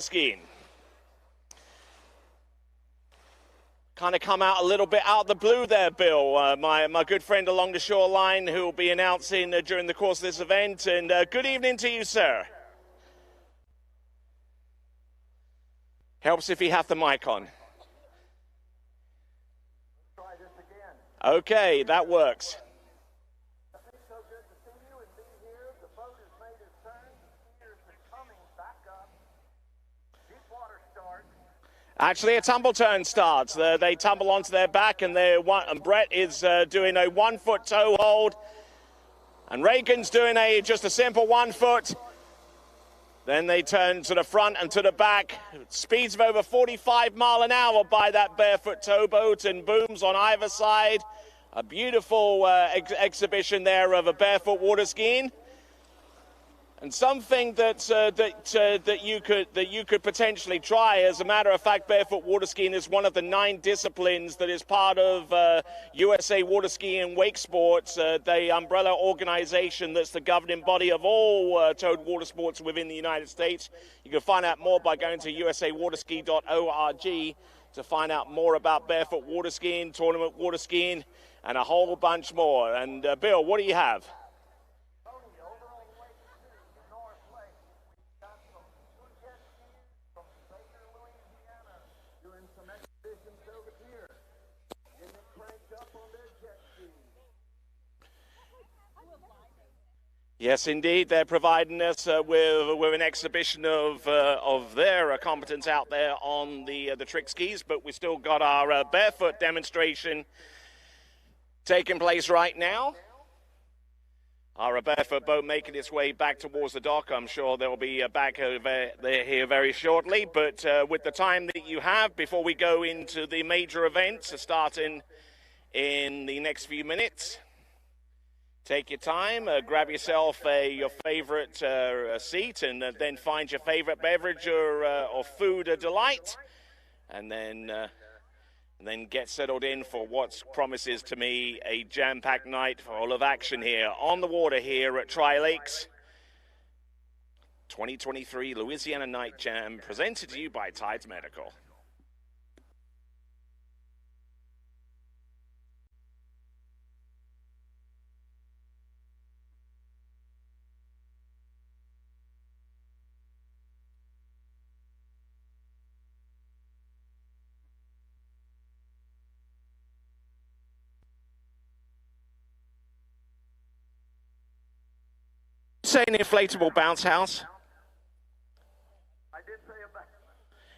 skiing. Kind of come out a little bit out of the blue there, Bill. My good friend along the shoreline who will be announcing during the course of this event. And good evening to you, sir. Helps if you have the mic on. Try this again. Okay, that works. So good to see you and be here. The boat has made its turn. Skiers are coming back up. Deep water start. Actually, a tumble turn starts. They tumble onto their back, and Brett is doing a 1 foot toe hold, and Reagan's doing just a simple 1 foot. Then they turn to the front and to the back. Speeds of over 45 miles an hour by that barefoot towboat, and booms on either side. A beautiful exhibition there of a barefoot water skiing. And something that you could potentially try. As a matter of fact, barefoot water skiing is one of the 9 disciplines that is part of USA Water Ski and Wake Sports, the umbrella organization that's the governing body of all towed water sports within the United States. You can find out more by going to usawaterski.org to find out more about barefoot water skiing, tournament water skiing, and a whole bunch more. And Bill, what do you have? Yes, indeed. They're providing us with an exhibition of their competence out there on the trick skis, but we still got our barefoot demonstration taking place right now. Our barefoot boat making its way back towards the dock. I'm sure they'll be back over there here very shortly, but with the time that you have before we go into the major events starting in the next few minutes, take your time, grab yourself your favorite seat, and then find your favorite beverage or food or delight, and then get settled in for what promises to me a jam-packed night full of action here on the water here at Tri-Lakes. 2023 Louisiana Night Jam, presented to you by Tides Medical. Say an inflatable bounce house. I did say about.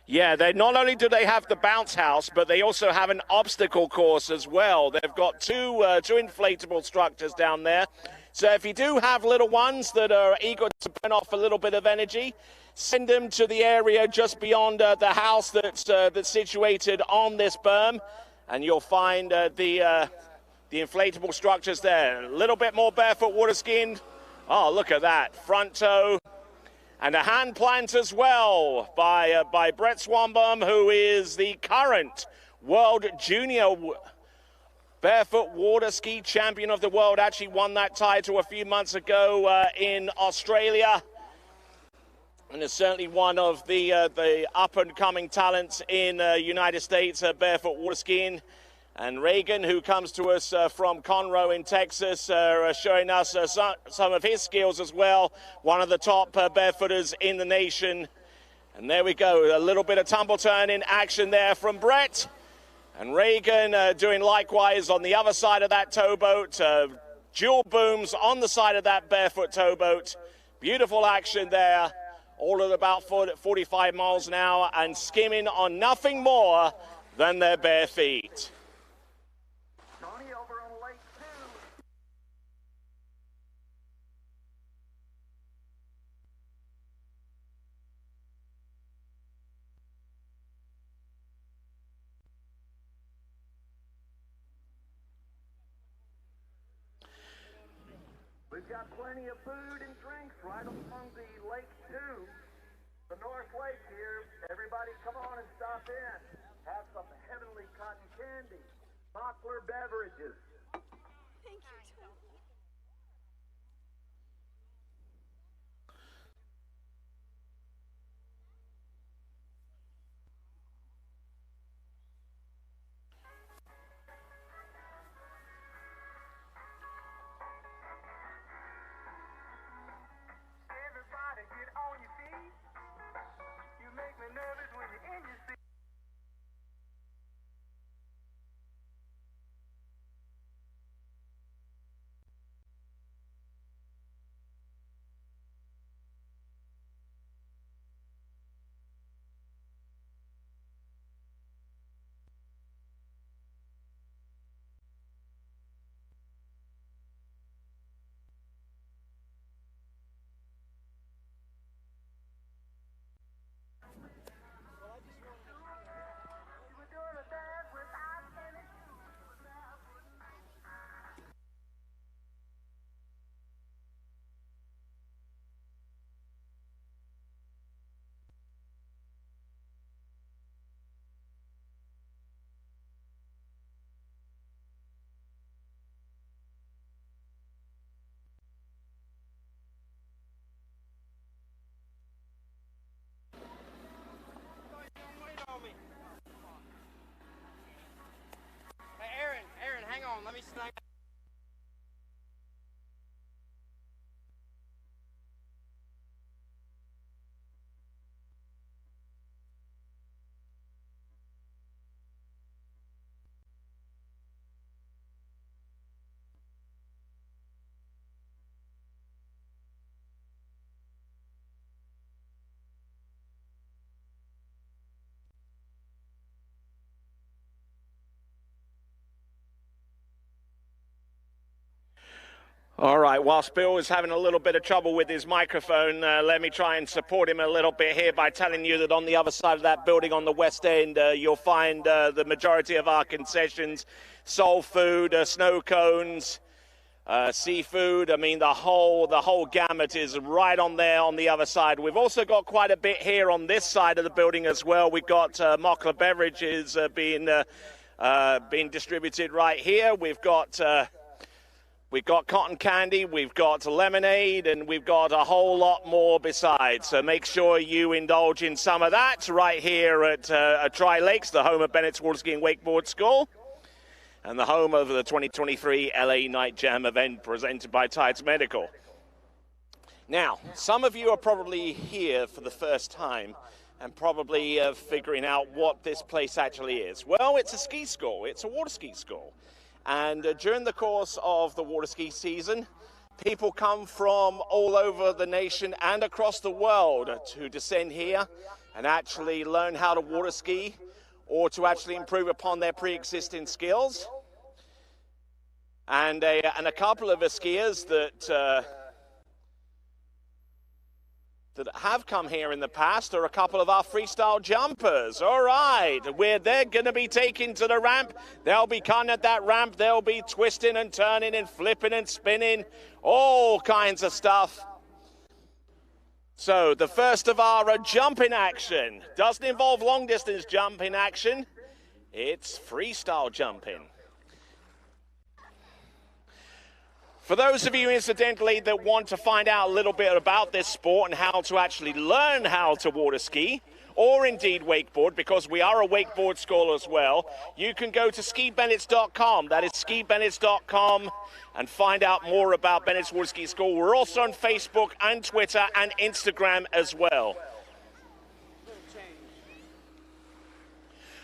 Yeah, they not only do they have the bounce house, but they also have an obstacle course as well. They've got two inflatable structures down there. So if you do have little ones that are eager to burn off a little bit of energy, send them to the area just beyond the house that's situated on this berm, and you'll find the inflatable structures there. A little bit more barefoot water skiing. Oh, look at that, front toe, and a hand plant as well by Brett Swanbaum, who is the current World Junior Barefoot Water Ski Champion of the World. Actually won that title a few months ago in Australia, and is certainly one of the up-and-coming talents in United States barefoot water skiing. And Reagan, who comes to us from Conroe in Texas, showing us some of his skills as well. One of the top barefooters in the nation. And there we go, a little bit of tumble turn in action there from Brett. And Reagan doing likewise on the other side of that towboat. Dual booms on the side of that barefoot towboat. Beautiful action there. All at about 45 miles an hour and skimming on nothing more than their bare feet. We've got plenty of food and drinks right along the lake too. The North Lake here. Everybody come on and stop in. Have some heavenly cotton candy. Mockler beverages. Thank you, Tony. hang on, let me snag. All right, whilst Bill is having a little bit of trouble with his microphone, let me try and support him a little bit here by telling you that on the other side of that building on the west end, you'll find the majority of our concessions, soul food, snow cones, seafood. I mean, the whole gamut is right on there on the other side. We've also got quite a bit here on this side of the building as well. We've got Mockler beverages being distributed right here. We've got cotton candy, we've got lemonade, and we've got a whole lot more besides. So make sure you indulge in some of that right here at Tri Lakes, the home of Bennett's Water Ski and Wakeboard School, and the home of the 2023 LA Night Jam event presented by Tides Medical. Now, some of you are probably here for the first time and probably figuring out what this place actually is. Well, it's a ski school. It's a water ski school. And during the course of the water ski season, people come from all over the nation and across the world to descend here and actually learn how to water ski or to actually improve upon their pre-existing skills. And a couple of the skiers that have come here in the past are a couple of our freestyle jumpers. All right, where they're going to be taken to the ramp. They'll be cutting at that ramp. They'll be twisting and turning and flipping and spinning, all kinds of stuff. So the first of our jumping action doesn't involve long distance jumping action. It's freestyle jumping. For those of you, incidentally, that want to find out a little bit about this sport and how to actually learn how to water ski, or indeed wakeboard, because we are a wakeboard school as well, you can go to skibennetts.com. That is skibennetts.com, and find out more about Bennett's Water Ski School. We're also on Facebook and Twitter and Instagram as well.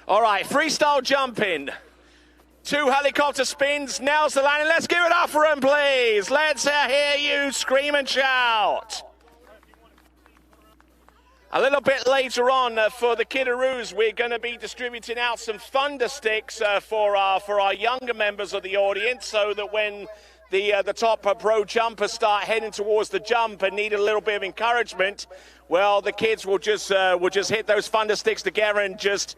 All right, freestyle jumping. 2 helicopter spins, nails the landing. Let's give it up for him, please. Let's hear you scream and shout. A little bit later on for the kiddaroos, we're going to be distributing out some thunder sticks for our younger members of the audience, so that when the top pro jumpers start heading towards the jump and need a little bit of encouragement, well, the kids will just hit those thunder sticks together and just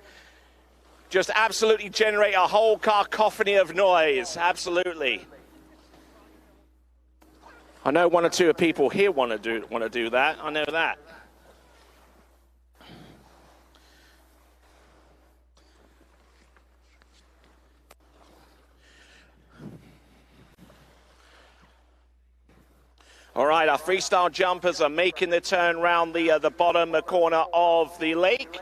absolutely generate a whole cacophony of noise. Absolutely. I know 1 or 2 people here want to do that. I know that. All right, our freestyle jumpers are making the turn around the bottom corner of the lake.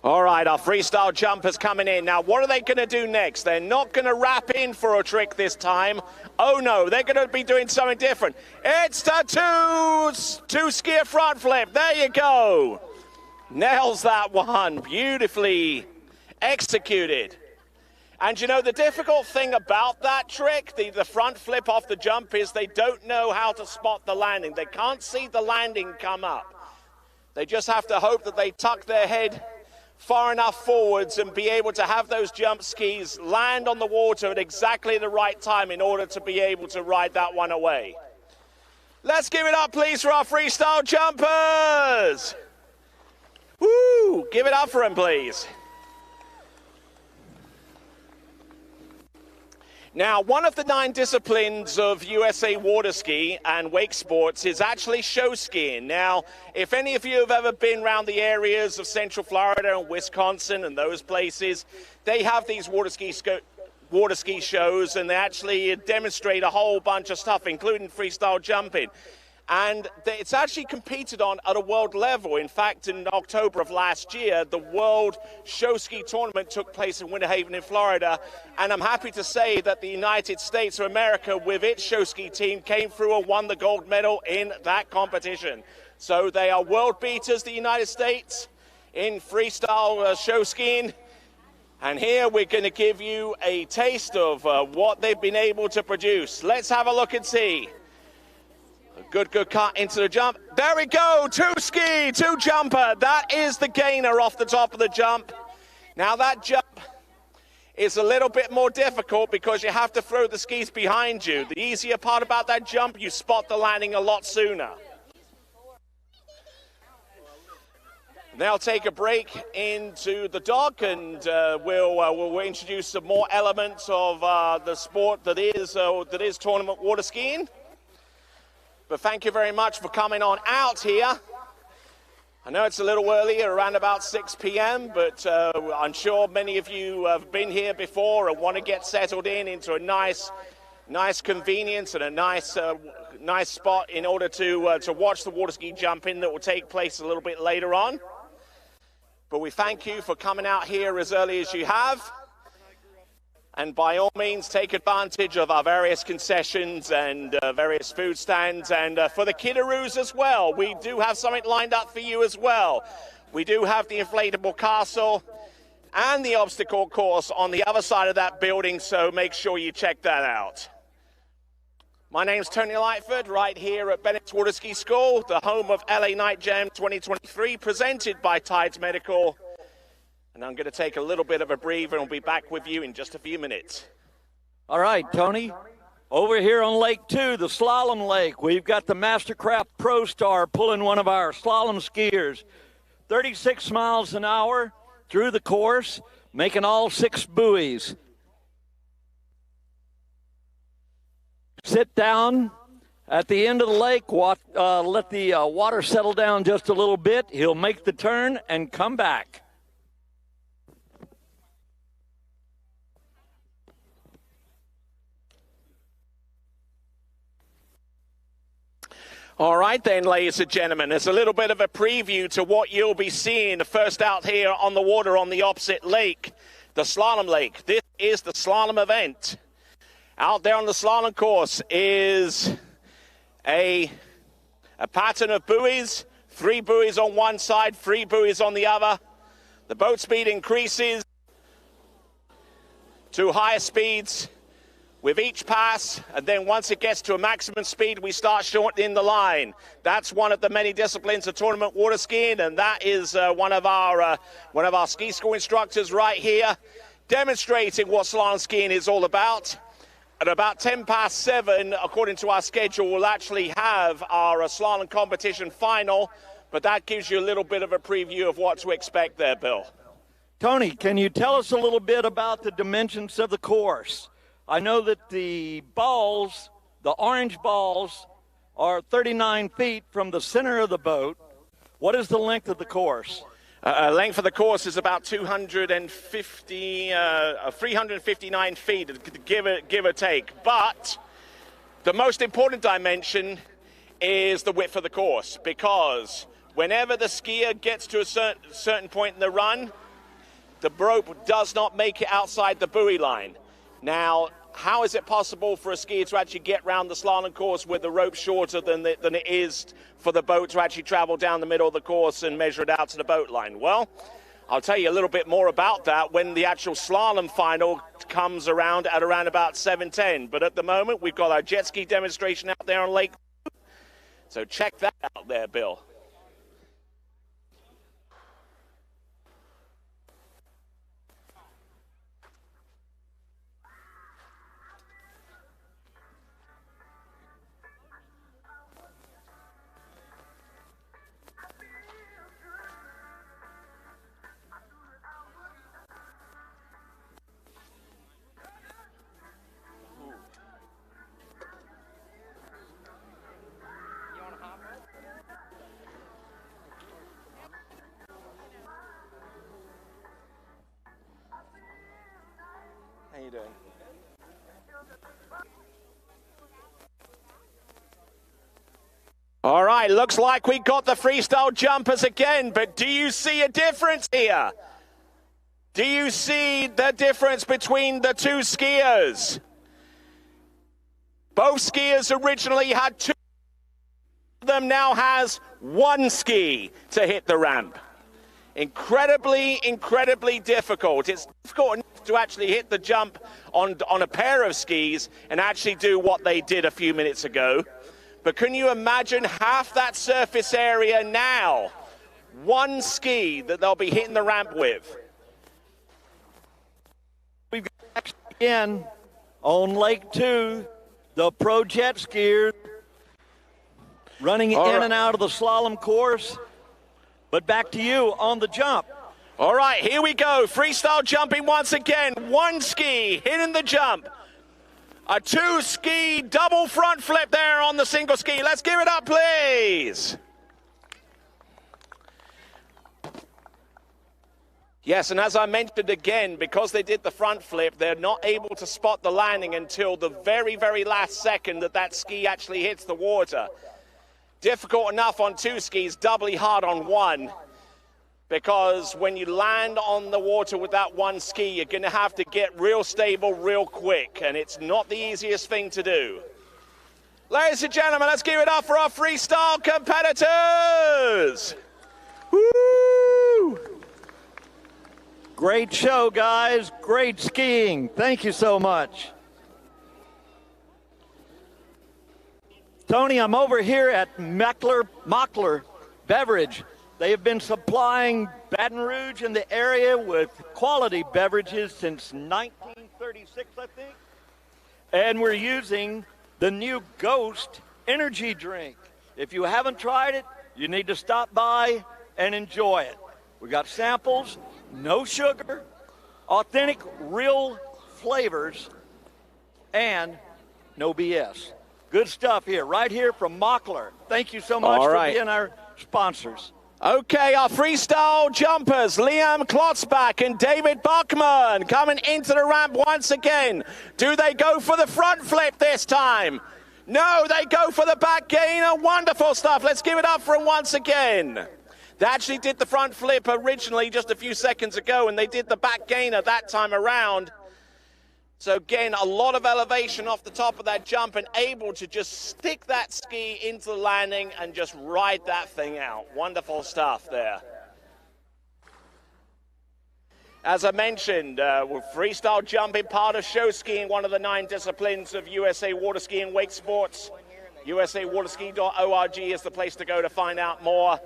All right, our freestyle jumpers coming in. Now, what are they going to do next? They're not going to wrap in for a trick this time. Oh, no, they're going to be doing something different. It's the two skier front flip. There you go. Nails that one. Beautifully executed. And, you know, the difficult thing about that trick, the front flip off the jump, is they don't know how to spot the landing. They can't see the landing come up. They just have to hope that they tuck their head far enough forwards and be able to have those jump skis land on the water at exactly the right time in order to be able to ride that one away. Let's give it up, please, for our freestyle jumpers. Woo! Give it up for them, please. Now, one of the 9 disciplines of USA water ski and wake sports is actually show skiing. Now, if any of you have ever been around the areas of Central Florida and Wisconsin and those places, they have these water ski water ski shows, and they actually demonstrate a whole bunch of stuff, including freestyle jumping. And it's actually competed on at a world level. In fact, in October of last year, the World Show Ski Tournament took place in Winter Haven in Florida. And I'm happy to say that the United States of America, with its show ski team, came through and won the gold medal in that competition. So they are world beaters, the United States, in freestyle show skiing. And here we're going to give you a taste of what they've been able to produce. Let's have a look and see. A good cut into the jump. There we go, two ski, two jumper. That is the gainer off the top of the jump. Now that jump is a little bit more difficult because you have to throw the skis behind you. The easier part about that jump, you spot the landing a lot sooner. Now take a break into the dock, and we'll introduce some more elements of the sport that is tournament water skiing. But thank you very much for coming on out here. I know it's a little early, around about 6 p.m., but I'm sure many of you have been here before and want to get settled into a nice convenience and a nice spot in order to watch the water ski jumping that will take place a little bit later on. But we thank you for coming out here as early as you have. And by all means, take advantage of our various concessions and various food stands. And for the kiddaroos as well, we do have something lined up for you as well. We do have the inflatable castle and the obstacle course on the other side of that building, so make sure you check that out. My name's Tony Lightford, right here at Bennett's Water Ski School, the home of LA Night Jam 2023, presented by Tides Medical. And I'm going to take a little bit of a breather and we'll be back with you in just a few minutes. All right, Tony. Over here on Lake 2, the Slalom Lake, we've got the Mastercraft Pro Star pulling one of our slalom skiers. 36 miles an hour through the course, making all 6 buoys. Sit down at the end of the lake, let the water settle down just a little bit. He'll make the turn and come back. All right then, ladies and gentlemen, there's a little bit of a preview to what you'll be seeing first out here on the water on the opposite lake, the Slalom Lake. This is the slalom event. Out there on the slalom course is a pattern of buoys, 3 buoys on one side, 3 buoys on the other. The boat speed increases to higher speeds with each pass, and then once it gets to a maximum speed, we start shortening the line. That's one of the many disciplines of tournament water skiing, and that is one of our ski school instructors right here demonstrating what slalom skiing is all about. At about 10 past 7, according to our schedule, we'll actually have our slalom competition final, but that gives you a little bit of a preview of what to expect there, Bill. Tony, can you tell us a little bit about the dimensions of the course? I know that the balls, the orange balls, are 39 feet from the center of the boat. What is the length of the course? Length of the course is about 359 feet, give or take. But the most important dimension is the width of the course, because whenever the skier gets to a certain point in the run, the rope does not make it outside the buoy line. Now, how is it possible for a skier to actually get around the slalom course with the rope shorter than it is for the boat to actually travel down the middle of the course and measure it out to the boat line? Well, I'll tell you a little bit more about that when the actual slalom final comes around at around about 7:10. But at the moment, we've got our jet ski demonstration out there on Lake. So check that out there, Bill. How you doing? All right, looks like we got the freestyle jumpers again, but do you see a difference here? Do you see the difference between the two skiers? Both skiers originally had two. One of them now has one ski to hit the ramp. Incredibly, incredibly difficult. It's difficult enough to actually hit the jump on a pair of skis and actually do what they did a few minutes ago. But can you imagine half that surface area now? One ski that they'll be hitting the ramp with. We've got again on Lake 2, the pro jet skiers running in and out of the slalom course. But back to you on the jump. All right, here we go. Freestyle jumping once again. One ski hitting the jump. A two-ski double front flip there on the single ski. Let's give it up, please. Yes, and as I mentioned again, because they did the front flip, they're not able to spot the landing until the very, very last second that ski actually hits the water. Difficult enough on two skis, doubly hard on one. Because when you land on the water with that one ski, you're going to have to get real stable real quick, and it's not the easiest thing to do. Ladies and gentlemen, let's give it up for our freestyle competitors. Woo! Great show, guys. Great skiing. Thank you so much. Tony, I'm over here at Mockler Beverage. They have been supplying Baton Rouge and the area with quality beverages since 1936, I think. And we're using the new Ghost energy drink. If you haven't tried it, you need to stop by and enjoy it. We got samples, no sugar, authentic, real flavors, and no BS. Good stuff here, right here from Mockler. Thank you so much for being our sponsors. Okay, our freestyle jumpers, Liam Klotzbach and David Bachman, coming into the ramp once again. Do they go for the front flip this time? No, they go for the back gainer. Wonderful stuff. Let's give it up for them once again. They actually did the front flip originally just a few seconds ago, and they did the back gainer that time around. So again, a lot of elevation off the top of that jump and able to just stick that ski into the landing and just ride that thing out. Wonderful stuff there. As I mentioned, with freestyle jumping, part of show skiing, one of the 9 disciplines of USA Water Ski and Wake Sports. USAWaterski.org is the place to go to find out more.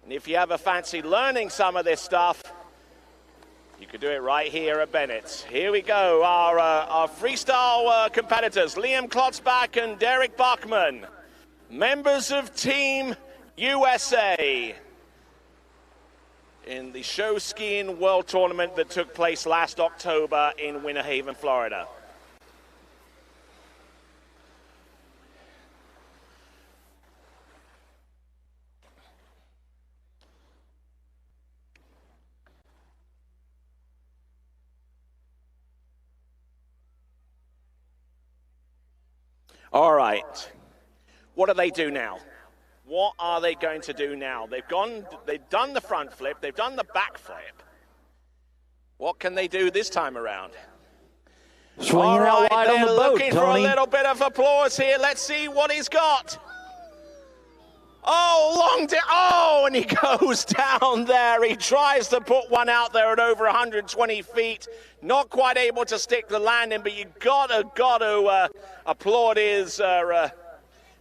And if you ever fancy learning some of this stuff, you can do it right here at Bennett's. Here we go, our freestyle competitors, Liam Klotzbach and Derek Bachman, members of Team USA in the Show Skiing World Tournament that took place last October in Winter Haven, Florida. All right, what do they do now? What are they going to do now? They've done the front flip, they've done the back flip. What can they do this time around? Swinging out wide on the boat, looking for a little bit of applause here. Let's see what he's got. Oh, and he goes down there. He tries to put one out there at over 120 feet. Not quite able to stick the landing, but you gotta applaud his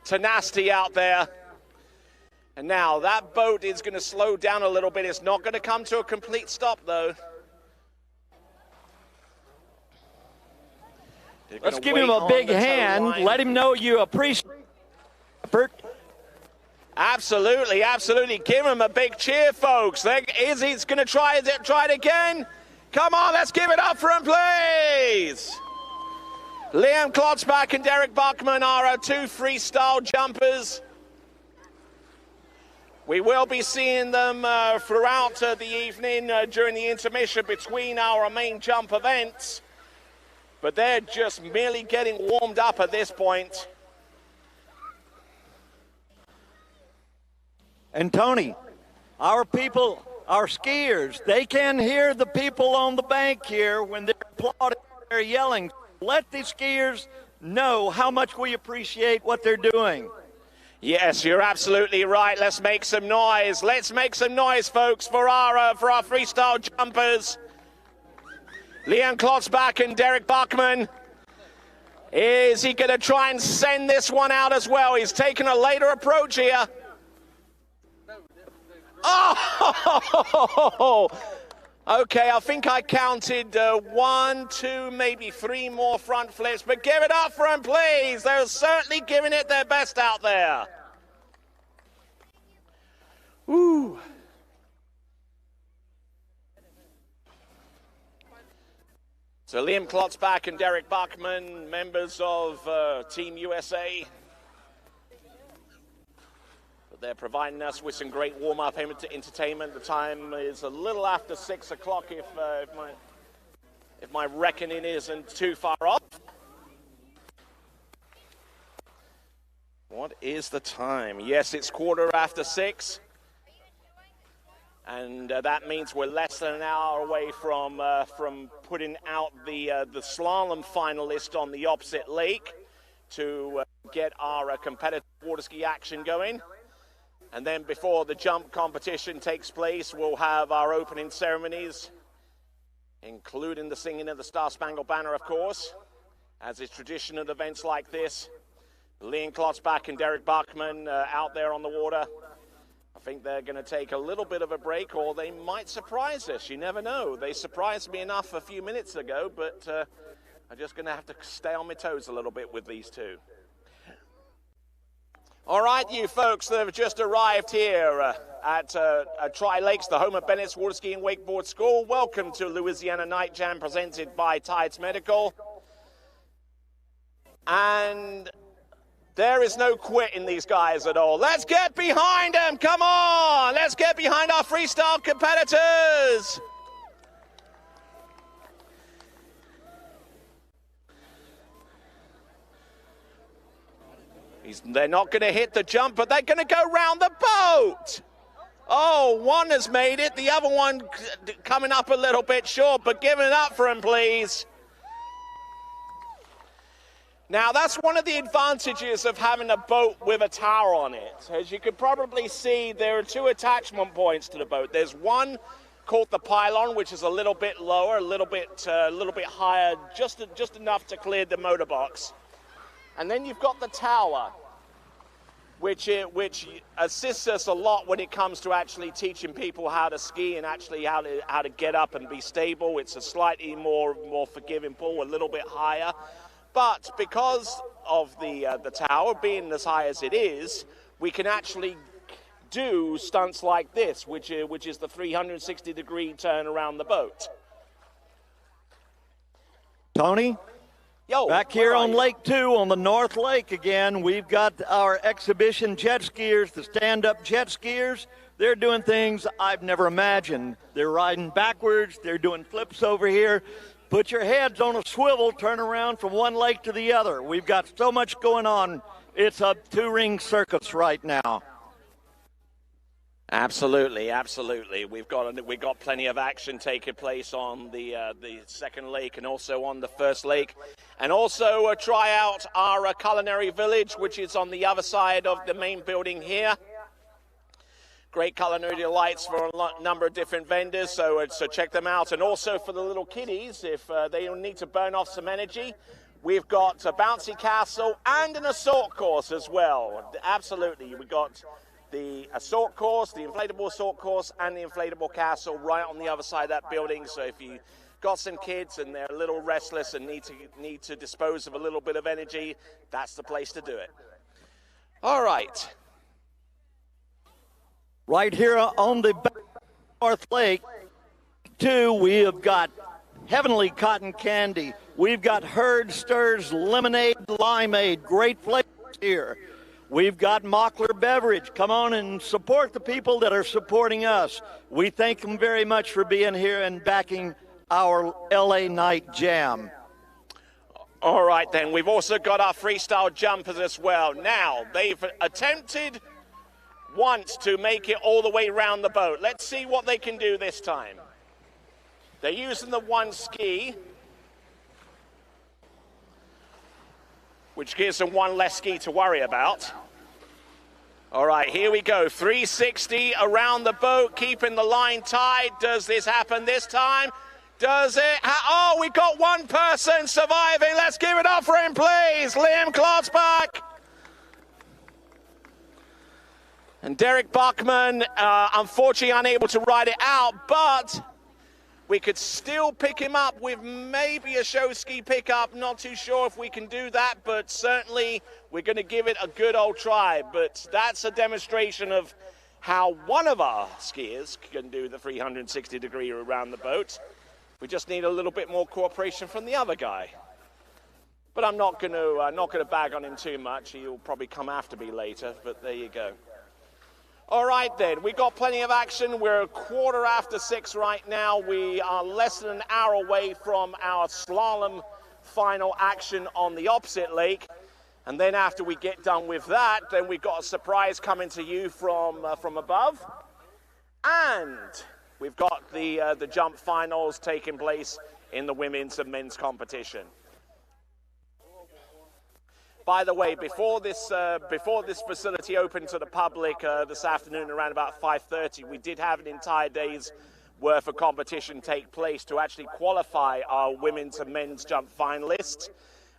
tenacity out there. And now that boat is going to slow down a little bit. It's not going to come to a complete stop, though. Let's give him a big hand. Let him know you appreciate it. Absolutely, absolutely. Give him a big cheer, folks. He's going to try it again. Come on, let's give it up for him, please. Liam Klotzbach and Derek Bachman are our 2 freestyle jumpers. We will be seeing them throughout the evening during the intermission between our main jump events. But they're just merely getting warmed up at this point. And Tony, our people, our skiers, they can hear the people on the bank here when they're applauding, they're yelling. Let the skiers know how much we appreciate what they're doing. Yes, you're absolutely right. Let's make some noise. Let's make some noise, folks, for our freestyle jumpers. Liam Klotzbach and Derek Bachman. Is he going to try and send this one out as well? He's taking a later approach here. Oh! Okay, I think I counted 1, 2, maybe 3 more front flips, but give it up for them, please. They're certainly giving it their best out there. Woo. So Liam Klotzbach and Derek Bachman, members of Team USA. They're providing us with some great warm-up entertainment. The time is a little after 6 o'clock if my reckoning isn't too far off. What is the time? Yes, it's 6:15. And that means we're less than an hour away from putting out the slalom finalist on the opposite lake to get our competitive water ski action going. And then before the jump competition takes place, we'll have our opening ceremonies, including the singing of the Star-Spangled Banner, of course, as is tradition at events like this. Liam Klotzbach and Derek Bachman out there on the water. I think they're going to take a little bit of a break, or they might surprise us. You never know. They surprised me enough a few minutes ago, but I'm just going to have to stay on my toes a little bit with these two. All right, you folks that have just arrived here at Tri-Lakes, the home of Bennett's Water Ski and Wakeboard School, welcome to Louisiana Night Jam presented by Tides Medical. And there is no quit in these guys at all. Let's get behind them, come on! Let's get behind our freestyle competitors! They're not going to hit the jump, but they're going to go round the boat. Oh, one has made it. The other one coming up a little bit short, but giving it up for him, please. Now, that's one of the advantages of having a boat with a tower on it. As you could probably see, there are 2 attachment points to the boat. There's one called the pylon, which is a little bit lower, a little bit higher, just enough to clear the motor box. And then you've got the tower, which assists us a lot when it comes to actually teaching people how to ski and actually how to get up and be stable. It's a slightly more forgiving pull, a little bit higher. But because of the tower being as high as it is, we can actually do stunts like this, which is the 360-degree turn around the boat. Tony? Yo, back here on Lake 2 on the North Lake again, we've got our exhibition jet skiers, the stand-up jet skiers. They're doing things I've never imagined. They're riding backwards. They're doing flips over here. Put your heads on a swivel, turn around from one lake to the other. We've got so much going on. It's a 2-ring circus right now. Absolutely, absolutely. We've got plenty of action taking place on the second lake and also on the first lake, and also try out our culinary village, which is on the other side of the main building here. Great culinary delights for a number of different vendors, so check them out. And also for the little kiddies, if they need to burn off some energy, we've got a bouncy castle and an assault course as well. Absolutely, we've got the assault course, the inflatable assault course, and the inflatable castle right on the other side of that building. So if you got some kids and they're a little restless and need to dispose of a little bit of energy, that's the place to do it. All right. Right here on the North Lake, too, we have got Heavenly Cotton Candy. We've got Herd Stirs Lemonade Limeade. Great flavors here. We've got Mockler Beverage. Come on and support the people that are supporting us. We thank them very much for being here and backing our LA Night Jam. All right, then. We've also got our freestyle jumpers as well. Now, they've attempted once to make it all the way around the boat. Let's see what they can do this time. They're using the one ski, which gives them one less ski to worry about. All right, here we go. 360 around the boat, keeping the line tight. Does this happen this time? Does it? Oh, we got one person surviving. Let's give it up for him, please. Liam Klotzbach. And Derek Bachman, unfortunately unable to ride it out, but we could still pick him up with maybe a show ski pickup. Not too sure if we can do that, but certainly we're going to give it a good old try. But that's a demonstration of how one of our skiers can do the 360-degree around the boat. We just need a little bit more cooperation from the other guy. But I'm not going to bag on him too much. He'll probably come after me later, but there you go. All right then, we got plenty of action. We're 6:15 right now. We are less than an hour away from our slalom final action on the opposite lake. And then after we get done with that, then we've got a surprise coming to you from above. And we've got the jump finals taking place in the women's and men's competition. By the way, before this facility opened to the public this afternoon around about 5:30, we did have an entire day's worth of competition take place to actually qualify our women's and men's jump finalists.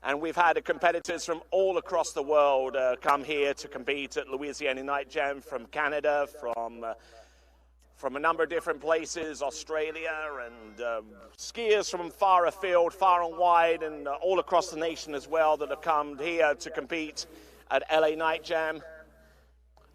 And we've had competitors from all across the world come here to compete at Louisiana Night Jam, from Canada, from a number of different places, Australia, and skiers from far afield, far and wide, and all across the nation as well that have come here to compete at LA Night Jam.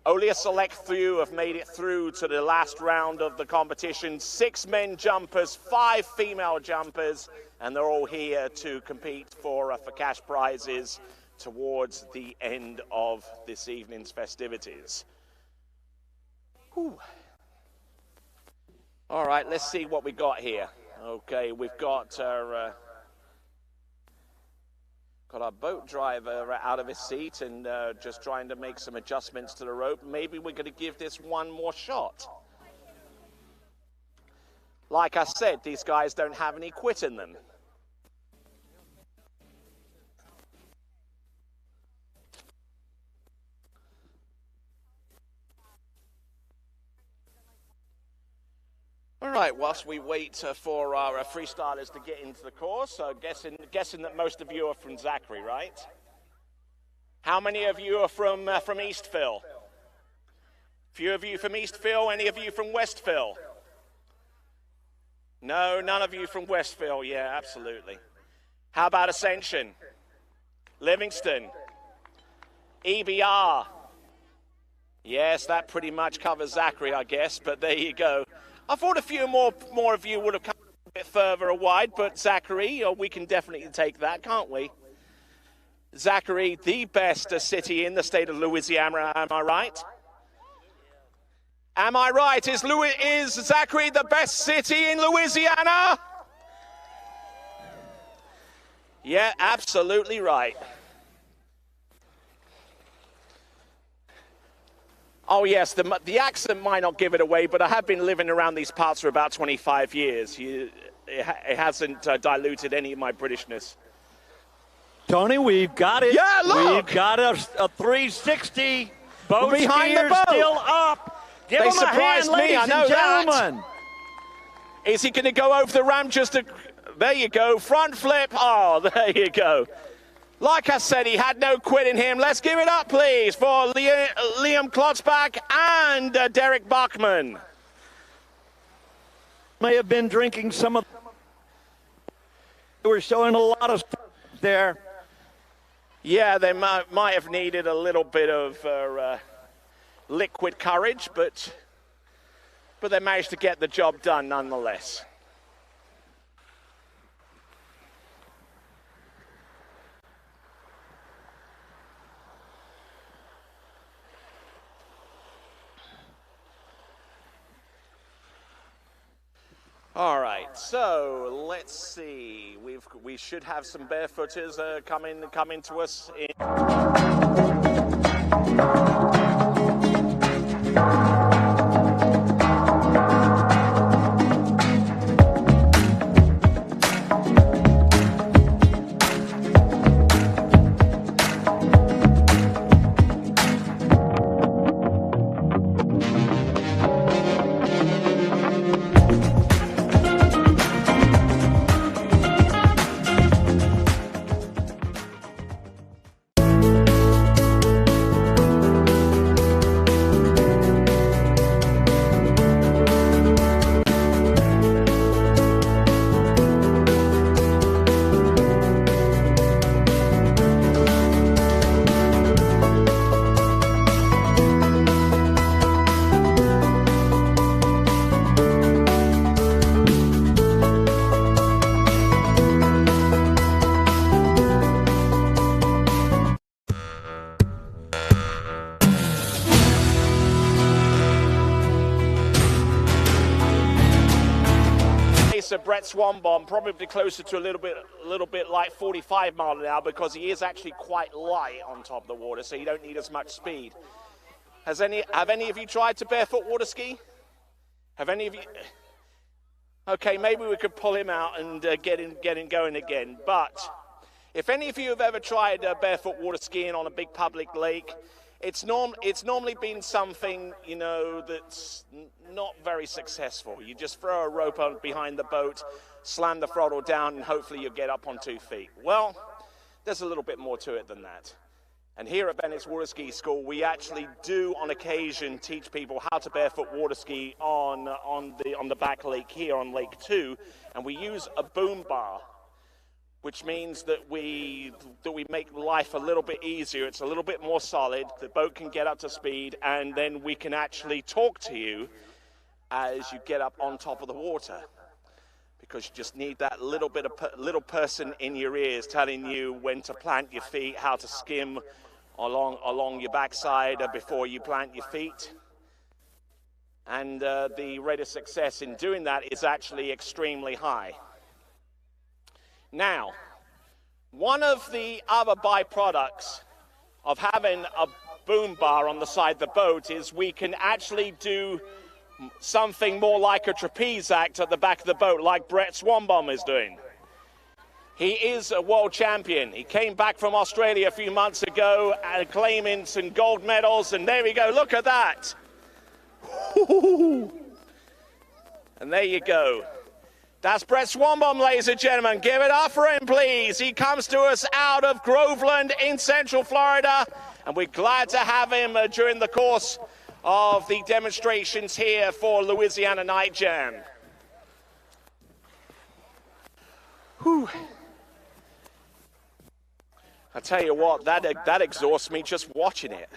Only a select few have made it through to the last round of the competition. 6 men jumpers, 5 female jumpers, and they're all here to compete for cash prizes towards the end of this evening's festivities. Whew. All right, let's see what we got here. Okay, we've got our boat driver out of his seat and just trying to make some adjustments to the rope. Maybe we're going to give this one more shot. Like I said, these guys don't have any quit in them. All right, whilst we wait for our freestylers to get into the course, guessing that most of you are from Zachary, right? How many of you are from Eastville? Few of you from Eastville, any of you from Westville? No, none of you from Westville, yeah, absolutely. How about Ascension? Livingston? EBR? Yes, that pretty much covers Zachary, I guess, but there you go. I thought a few more of you would have come a bit further wide, but Zachary, we can definitely take that, can't we? Zachary, the best city in the state of Louisiana, am I right? Am I right? Is Zachary the best city in Louisiana? Yeah, absolutely right. Oh, yes, the accent might not give it away, but I have been living around these parts for about 25 years. It hasn't diluted any of my Britishness. Tony, we've got it. Yeah, look! We've got a 360. Boat behind the skiers boat. Still up. Give They them a hand, surprised me, ladies I know and that. gentlemen. Is he going to go over the ramp just to... There you go, front flip. Oh, there you go. Like I said, he had no quit in him. Let's give it up, please, for Liam Klotzbach and Derek Bachman. May have been drinking some of... They were showing a lot of stuff there. Yeah, they might have needed a little bit of liquid courage, but they managed to get the job done nonetheless. All right, so let's see. We should have some barefooters coming to us in. Brett Swanbaum, probably closer to a little bit like 45 miles an hour, because he is actually quite light on top of the water, so you don't need as much speed. Have any of you tried to barefoot water ski? Have any of you? Okay, maybe we could pull him out and get him going again. But if any of you have ever tried barefoot water skiing on a big public lake, it's normally been something, you know, that's not very successful. You just throw a rope on behind the boat, slam the throttle down, and hopefully you'll get up on 2 feet. Well, there's a little bit more to it than that. And here at Bennett's Water Ski School, we actually do, on occasion, teach people how to barefoot water ski on the back lake here on Lake 2, and we use a boom bar, which means that we make life a little bit easier. It's a little bit more solid. The boat can get up to speed, and then we can actually talk to you as you get up on top of the water, because you just need that little person in your ears telling you when to plant your feet, how to skim along your backside before you plant your feet. And the rate of success in doing that is actually extremely high. Now, one of the other byproducts of having a boom bar on the side of the boat is we can actually do something more like a trapeze act at the back of the boat, like Brett Swanbaum is doing. He is a world champion. He came back from Australia a few months ago and claiming some gold medals, and there we go, look at that. And there you go. That's Brett Swanbaum, ladies and gentlemen. Give it up for him, please. He comes to us out of Groveland in Central Florida, and we're glad to have him during the course of the demonstrations here for Louisiana Night Jam. Whew. I tell you what, that exhausts me just watching it.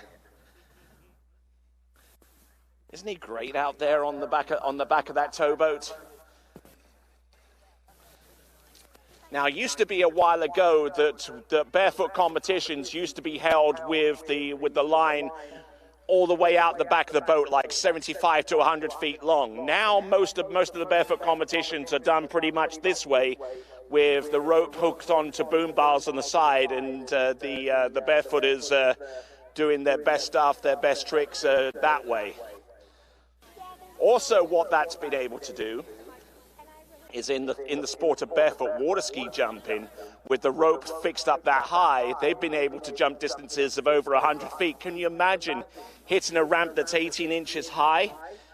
Isn't he great out there on the back of that towboat? Now, it used to be a while ago that barefoot competitions used to be held with the line all the way out the back of the boat, like 75 to 100 feet long. Now, most of the barefoot competitions are done pretty much this way, with the rope hooked onto boom bars on the side, and the barefooters doing their best stuff, their best tricks that way. Also, what that's been able to do is in the sport of barefoot water ski jumping, with the rope fixed up that high, they've been able to jump distances of over 100 feet. Can you imagine hitting a ramp that's 18 inches high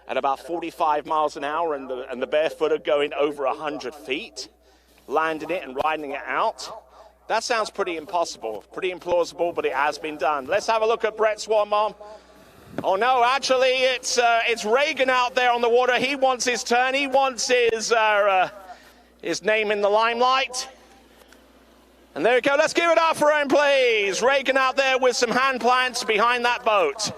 at about 45 miles an hour and the barefooter going over 100 feet, landing it and riding it out? That sounds pretty impossible, pretty implausible, but it has been done. Let's have a look at Brett Swanbaum. Oh no, actually it's Reagan out there on the water. He wants his turn. He wants his name in the limelight. And there we go. Let's give it up for him, please. Reagan out there with some hand plants behind that boat.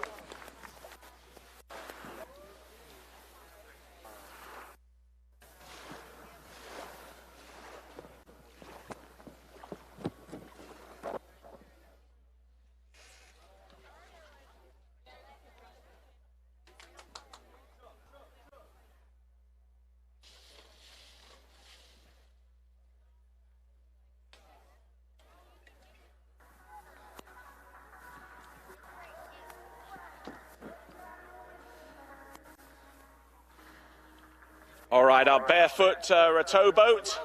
All right, our barefoot towboat,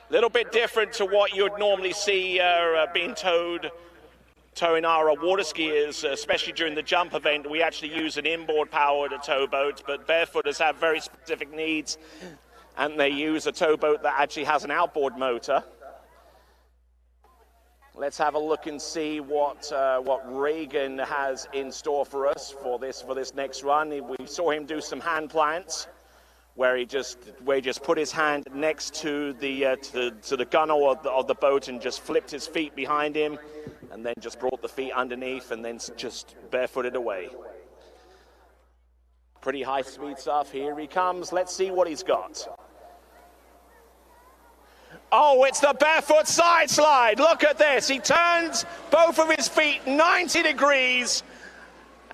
a little bit different to what you would normally see being towing our water skiers, especially during the jump event. We actually use an inboard powered towboat, but barefooters have very specific needs, and they use a towboat that actually has an outboard motor. Let's have a look and see what Reagan has in store for us for this next run. We saw him do some hand plants, where he just put his hand next to the gunwale of the boat and just flipped his feet behind him, and then just brought the feet underneath and then just barefooted away. Pretty high speed stuff. Here he comes. Let's see what he's got. Oh, it's the barefoot side slide. Look at this. He turns both of his feet 90 degrees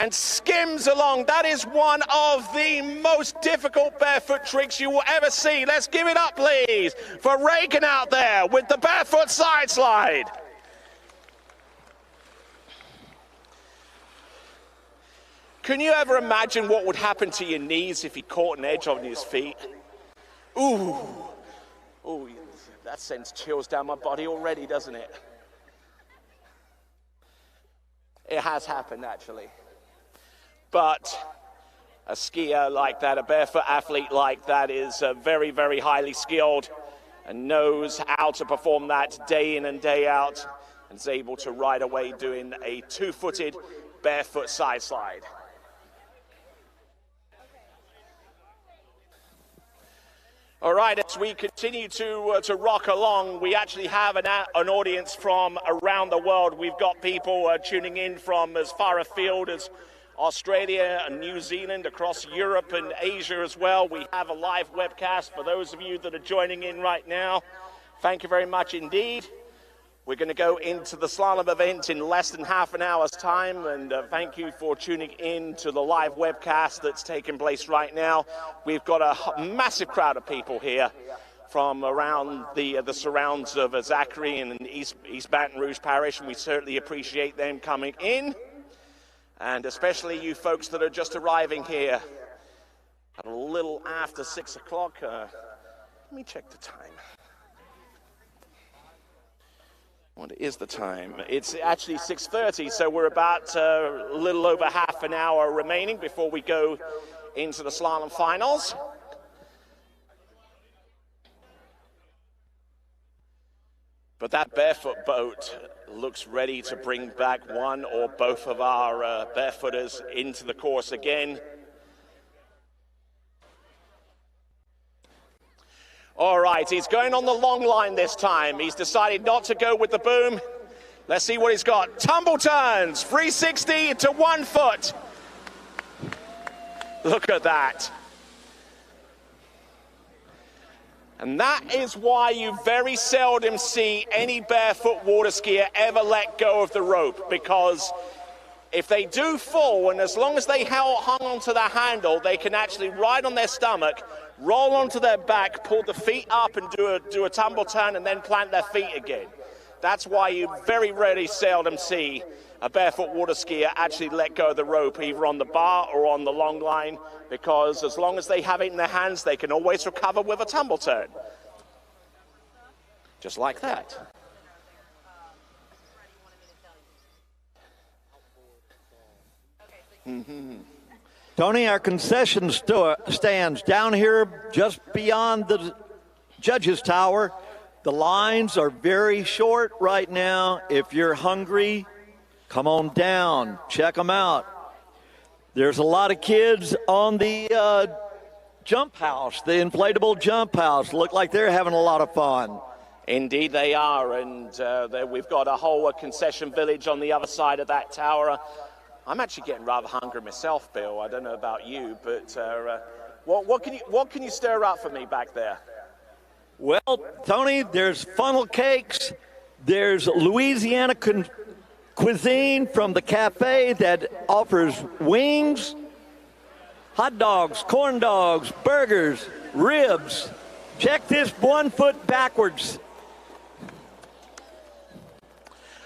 and skims along. That is one of the most difficult barefoot tricks you will ever see. Let's give it up, please, for Reagan out there with the barefoot side slide. Can you ever imagine what would happen to your knees if he caught an edge on his feet? Ooh, ooh, that sends chills down my body already, doesn't it? It has happened, actually. But a skier like that, a barefoot athlete like that is very, very highly skilled and knows how to perform that day in and day out and is able to ride away doing a two-footed barefoot side slide. All right, as we continue to rock along, we actually have an audience from around the world. We've got people tuning in from as far afield as Australia and New Zealand, across Europe and Asia as well. We have a live webcast for those of you that are joining in right now. Thank you very much indeed. We're going to go into the slalom event in less than half an hour's time, and thank you for tuning in to the live webcast that's taking place right now. We've got a massive crowd of people here from around the surrounds of Zachary and East Baton Rouge Parish, and we certainly appreciate them coming in, and especially you folks that are just arriving here at a little after 6 o'clock. Let me check the time. What is the time? It's actually 6:30, so we're about a little over half an hour remaining before we go into the slalom finals. But that barefoot boat looks ready to bring back one or both of our barefooters into the course again. All right, he's going on the long line this time. He's decided not to go with the boom. Let's see what he's got. Tumble turns, 360 to 1 foot. Look at that. And that is why you very seldom see any barefoot water skier ever let go of the rope, because if they do fall, and as long as they hung onto the handle, they can actually ride on their stomach, roll onto their back, pull the feet up and do a tumble turn and then plant their feet again. That's why you very rarely seldom see a barefoot water skier actually let go of the rope, either on the bar or on the long line, because as long as they have it in their hands, they can always recover with a tumble turn. Just like that. Tony, our concession stands down here just beyond the judges' tower. The lines are very short right now. If you're hungry, come on down. Check them out. There's a lot of kids on the jump house, the inflatable jump house. Look like they're having a lot of fun. Indeed they are, and we've got a whole concession village on the other side of that tower. I'm actually getting rather hungry myself, Bill. I don't know about you, but what can you stir up for me back there? Well, Tony, there's funnel cakes. There's Louisiana cuisine from the cafe that offers wings, hot dogs, corn dogs, burgers, ribs. Check this 1 foot backwards.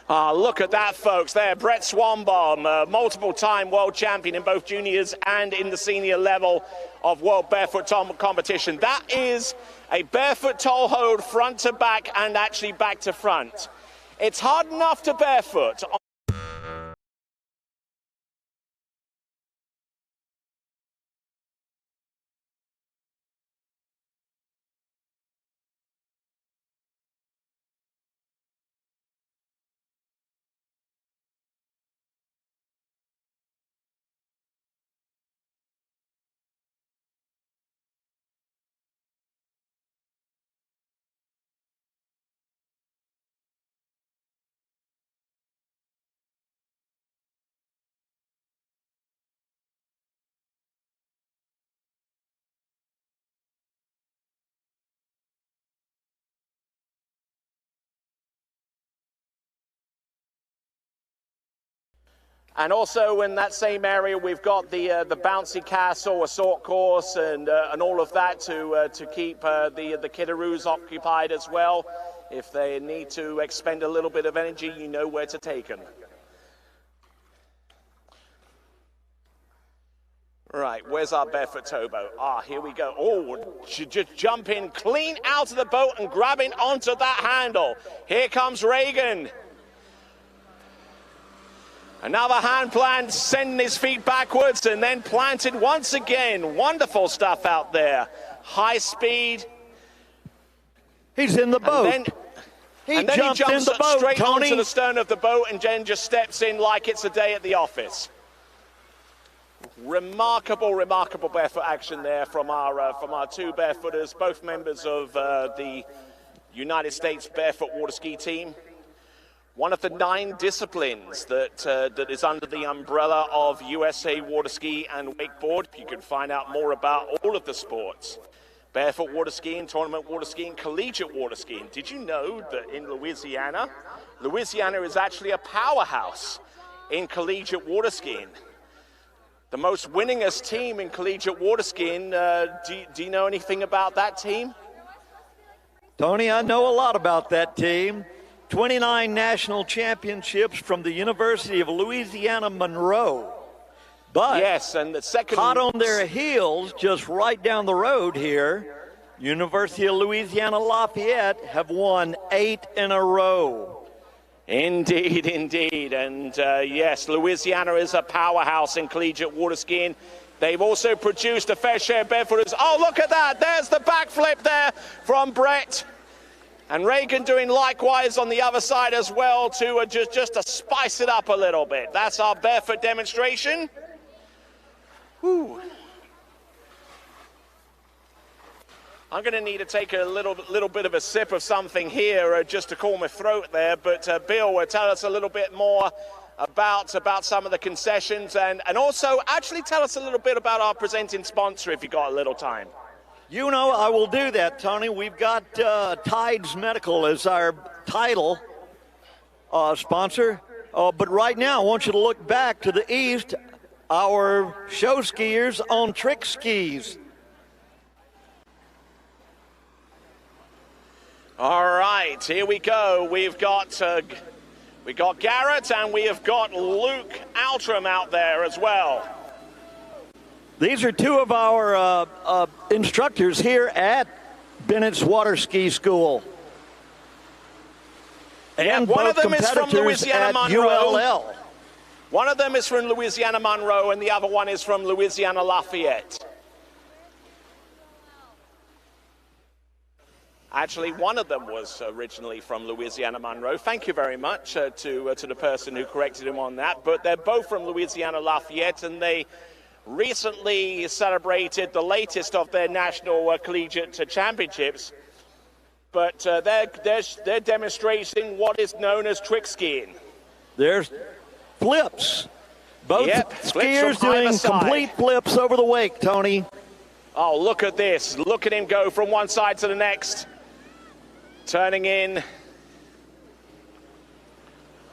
Look at that, folks. There, Brett Swanbaum, multiple-time world champion in both juniors and in the senior level of World Barefoot Competition. That is a barefoot toe hold front to back and actually back to front. It's hard enough to barefoot. And also in that same area, we've got the bouncy castle, assault course, and all of that to keep the kiddaroos occupied as well. If they need to expend a little bit of energy, you know where to take them. Right, where's our barefoot towboat? Ah, here we go. Oh, just jumping clean out of the boat and grabbing onto that handle. Here comes Reagan. Another hand plant, sending his feet backwards and then planted once again. Wonderful stuff out there. High speed. He's in the boat. And then he jumps straight onto the stern of the boat and then just steps in like it's a day at the office. Remarkable, remarkable barefoot action there from our two barefooters, both members of the United States barefoot water ski team. One of the 9 disciplines that is under the umbrella of USA Water Ski and Wakeboard. You can find out more about all of the sports. Barefoot water skiing, tournament water skiing, collegiate water skiing. Did you know that in Louisiana is actually a powerhouse in collegiate water skiing? The most winningest team in collegiate water skiing, do you know anything about that team? Tony, I know a lot about that team. 29 national championships from the University of Louisiana Monroe. But yes, and the second hot on their heels, just right down the road here, University of Louisiana Lafayette have won 8 in a row. Indeed, indeed. And yes, Louisiana is a powerhouse in collegiate water skiing. They've also produced a fair share of barefooters. Oh, look at that. There's the backflip there from Brett. And Reagan doing likewise on the other side as well to just to spice it up a little bit. That's our barefoot demonstration. Whew. I'm going to need to take a little bit of a sip of something here just to cool my throat there. But Bill, tell us a little bit more about some of the concessions and also actually tell us a little bit about our presenting sponsor if you got a little time. You know, I will do that, Tony. We've got Tides Medical as our title sponsor. But right now, I want you to look back to the east, our show skiers on trick skis. All right, here we go. We've got Garrett and we have got Luke Outram out there as well. These are two of our instructors here at Bennett's Water Ski School. And one of them is from Louisiana Monroe. ULL. One of them is from Louisiana Monroe and the other one is from Louisiana Lafayette. Actually, one of them was originally from Louisiana Monroe. Thank you very much to the person who corrected him on that. But they're both from Louisiana Lafayette, and they recently celebrated the latest of their national collegiate championships. But they're demonstrating what is known as trick skiing. There's flips. Both skiers doing complete flips over the wake, Tony. Oh, look at this. Look at him go from one side to the next. Turning in.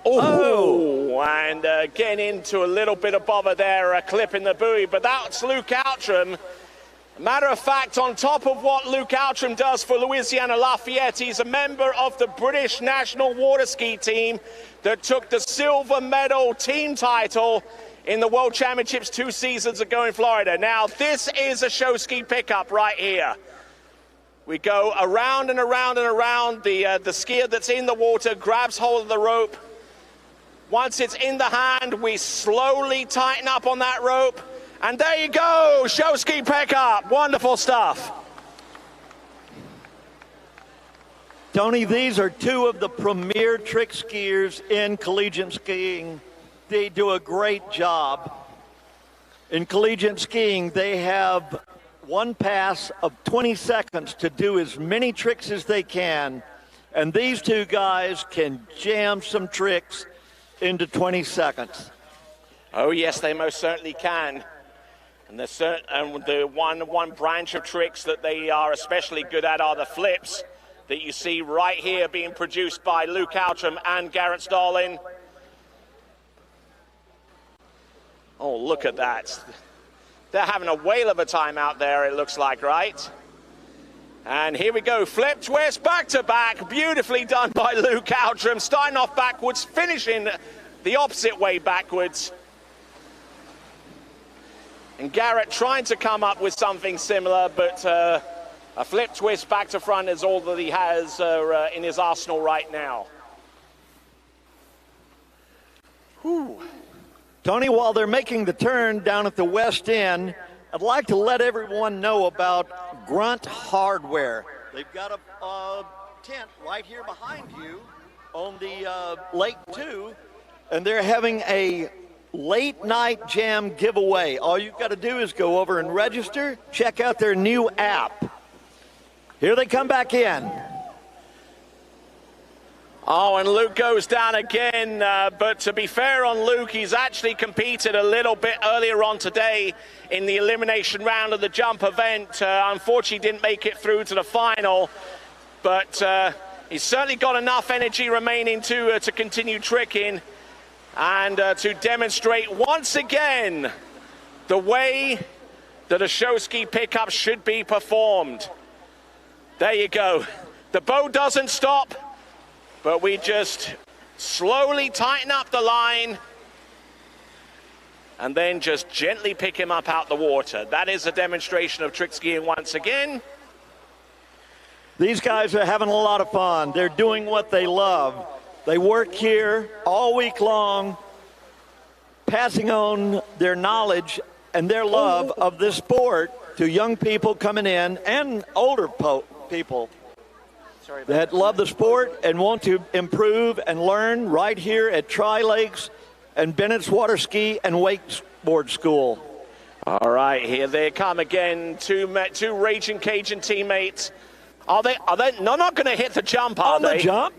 Oh, and getting into a little bit of bother there, clipping the buoy. But that's Luke Outram. Matter of fact, on top of what Luke Outram does for Louisiana Lafayette, he's a member of the British national water ski team that took the silver medal team title in the World Championships 2 seasons ago in Florida. Now, this is a show ski pickup right here. We go around and around and around. The skier that's in the water grabs hold of the rope. Once it's in the hand, we slowly tighten up on that rope. And there you go, show ski pickup. Wonderful stuff. Tony, these are two of the premier trick skiers in collegiate skiing. They do a great job. In collegiate skiing, they have one pass of 20 seconds to do as many tricks as they can. And these two guys can jam some tricks into 20 seconds. Oh, yes, they most certainly can. And the one branch of tricks that they are especially good at are the flips that you see right here being produced by Luke Outram and Garrett Starlin. Oh, look at that. They're having a whale of a time out there, it looks like, right? And here we go, flip twist, back to back, beautifully done by Luke Outram, starting off backwards, finishing the opposite way backwards. And Garrett trying to come up with something similar, but a flip twist back to front is all that he has in his arsenal right now. Whew. Tony, while they're making the turn down at the west end, I'd like to let everyone know about Grunt Hardware. They've got a tent right here behind you on the Lake 2, and they're having a late night jam giveaway. All you've got to do is go over and register, check out their new app. Here they come back in. Oh, and Luke goes down again, but to be fair on Luke, he's actually competed a little bit earlier on today in the elimination round of the jump event. Unfortunately, didn't make it through to the final, but he's certainly got enough energy remaining to continue tricking and to demonstrate once again the way that a show ski pickup should be performed. There you go. The bow doesn't stop, but we just slowly tighten up the line and then just gently pick him up out the water. That is a demonstration of trick skiing once again. These guys are having a lot of fun. They're doing what they love. They work here all week long, passing on their knowledge and their love of this sport to young people coming in and older people that love the sport and want to improve and learn right here at Tri-Lakes and Bennett's Water Ski and Wakeboard School. All right, here they come again, two Raging Cajun teammates. Are they not going to hit the jump, are they? On the jump?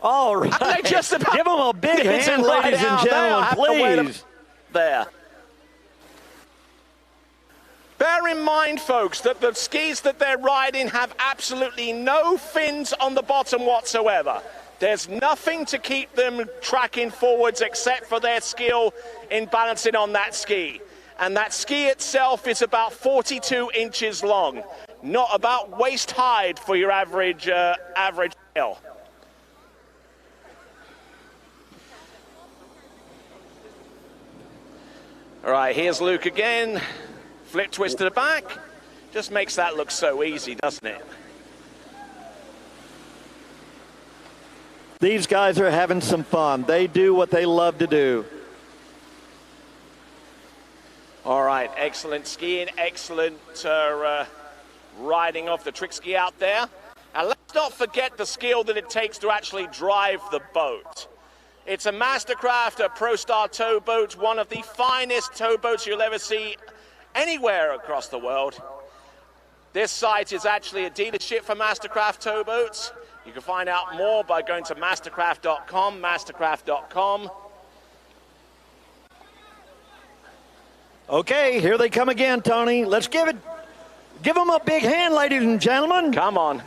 All right. Are they just about give them a big hand, ladies and gentlemen, please. There. Bear in mind, folks, that the skis that they're riding have absolutely no fins on the bottom whatsoever. There's nothing to keep them tracking forwards except for their skill in balancing on that ski. And that ski itself is about 42 inches long, not about waist high for your average male. All right, here's Luke again. Flip twist to the back. Just makes that look so easy, doesn't it? These guys are having some fun. They do what they love to do. All right, excellent skiing, excellent riding off the trick ski out there. And let's not forget the skill that it takes to actually drive the boat. It's a Mastercraft, a ProStar towboat, one of the finest towboats you'll ever see anywhere across the world. This site is actually a dealership for Mastercraft towboats. You can find out more by going to mastercraft.com, mastercraft.com. Okay, here they come again, Tony. Let's give them a big hand, ladies and gentlemen. Come on.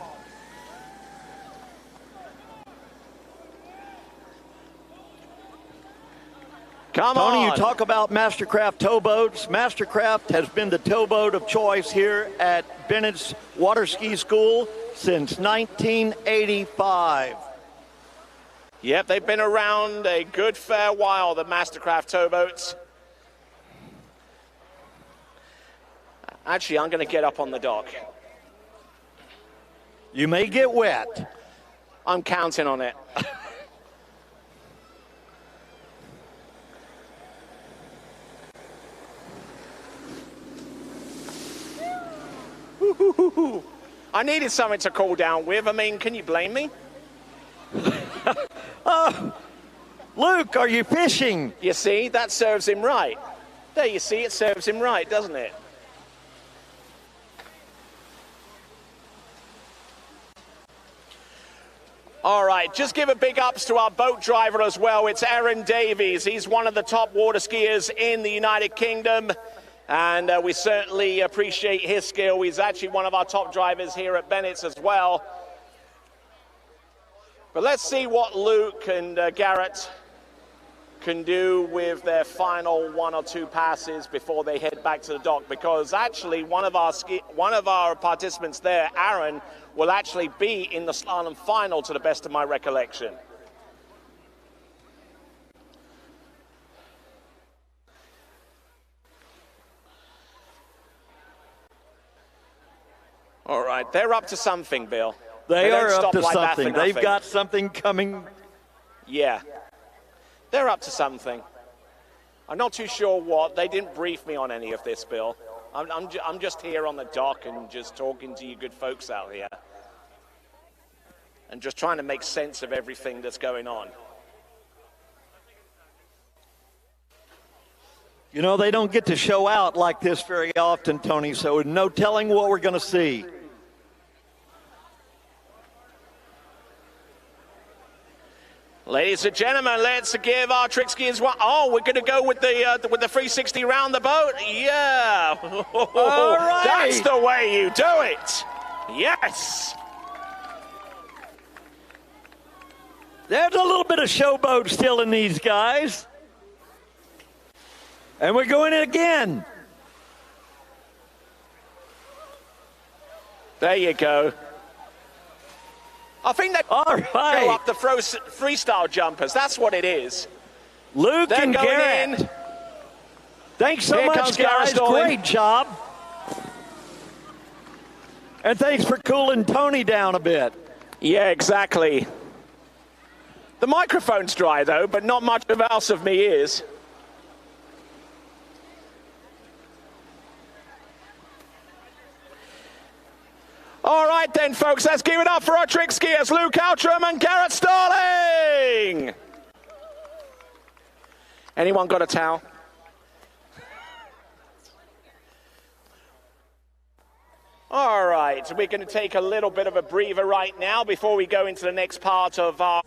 Come on. Tony, you talk about Mastercraft towboats. Mastercraft has been the towboat of choice here at Bennett's Water Ski School since 1985. Yep, they've been around a good fair while, the Mastercraft towboats. Actually, I'm going to get up on the dock. You may get wet. I'm counting on it. I needed something to cool down with. I mean, can you blame me? Oh, Luke, are you fishing? You see, that serves him right. There, you see, it serves him right, doesn't it? All right, just give a big ups to our boat driver as well. It's Aaron Davies. He's one of the top water skiers in the United Kingdom. And we certainly appreciate his skill. He's actually one of our top drivers here at Bennett's as well. But let's see what Luke and Garrett can do with their final 1 or 2 passes before they head back to the dock, because actually one of our participants there, Aaron, will actually be in the slalom final to the best of my recollection. All right, they're up to something, Bill. They are up to like something. They've got something coming. Yeah, they're up to something. I'm not too sure what. They didn't brief me on any of this, Bill. I'm just here on the dock and just talking to you good folks out here. And just trying to make sense of everything that's going on. You know, they don't get to show out like this very often, Tony, so no telling what we're going to see. Ladies and gentlemen, let's give our trick skiers one. Oh, we're going to go with the 360 round the boat. Yeah. All right. That's the way you do it. Yes. There's a little bit of showboat still in these guys. And we're going in again. There you go. I think they All right. go up the freestyle jumpers. That's what it is. Luke They're and going Garrett. in. Thanks so Here much, comes Garrett guys. Stalling. Great job. And thanks for cooling Tony down a bit. Yeah, exactly. The microphone's dry, though, but not much else of me is. All right then, folks, let's give it up for our trick skiers, Luke Outram and Garrett Starling. Anyone got a towel? All right, we're going to take a little bit of a breather right now before we go into the next part of our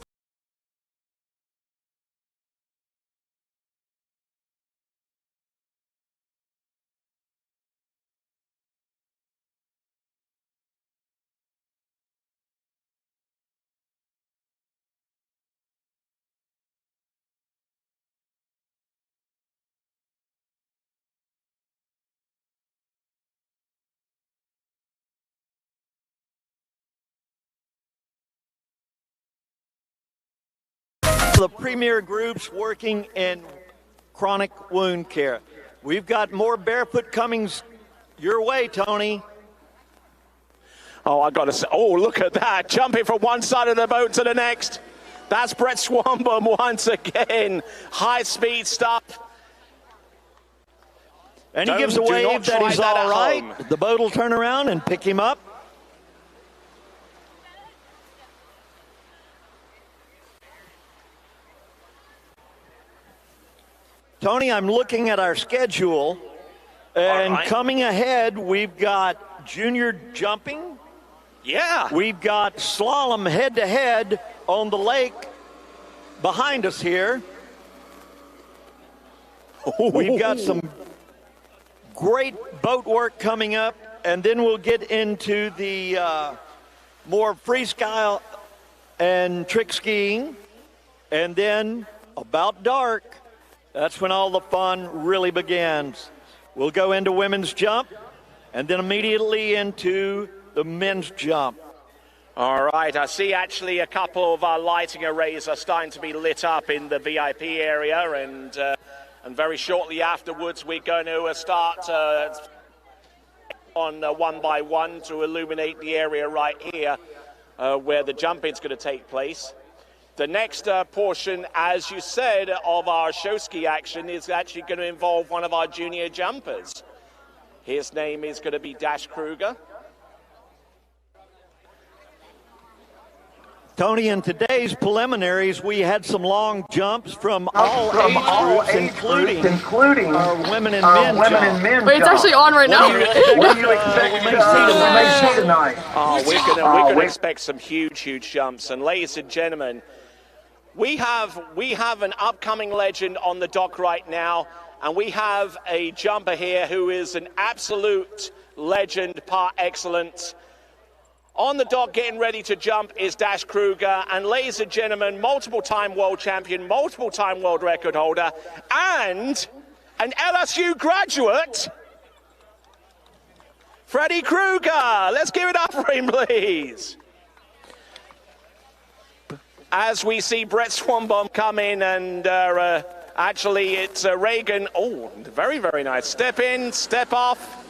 the premier groups working in chronic wound care. We've got more barefoot coming your way, Tony. Oh, I got to say, oh, look at that. Jumping from one side of the boat to the next. That's Brett Swanbaum once again. High-speed stuff. And he gives a wave that he's all right. The boat will turn around and pick him up. Tony, I'm looking at our schedule, and coming ahead, we've got junior jumping. Yeah. We've got slalom head-to-head on the lake behind us here. We've got some great boat work coming up, and then we'll get into the more freestyle and trick skiing. And then about dark, that's when all the fun really begins. We'll go into women's jump and then immediately into the men's jump. All right, I see actually a couple of our lighting arrays are starting to be lit up in the VIP area, and very shortly afterwards we're going to start on one by one to illuminate the area right here where the jumping is going to take place. The next portion, as you said, of our show ski action is actually going to involve one of our junior jumpers. His name is going to be Dash Kruger. Tony, in today's preliminaries, we had some long jumps from all age groups, including our women and men. Wait, it's actually on right now. What do you expect we may see tonight? Oh, we're going to expect some huge jumps. And ladies and gentlemen, we have an upcoming legend on the dock right now, and we have a jumper here who is an absolute legend par excellence. On the dock getting ready to jump is Dash Kruger, and ladies and gentlemen, multiple-time world champion, multiple-time world record holder, and an LSU graduate, Freddie Kruger. Let's give it up for him, please. As we see Brett Swanbaum come in, and actually it's Reagan. Oh, very, very nice. Step in, step off.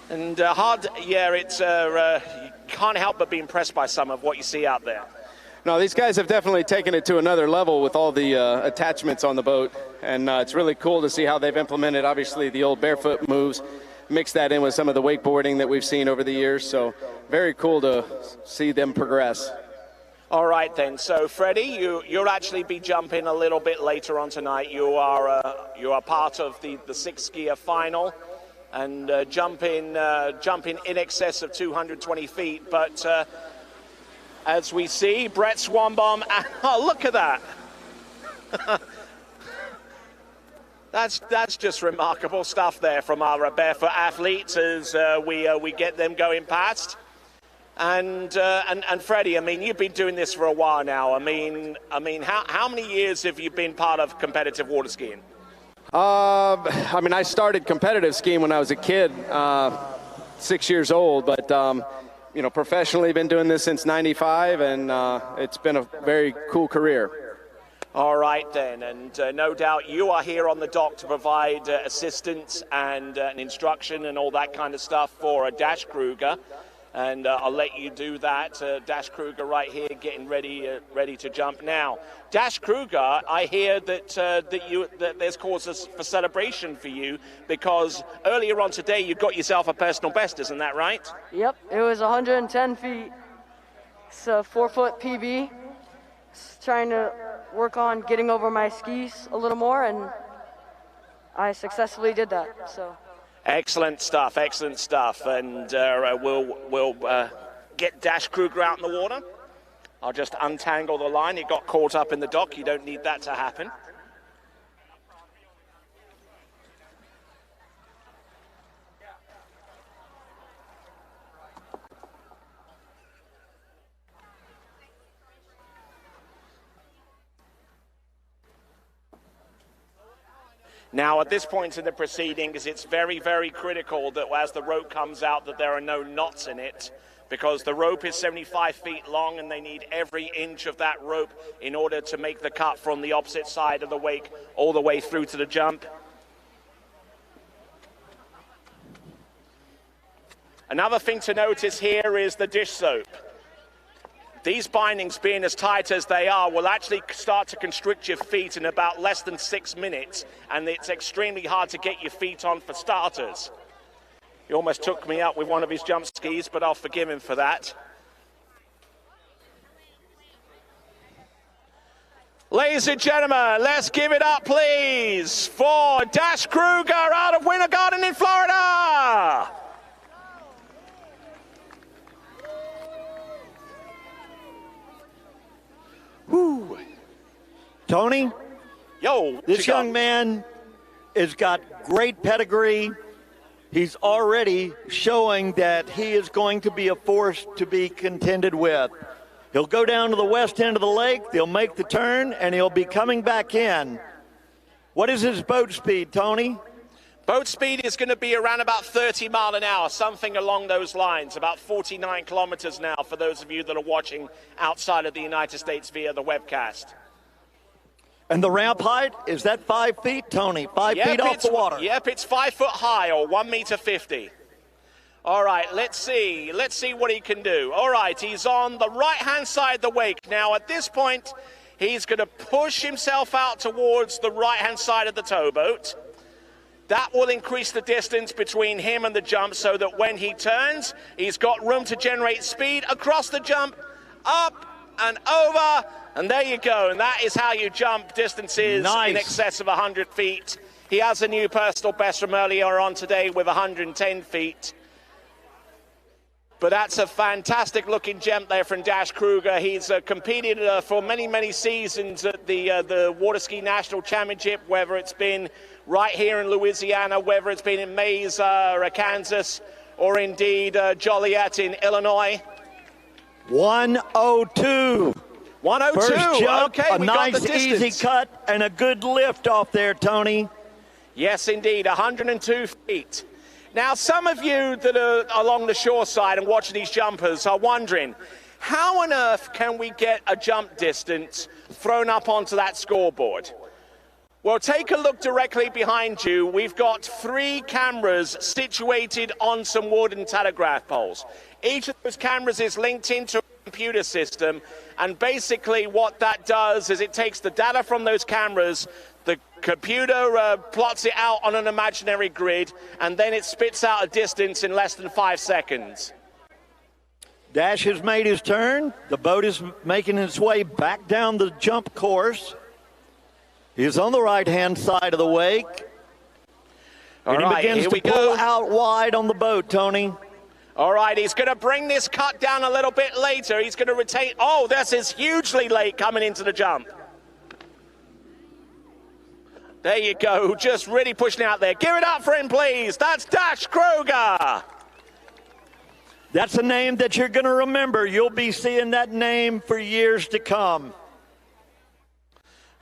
And it's you can't help but be impressed by some of what you see out there. No, these guys have definitely taken it to another level with all the attachments on the boat, and it's really cool to see how they've implemented, obviously, the old barefoot moves, mix that in with some of the wakeboarding that we've seen over the years, so very cool to see them progress. All right, then. So, Freddie, you'll actually be jumping a little bit later on tonight. You are part of the six-skier final, and jumping in excess of 220 feet. But as we see, Brett Swanbaum, oh, look at that. That's just remarkable stuff there from our barefoot athletes as we get them going past. And Freddie, I mean, you've been doing this for a while now. I mean, how many years have you been part of competitive water skiing? I mean, I started competitive skiing when I was a kid, 6 years old, but, professionally been doing this since '95, and it's been a very cool career. All right, then, and no doubt you are here on the dock to provide assistance and instruction and all that kind of stuff for Dash Kruger. And I'll let you do that. Dash Kruger right here getting ready to jump now. Dash Kruger, I hear that there's causes for celebration for you because earlier on today you got yourself a personal best, isn't that right? Yep, it was 110 feet. It's a 4-foot PB. Just trying to work on getting over my skis a little more, and I successfully did that. So. Excellent stuff, and we'll get Dash Kruger out in the water. I'll just untangle the line. It got caught up in the dock. You don't need that to happen. Now, at this point in the proceedings, it's very, very critical that as the rope comes out that there are no knots in it, because the rope is 75 feet long and they need every inch of that rope in order to make the cut from the opposite side of the wake all the way through to the jump. Another thing to notice here is the dish soap. These bindings, being as tight as they are, will actually start to constrict your feet in about less than 6 minutes, and it's extremely hard to get your feet on for starters. He almost took me out with one of his jump skis, but I'll forgive him for that. Ladies and gentlemen, let's give it up, please, for Dash Kruger out of Winter Garden in Florida. Whew. Tony? Yo, this young man has got great pedigree. He's already showing that he is going to be a force to be contended with. He'll go down to the west end of the lake, they'll make the turn, and he'll be coming back in. What is his boat speed, Tony? Boat speed is going to be around about 30 miles an hour, something along those lines, about 49 kilometers now for those of you that are watching outside of the United States via the webcast. And the ramp height, is that 5 feet, Tony? 5 feet off the water? Yep, it's 5 foot high, or 1.50 meters. All right, let's see what he can do. All right, he's on the right-hand side of the wake. Now, at this point, he's going to push himself out towards the right-hand side of the towboat. That will increase the distance between him and the jump so that when he turns, he's got room to generate speed across the jump, up and over, and there you go. And that is how you jump distances in excess of 100 feet. He has a new personal best from earlier on today with 110 feet. But that's a fantastic looking jump there from Dash Kruger. He's competed for many, many seasons at the Water Ski National Championship, whether it's been right here in Louisiana, whether it's been in Mesa or Kansas, or indeed Joliet in Illinois? 102. 102. First jump, Okay, a we got nice the easy distance. cut, and a good lift off there, Tony. Yes, indeed, 102 feet. Now, some of you that are along the shore side and watching these jumpers are wondering, how on earth can we get a jump distance thrown up onto that scoreboard? Well, take a look directly behind you. We've got 3 cameras situated on some wooden telegraph poles. Each of those cameras is linked into a computer system, and basically what that does is it takes the data from those cameras, the computer plots it out on an imaginary grid, and then it spits out a distance in less than 5 seconds. Dash has made his turn. The boat is making its way back down the jump course. He's on the right-hand side of the wake. And he begins to pull out wide on the boat, Tony. All right, he's going to bring this cut down a little bit later. He's going to retain. Oh, this is hugely late coming into the jump. There you go, just really pushing out there. Give it up for him, please. That's Dash Kruger. That's a name that you're going to remember. You'll be seeing that name for years to come.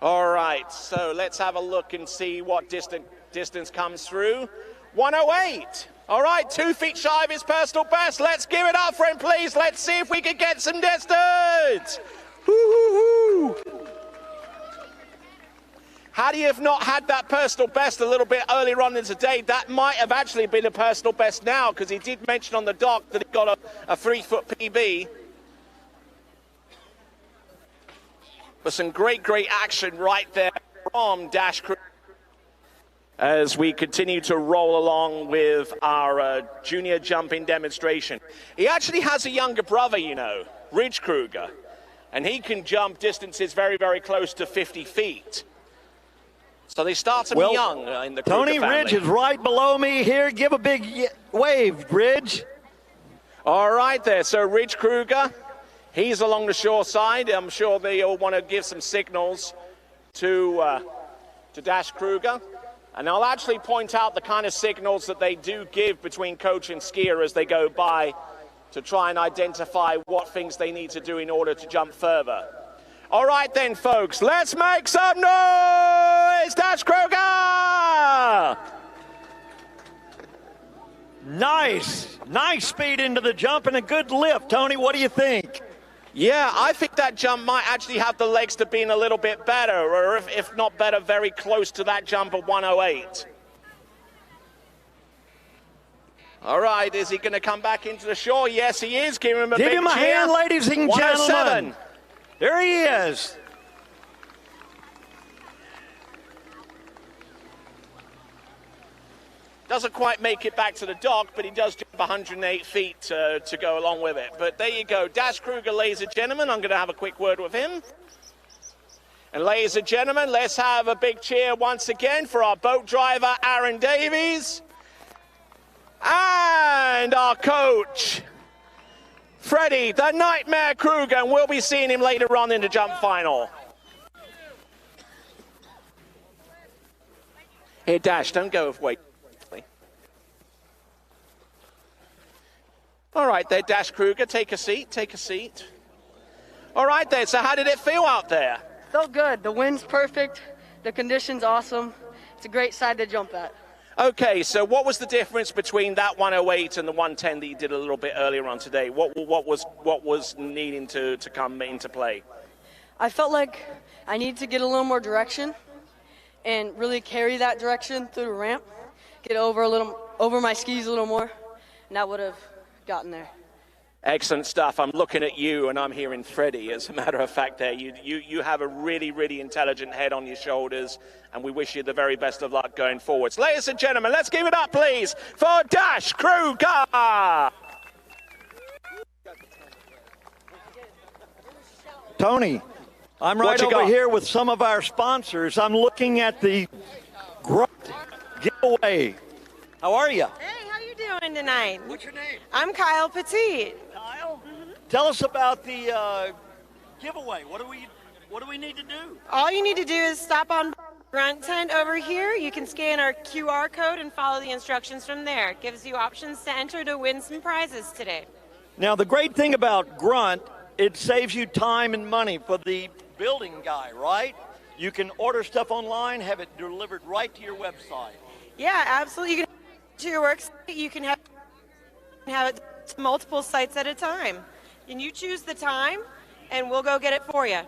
All right, so let's have a look and see what distance comes through. 108. All right, 2 feet shy of his personal best. Let's give it up for him, please. Let's see if we can get some distance. Woo-hoo-hoo. Had he have not had that personal best a little bit earlier on in the day, that might have actually been a personal best now, because he did mention on the dock that he got a 3-foot PB. But some great action right there from Dash Kruger as we continue to roll along with our junior jumping demonstration. He actually has a younger brother, you know, Ridge Kruger, and he can jump distances very, very close to 50 feet. So they start them young in the Kruger Tony family. Ridge is right below me here. Give a big wave, Ridge. All right there, so Ridge Kruger, he's along the shore side. I'm sure they all want to give some signals to Dash Kruger. And I'll actually point out the kind of signals that they do give between coach and skier as they go by to try and identify what things they need to do in order to jump further. All right then, folks, let's make some noise! Dash Kruger! Nice speed into the jump and a good lift. Tony, what do you think? Yeah, I think that jump might actually have the legs to being a little bit better, or if not better, very close to that jump of 108. All right, is he going to come back into the shore? Yes, he is. Give him a big cheer. Give him a hand, ladies and gentlemen. 107. There he is. Doesn't quite make it back to the dock, but he does jump 108 feet to go along with it. But there you go. Dash Kruger, ladies and gentlemen. I'm going to have a quick word with him. And ladies and gentlemen, let's have a big cheer once again for our boat driver, Aaron Davies. And our coach, Freddie, the Nightmare Kruger. And we'll be seeing him later on in the jump final. Here, Dash, don't go away. All right there, Dash Kruger, take a seat, take a seat. All right there, so how did it feel out there? Felt good. The wind's perfect. The condition's awesome. It's a great side to jump at. Okay, so what was the difference between that 108 and the 110 that you did a little bit earlier on today? What was needing to come into play? I felt like I needed to get a little more direction and really carry that direction through the ramp, get over my skis a little more, and that would have gotten there. Excellent stuff. I'm looking at you and I'm hearing Freddie. As a matter of fact, there you have a really, really intelligent head on your shoulders, and we wish you the very best of luck going forwards. Ladies and gentlemen, let's give it up, please, for Dash Kruger. Tony, I'm right over here with some of our sponsors. I'm looking at the giveaway. How are you? Hey, how you doing tonight? What's your name? I'm Kyle Petit. Kyle? Tell us about the giveaway. What do we need to do? All you need to do is stop on Grunt tent over here. You can scan our QR code and follow the instructions from there. It gives you options to enter to win some prizes today. Now, the great thing about Grunt, it saves you time and money for the building guy, right? You can order stuff online, have it delivered right to your website. Yeah, absolutely. You can to your work site. You can have it to multiple sites at a time. And you choose the time, and we'll go get it for you.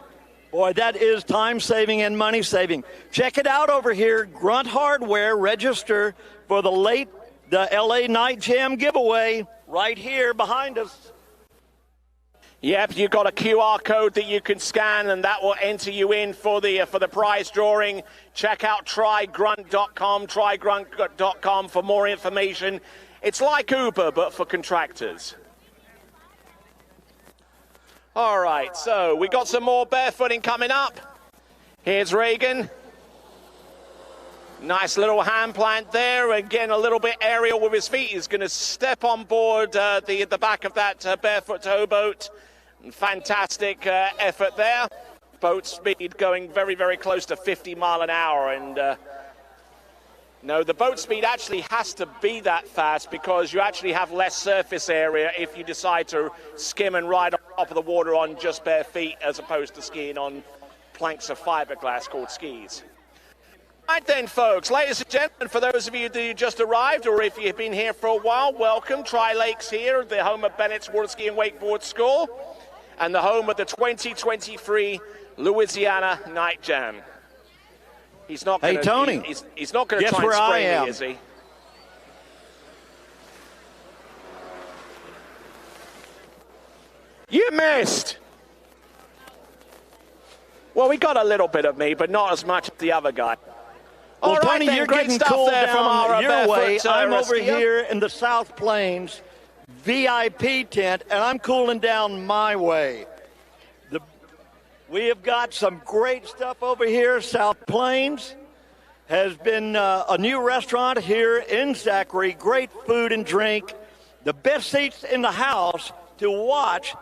Boy, that is time saving and money saving. Check it out over here, Grunt Hardware. Register for the LA Night Jam giveaway right here behind us. Yep, you've got a QR code that you can scan, and that will enter you in for the prize drawing. Check out trygrunt.com for more information. It's like Uber, but for contractors. All right, so we got some more barefooting coming up. Here's Reagan. Nice little hand plant there. Again, a little bit aerial with his feet. He's going to step on board the back of that barefoot towboat. Fantastic effort there. Boat speed going very, very close to 50 miles an hour. And no, the boat speed actually has to be that fast because you actually have less surface area if you decide to skim and ride on top of the water on just bare feet as opposed to skiing on planks of fiberglass called skis. Right then, folks, ladies and gentlemen, for those of you who just arrived or if you've been here for a while, welcome. Tri-Lakes here, the home of Bennett's Water Ski and Wakeboard School and the home of the 2023 Louisiana Night Jam. He's not gonna, hey, Tony. He's not going to try and spray me, is he? You missed. Well, we got a little bit of me, but not as much as the other guy. Well, All Tony, right, you're great getting stuff cooled there from down our your way. barefoot, I'm over skier. here in the South Plains VIP tent, and I'm cooling down my way. We have got some great stuff over here. South Plains has been a new restaurant here in Zachary. Great food and drink. The best seats in the house to watch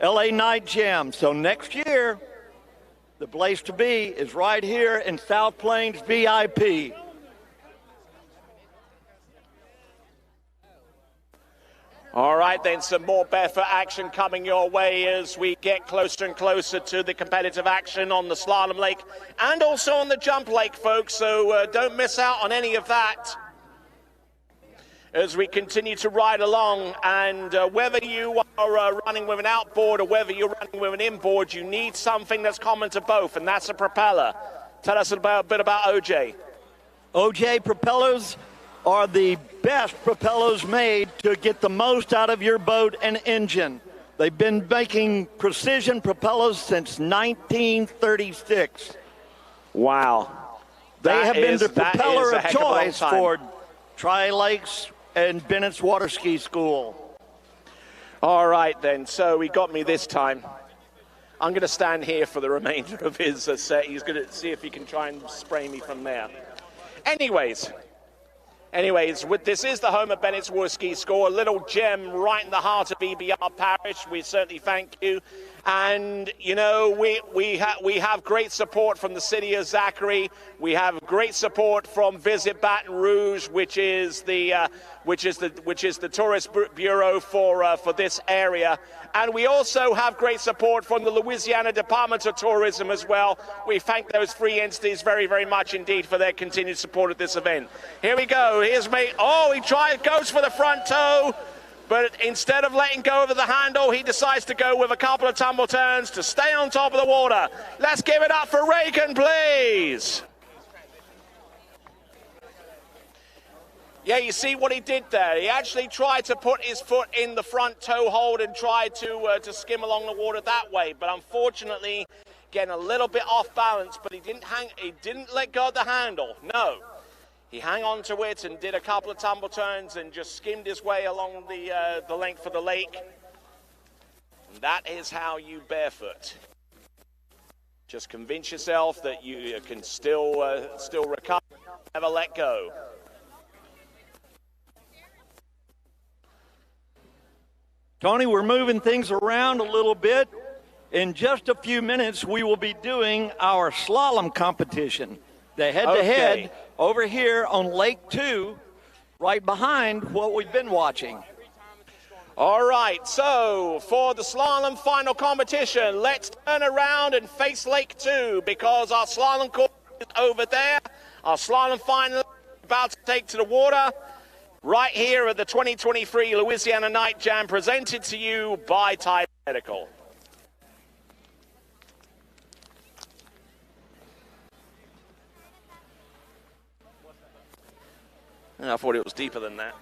LA Night Jam. So next year, the place to be is right here in South Plains VIP. All right, then, some more barefoot action coming your way as we get closer and closer to the competitive action on the slalom lake and also on the jump lake, folks, so don't miss out on any of that as we continue to ride along. And whether you are running with an outboard or whether you're running with an inboard, you need something that's common to both, and that's a propeller. Tell us a bit about OJ. OJ propellers are the best propellers made to get the most out of your boat and engine. They've been making precision propellers since 1936. Wow. They have been the propeller of choice for Tri-Lakes and Bennett's Water Ski School. All right, then. So he got me this time. I'm going to stand here for the remainder of his set. He's going to see if he can try and spray me from there. Anyways, this is the home of Bennett's Water Ski School, a little gem right in the heart of EBR Parish. We certainly thank you. And, you know, we have great support from the city of Zachary. We have great support from Visit Baton Rouge, which is the tourist bureau for this area. And we also have great support from the Louisiana Department of Tourism as well. We thank those three entities very, very much indeed for their continued support of this event. Here we go. Here's me. Oh, he goes for the front toe. But instead of letting go of the handle, he decides to go with a couple of tumble turns to stay on top of the water. Let's give it up for Reagan, please. Yeah, you see what he did there? He actually tried to put his foot in the front toe hold and tried to skim along the water that way. But unfortunately, getting a little bit off balance, but he didn't let go of the handle. No. He hung on to it and did a couple of tumble turns and just skimmed his way along the length of the lake. And that is how you barefoot. Just convince yourself that you can still recover, never let go. Tony, we're moving things around a little bit. In just a few minutes, we will be doing our slalom competition. the head-to-head Okay. over here on Lake 2, right behind what we've been watching. All right, so for the slalom final competition, let's turn around and face Lake 2 because our slalom course is over there. Our slalom final is about to take to the water right here at the 2023 Louisiana Night Jam, presented to you by Tide Medical. I thought it was deeper than that.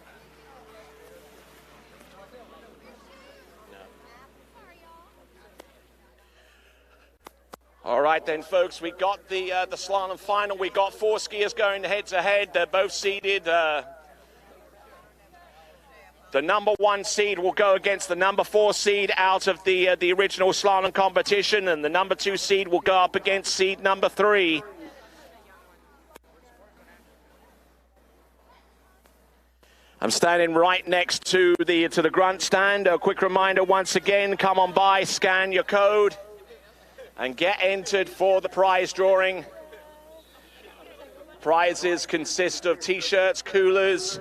All right then, folks, we got the slalom final. We got 4 skiers going head-to-head. They're both seeded. The number 1 seed will go against the number 4 seed out of the original slalom competition, and the number 2 seed will go up against seed number 3. I'm standing right next to the grunt stand. A quick reminder once again, come on by, scan your code, and get entered for the prize drawing. Prizes consist of t-shirts, coolers,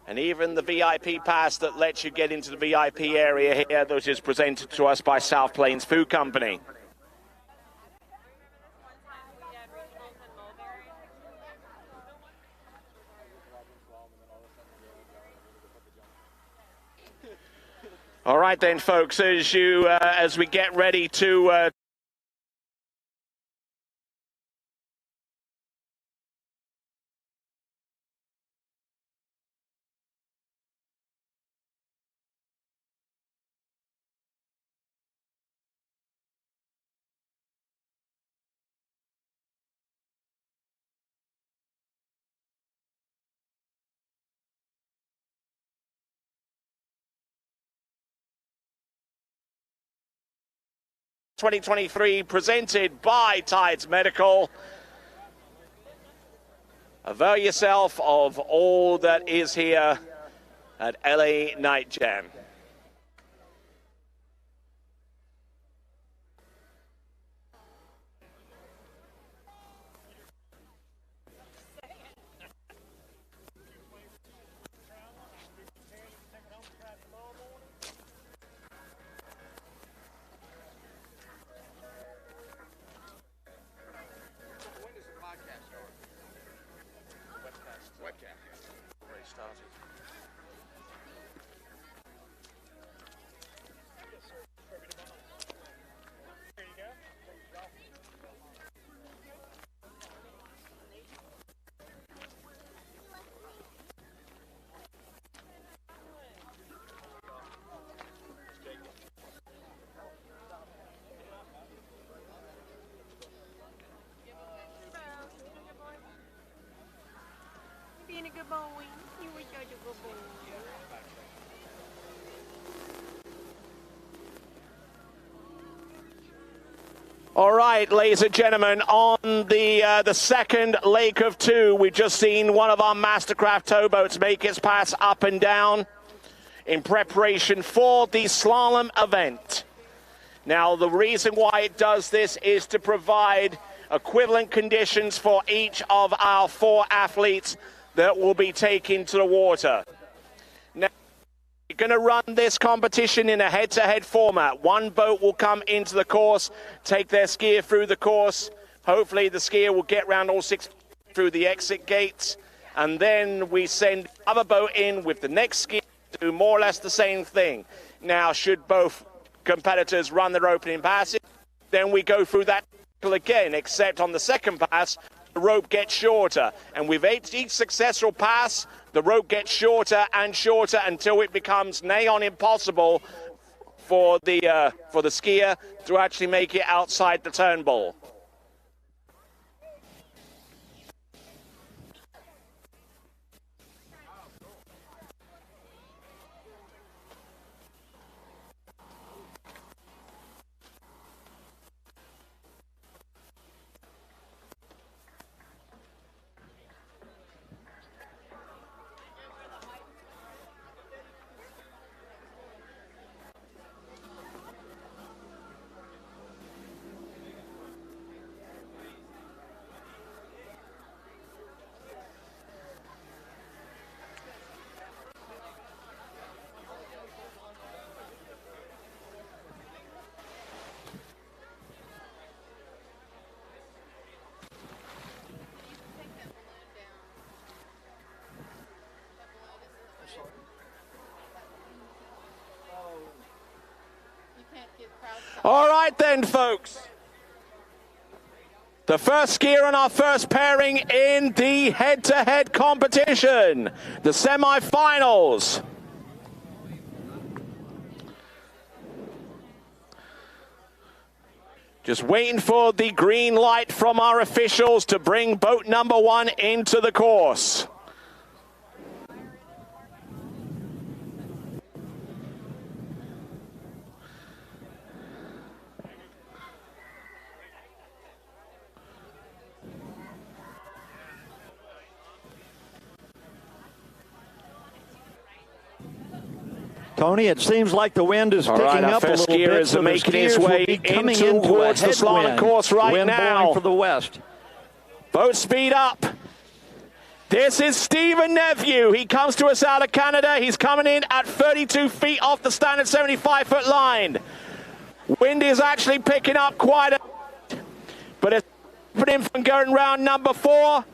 and even the VIP pass that lets you get into the VIP area here, which is presented to us by South Plains Food Company. All right then, folks, as we get ready to '23 presented by Tides Medical. Avail yourself of all that is here at LA Night Jam. Being a good boy. You were such a good boy. All right, ladies and gentlemen, on the second lake of 2, we've just seen one of our Mastercraft towboats make its pass up and down in preparation for the slalom event. Now, the reason why it does this is to provide equivalent conditions for each of our 4 athletes that will be taken to the water. Now, we're going to run this competition in a head-to-head format. One boat will come into the course, take their skier through the course. Hopefully the skier will get around all 6 through the exit gates. And then we send the other boat in with the next skier to do more or less the same thing. Now, should both competitors run their opening passes, then we go through that again, except on the second pass, the rope gets shorter, and with each successful pass, the rope gets shorter and shorter until it becomes nigh on impossible for the skier to actually make it outside the turnbull. All right then, folks. The first skier on our first pairing in the head-to-head competition, the semi-finals. Just waiting for the green light from our officials to bring boat number 1 into the course. Tony, it seems like the wind is picking up a little bit, so the skiers will be coming in towards the slalom course right now. Blowing for the west. Boat speed up. This is Stephen Nephew. He comes to us out of Canada. He's coming in at 32 feet off the standard 75-foot line. Wind is actually picking up quite a bit, but it's opening from going round number 4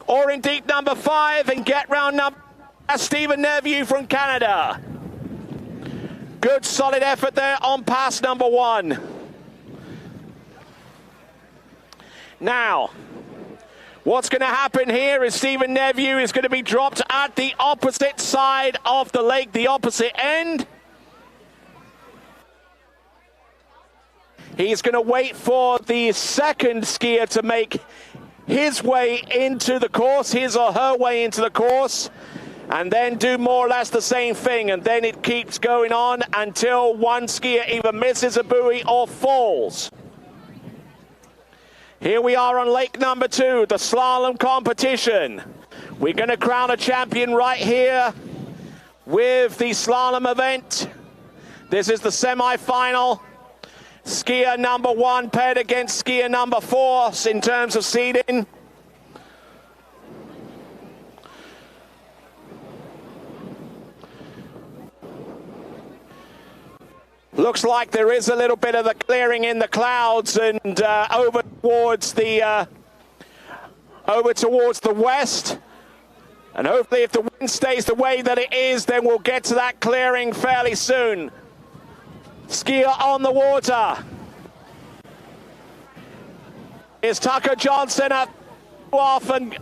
or indeed number 5 and get round number. That's Stephen Nephew from Canada. Good solid effort there on pass number 1. Now, what's going to happen here is Stephen Nephew is going to be dropped at the opposite side of the lake, the opposite end. He's going to wait for the second skier to make his way into the course, his or her way into the course, and then do more or less the same thing, and then it keeps going on until one skier either misses a buoy or falls. Here we are on lake number 2, the slalom competition. We're going to crown a champion right here with the slalom event. This is the semi-final. Skier number 1 paired against skier number 4 in terms of seeding. Looks like there is a little bit of the clearing in the clouds and over towards the west. And hopefully if the wind stays the way that it is, then we'll get to that clearing fairly soon. Skier on the water. Is Tucker Johnson off, and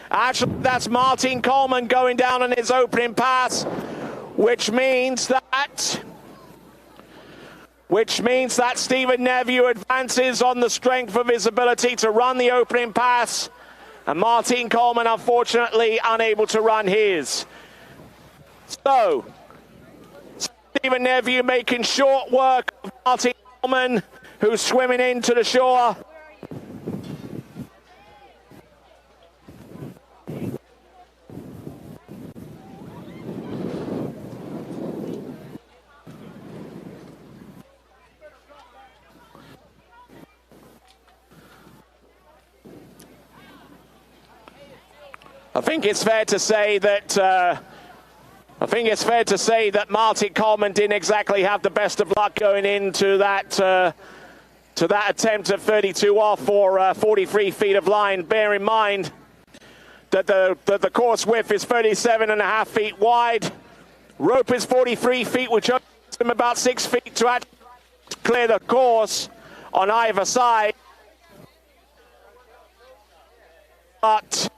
actually that's Martin Coleman going down on his opening pass, which means that Stephen Nephew advances on the strength of his ability to run the opening pass, and Martin Coleman unfortunately unable to run his. So Stephen Nephew making short work of Martin Coleman, who's swimming into the shore. I think it's fair to say that Martin Coleman didn't exactly have the best of luck going into that attempt at 32 off or 43 feet of line. Bear in mind that the course width is 37.5 feet wide. Rope is 43 feet, which opens him about 6 feet to actually clear the course on either side. But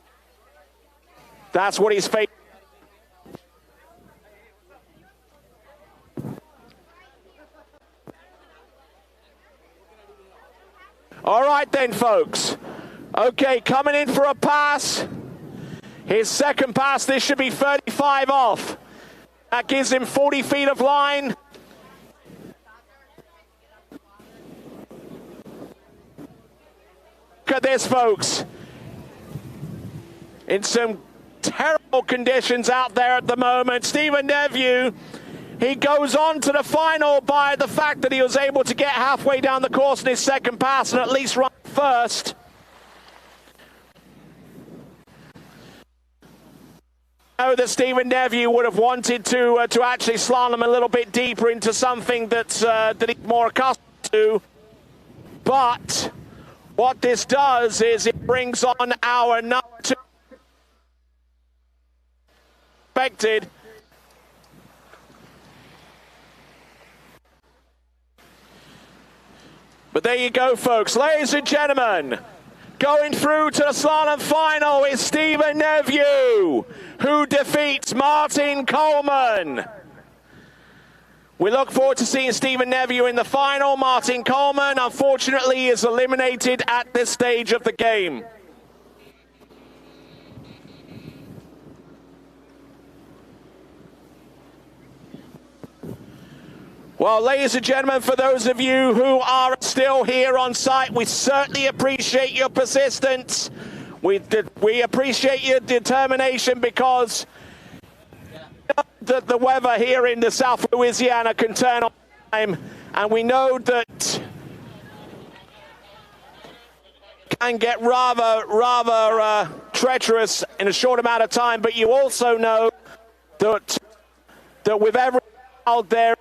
that's what he's facing. All right then, folks. Okay, coming in for a pass. His second pass, this should be 35 off. That gives him 40 feet of line. Look at this, folks. In some terrible conditions out there at the moment. Stephen Nephew, he goes on to the final by the fact that he was able to get halfway down the course in his second pass and at least run first. I know that Stephen Nephew would have wanted to actually slalom a little bit deeper into something that he's more accustomed to. But what this does is it brings on our number 2 expected. But there you go, folks. Ladies and gentlemen, going through to the slalom final is Stephen Neveu, who defeats Martin Coleman. We look forward to seeing Stephen Neveu in the final. Martin Coleman, unfortunately, is eliminated at this stage of the game. Well, ladies and gentlemen, for those of you who are still here on site, we certainly appreciate your persistence. We appreciate your determination, because the weather here in the South Louisiana can turn on time, and we know that can get rather treacherous in a short amount of time. But you also know that with everyone out there,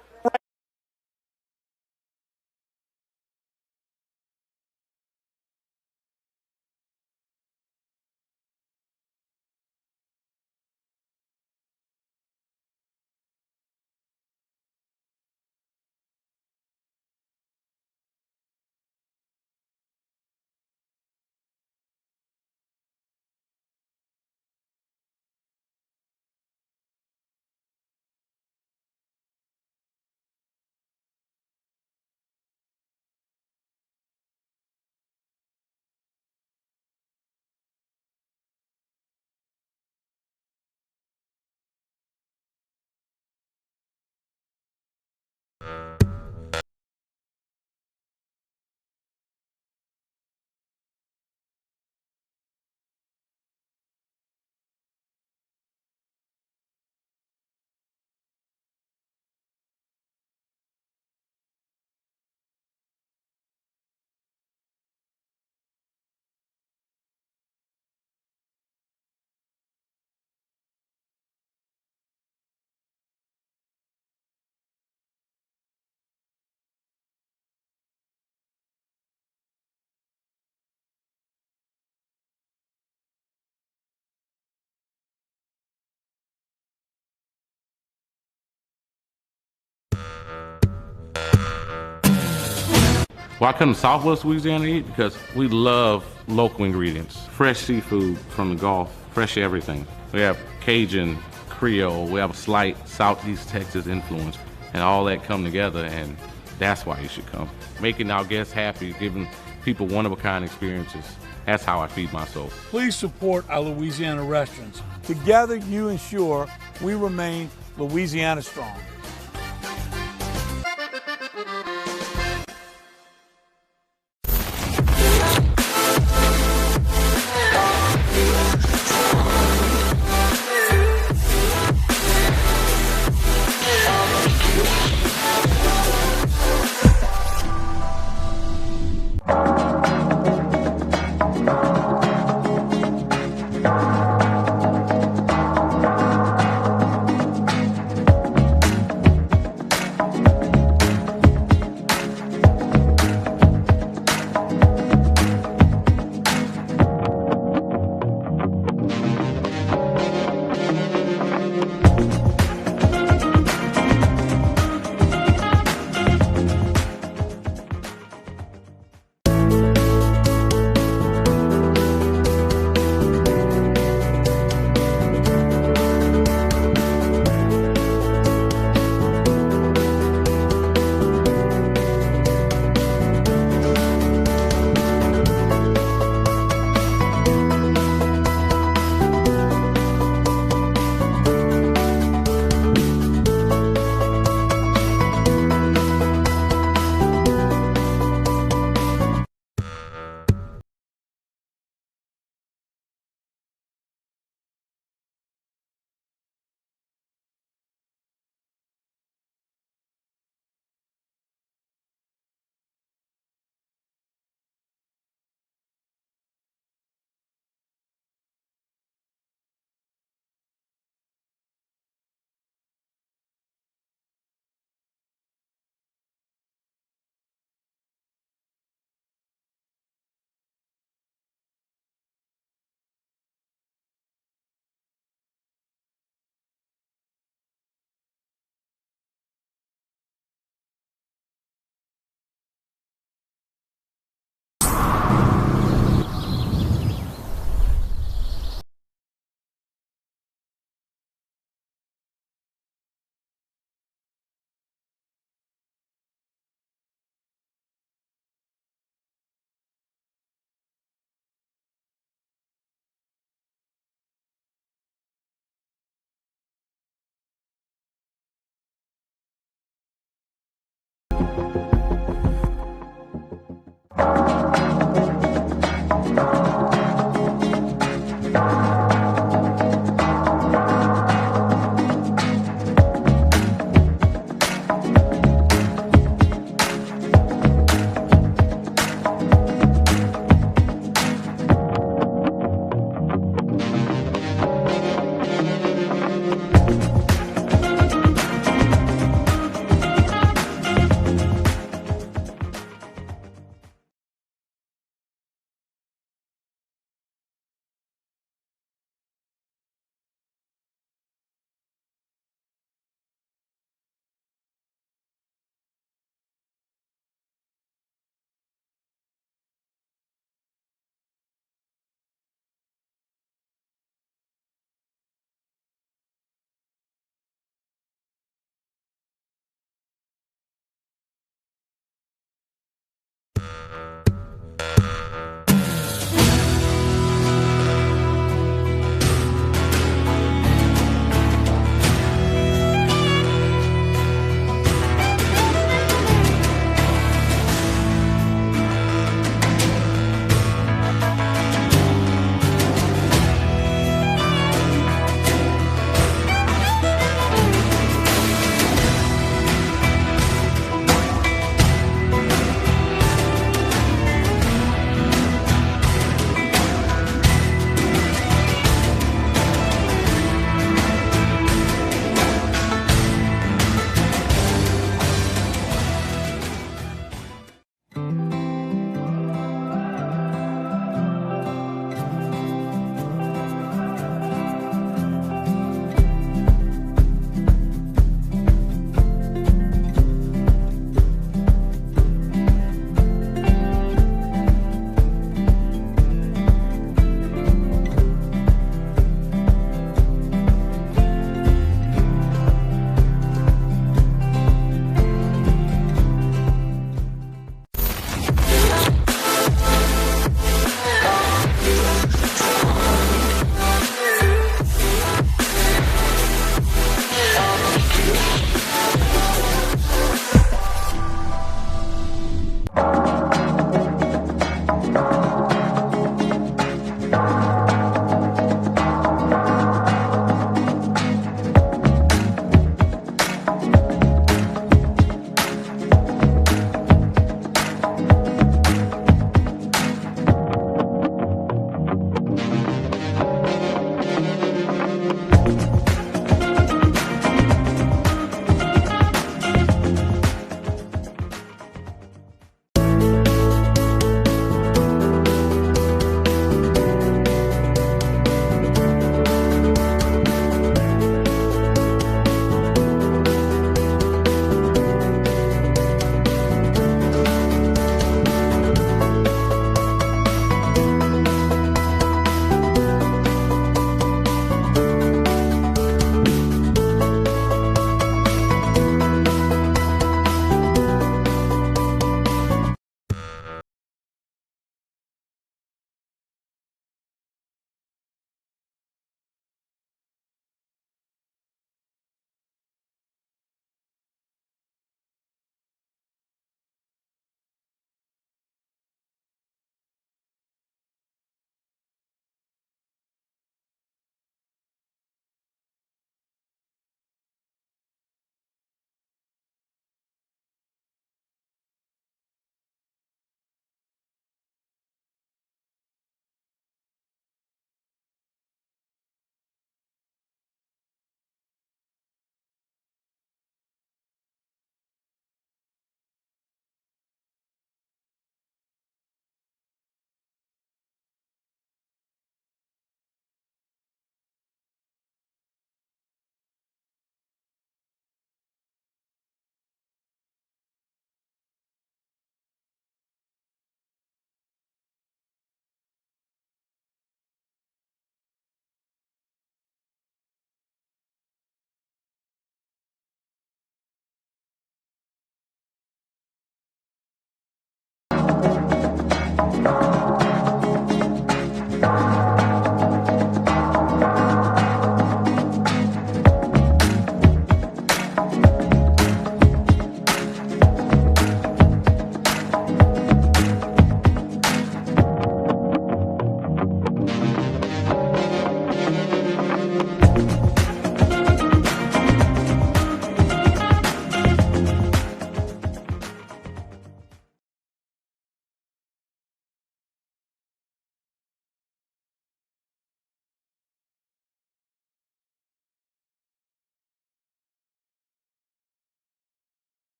Well, I come to Southwest Louisiana to eat because we love local ingredients. Fresh seafood from the Gulf, fresh everything. We have Cajun, Creole, we have a slight Southeast Texas influence, and all that come together, and that's why you should come. Making our guests happy, giving people one-of-a-kind experiences. That's how I feed my soul. Please support our Louisiana restaurants. Together, you ensure we remain Louisiana strong.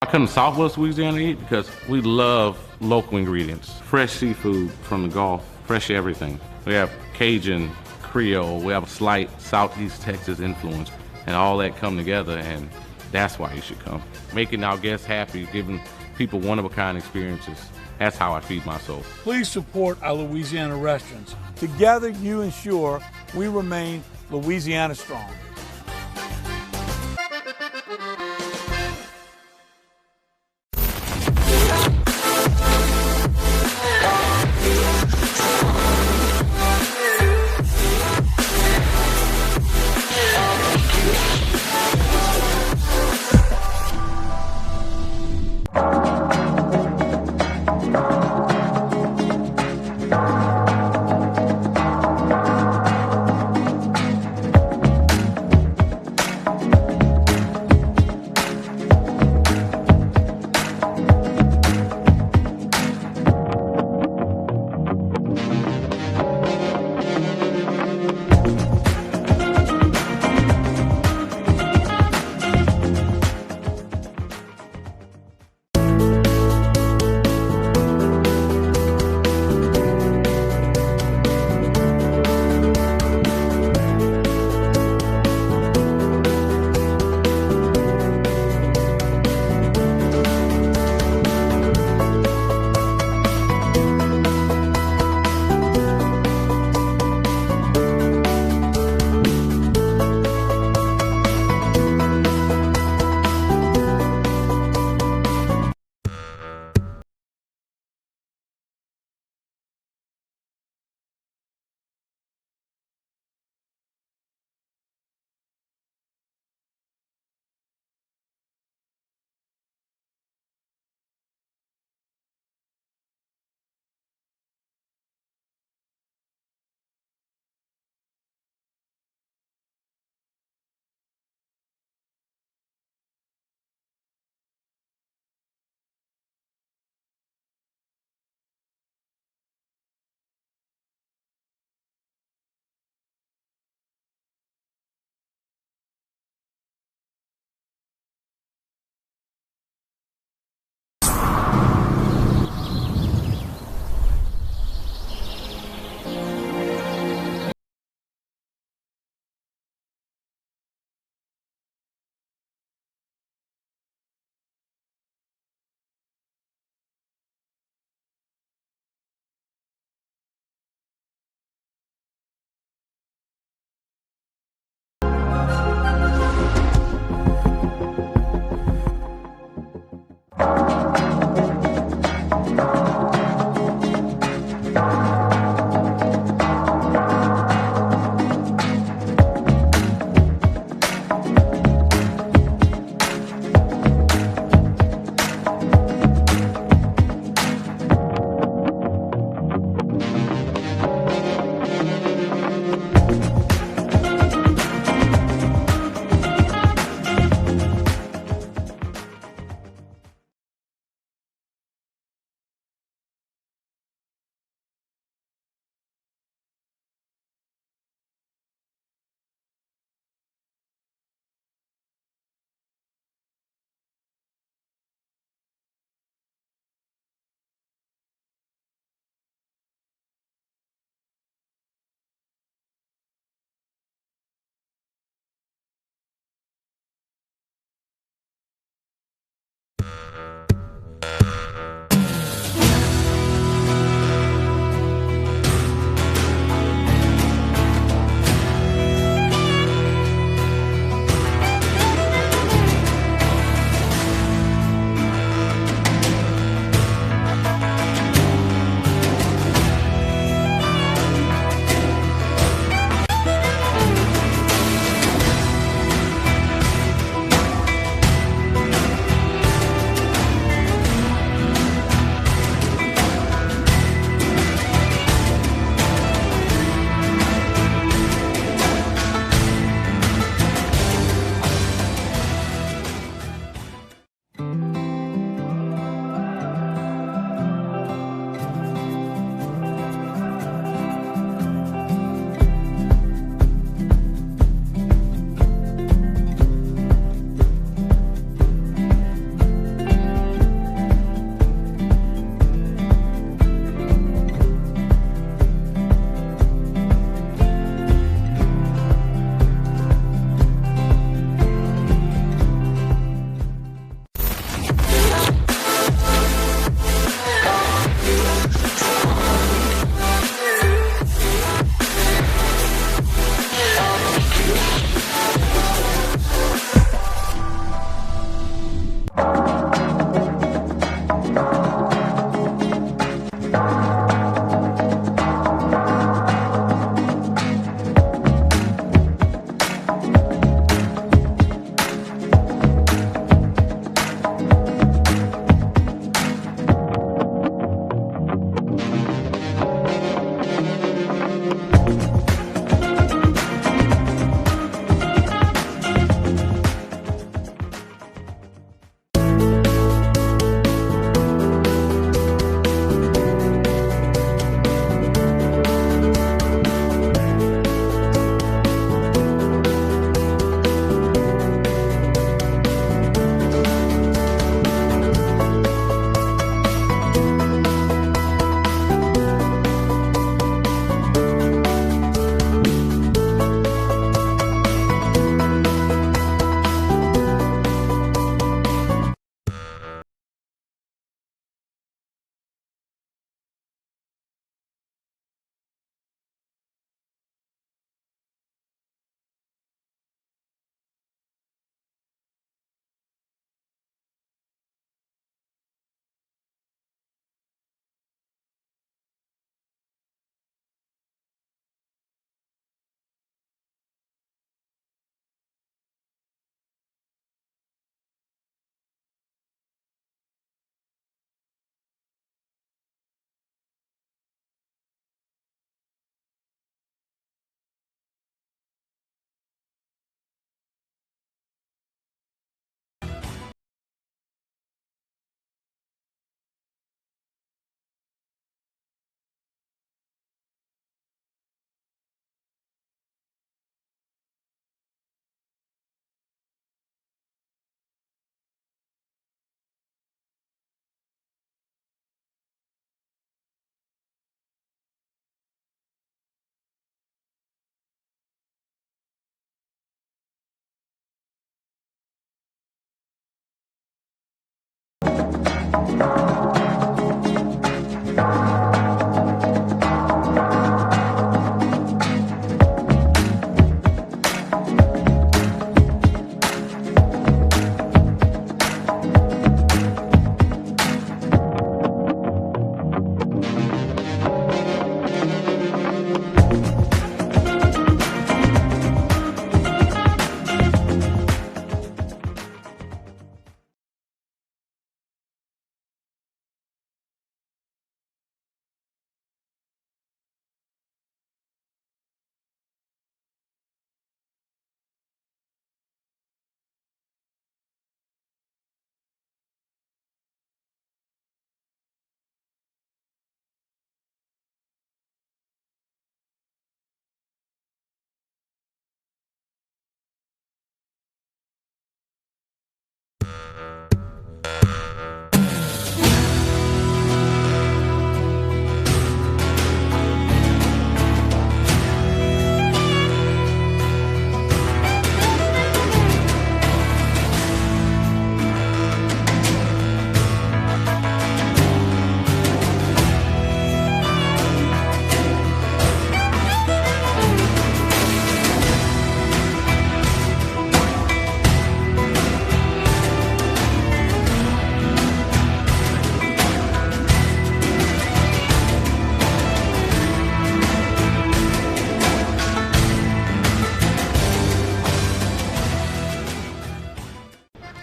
I come to Southwest Louisiana to eat because we love local ingredients. Fresh seafood from the Gulf, fresh everything. We have Cajun, Creole, we have a slight Southeast Texas influence, and all that come together, and that's why you should come. Making our guests happy, giving people one-of-a-kind experiences. That's how I feed my soul. Please support our Louisiana restaurants. Together, you ensure we remain Louisiana strong.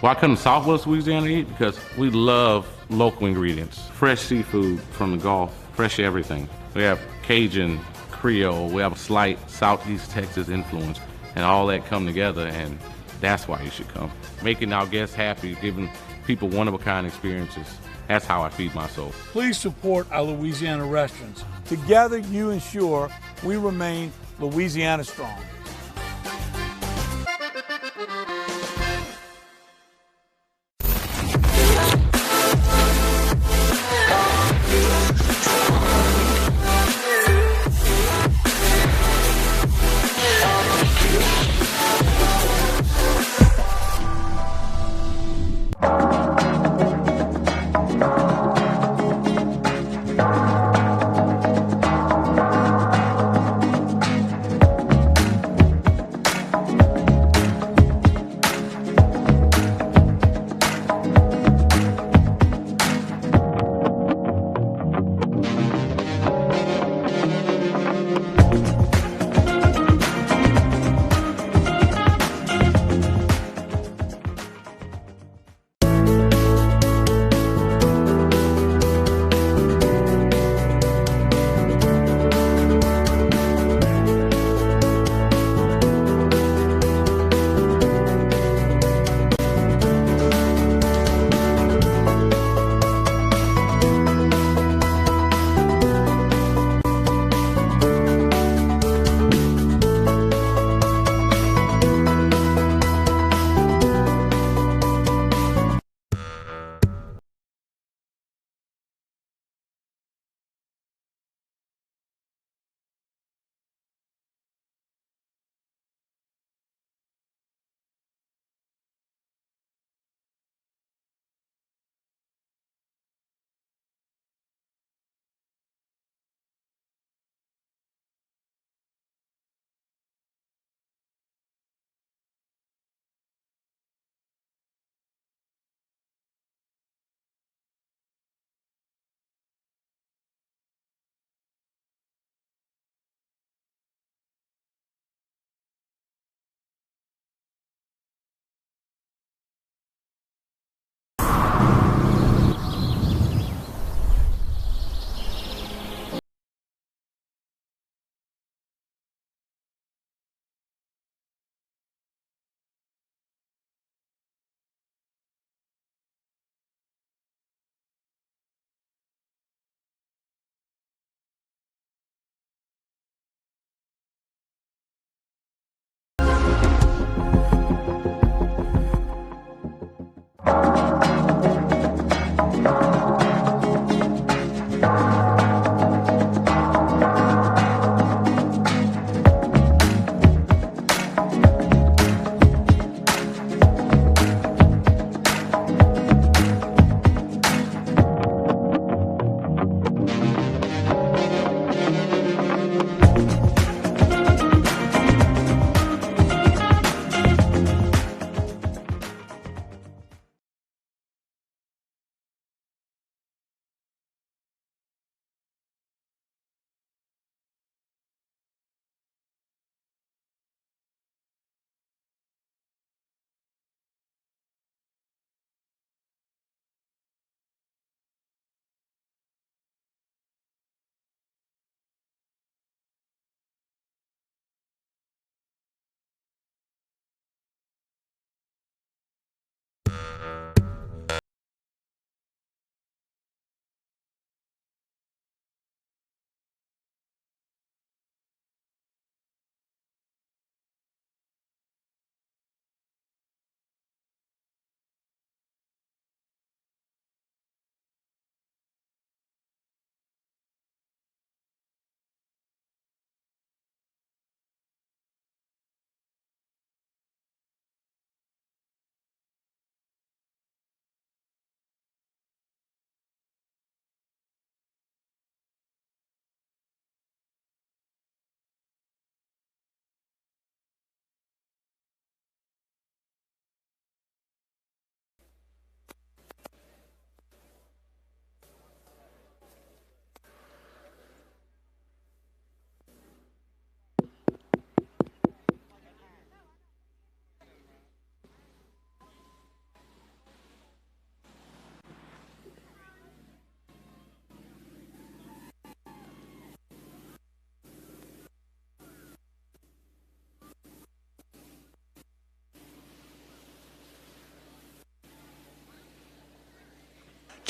Why couldn't Southwest Louisiana eat? Because we love local ingredients. Fresh seafood from the Gulf, fresh everything. We have Cajun, Creole, we have a slight Southeast Texas influence, and all that come together, and that's why you should come. Making our guests happy, giving people one-of-a-kind experiences. That's how I feed my soul. Please support our Louisiana restaurants. Together, you ensure we remain Louisiana strong.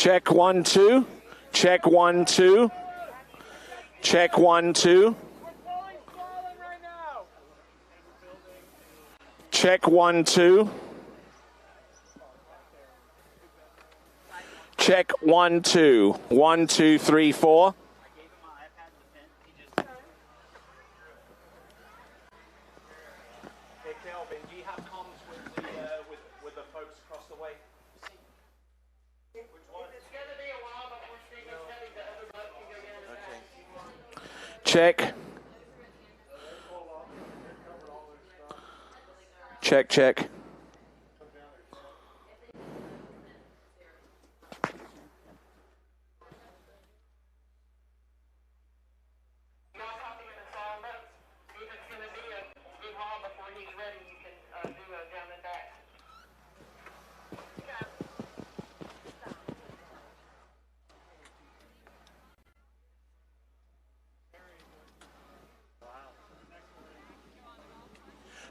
Check 1, 2. Check 1, 2. Check 1, 2. Check 1, 2. Check 1, 2. 1, 2, 3, 4. Hey Kelvin, do you have comms with the folks across the way? Which one? It's gonna be a while before Steve gets heavy. The other boat can go get in. Okay. Check. Check, check.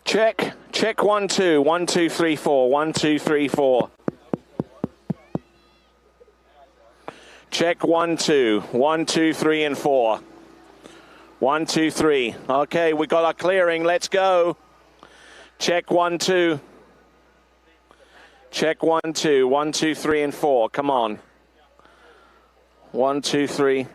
Check. Check 1, 2. 1, 2, 3, 4. 1, 2, 3, 4. Check 1, 2. 1, 2, 3, and 4. 1, 2, 3. Okay, we got our clearing. Let's go. Check 1, 2. Check 1, 2. 1, 2, 3, and 4. Come on. 1, 2, 3.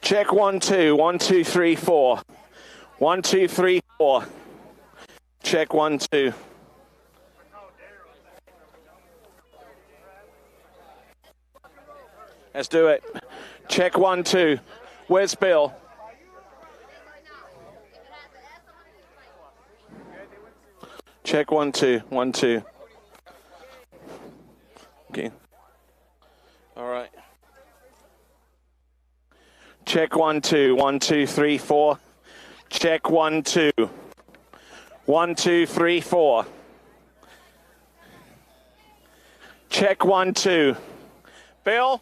Check 1, 2. 1, 2, 3, 4. 1, 2, 3, 4. Check 1, 2. Let's do it. Check 1, 2. Where's Bill? Check 1, 2. 1, 2. Okay. All right. Check 1, 2. 1, 2, 3, 4. Check 1, 2. 1, 2, 3, 4. Check 1, 2. Bill?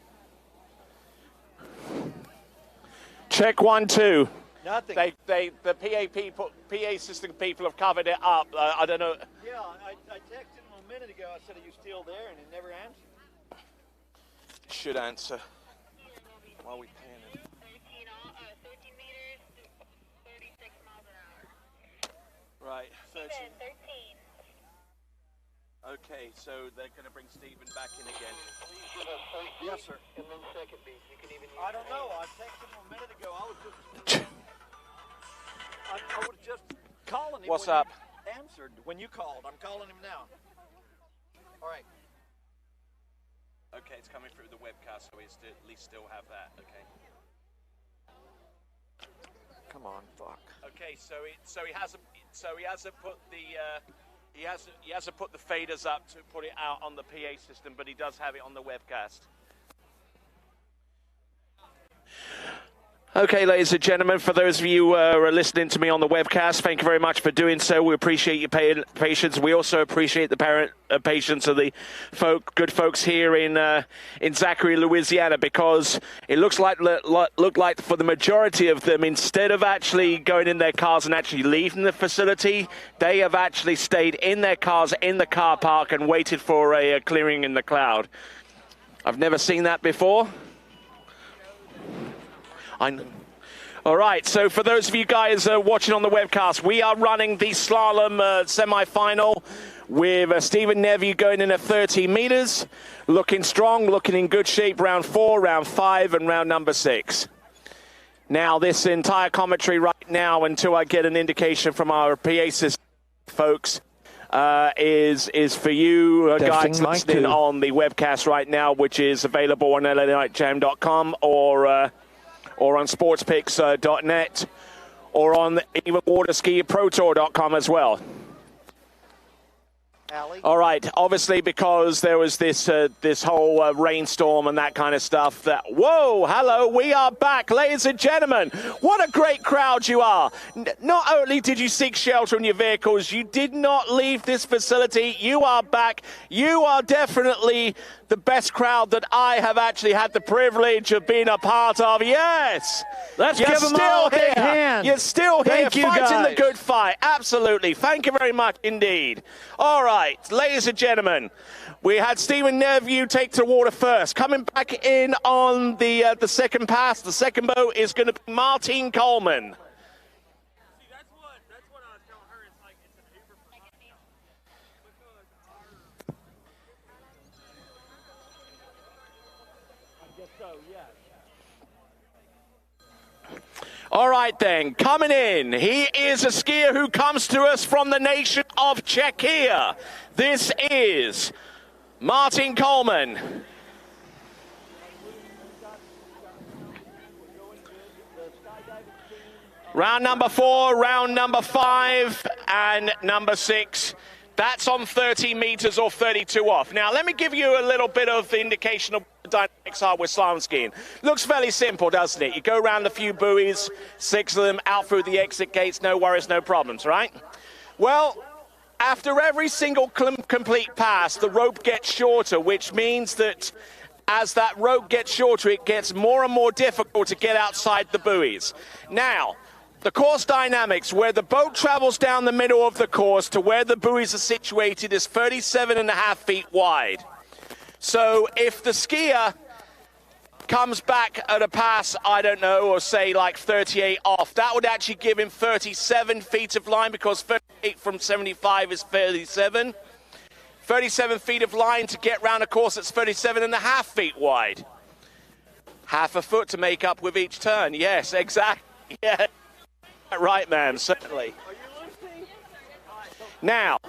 Check 1, 2. Nothing. The PA system people have covered it up. I don't know. Yeah, I texted him a minute ago. I said, are you still there? And he never answered. Should answer. While we pan it. 13 meters, 36 miles an hour. Right. 13. 13. Okay, so they're going to bring Stephen back in again. Yes, sir. And then second beat. You can even use I don't know. I texted him a minute ago. I was just calling him. What's when up? He answered when you called. I'm calling him now. All right. Okay, it's coming through the webcast, so we at least still have that. Okay. Come on, fuck. Okay, so he hasn't put the he hasn't put the faders up to put it out on the PA system, but he does have it on the webcast. Okay, ladies and gentlemen, for those of you who are listening to me on the webcast, thank you very much for doing so. We appreciate your patience. We also appreciate the patience of the good folks here in Zachary, Louisiana, because it looked like for the majority of them, instead of actually going in their cars and actually leaving the facility, they have actually stayed in their cars in the car park and waited for a clearing in the cloud. I've never seen that before. All right, so for those of you guys watching on the webcast, we are running the slalom semi-final with Stephen Neville going in at 30 meters, looking strong, looking in good shape, round 4, round 5, and round number 6. Now, this entire commentary right now, until I get an indication from our PA system folks, is for you guys listening on the webcast right now, which is available on LANightJam.com or on sportspicks.net, or on even waterskiprotour.com as well. All right, obviously because there was this this whole rainstorm and that kind of stuff. Whoa, hello, we are back, ladies and gentlemen. What a great crowd you are. Not only did you seek shelter in your vehicles, you did not leave this facility. You are back. You are definitely the best crowd that I have actually had the privilege of being a part of. Yes. Let's give them all a big hand. You're still here, Thank you, fighting guys. the good fight. Absolutely. Thank you very much indeed. All right, ladies and gentlemen, we had Stephen Nephew take to the water first. Coming back in on the second pass, the second boat is going to be Martine Coleman. All right, then, coming in, he is a skier who comes to us from the nation of Czechia. This is Martine Coleman. Round number 4, round number 5, and number 6. That's on 30 meters or 32 off. Now, let me give you a little bit of indication of what the dynamics are with slalom skiing. Looks fairly simple, doesn't it? You go around a few buoys, 6 of them, out through the exit gates, no worries, no problems, right? Well, after every single complete pass, the rope gets shorter, which means that as that rope gets shorter, it gets more and more difficult to get outside the buoys. Now, the course dynamics, where the boat travels down the middle of the course to where the buoys are situated, is 37.5 feet wide. So if the skier comes back at a pass, I don't know, or say like 38 off, that would actually give him 37 feet of line, because 38 from 75 is 37. 37 feet of line to get round a course that's 37.5 feet wide. Half a foot to make up with each turn. Yes, exactly. Yeah. Right, ma'am, certainly. Now,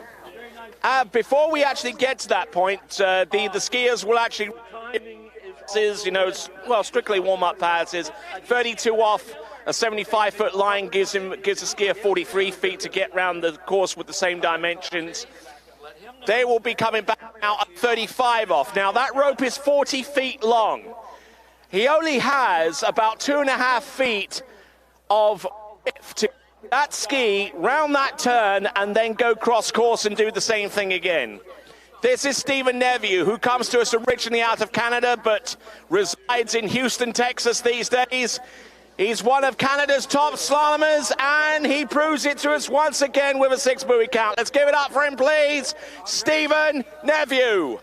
before we actually get to that point, the skiers will actually, you know, well, strictly warm-up passes. 32 off, a 75-foot line gives the skier 43 feet to get round the course with the same dimensions. They will be coming back now at 35 off. Now, that rope is 40 feet long. He only has about 2.5 feet of to that ski round that turn and then go cross course and do the same thing again. This is Stephen Nephew, who comes to us originally out of Canada but resides in Houston, Texas these days. He's one of Canada's top slalomers, and he proves it to us once again with a 6 buoy count. Let's give it up for him, please. Stephen Nephew.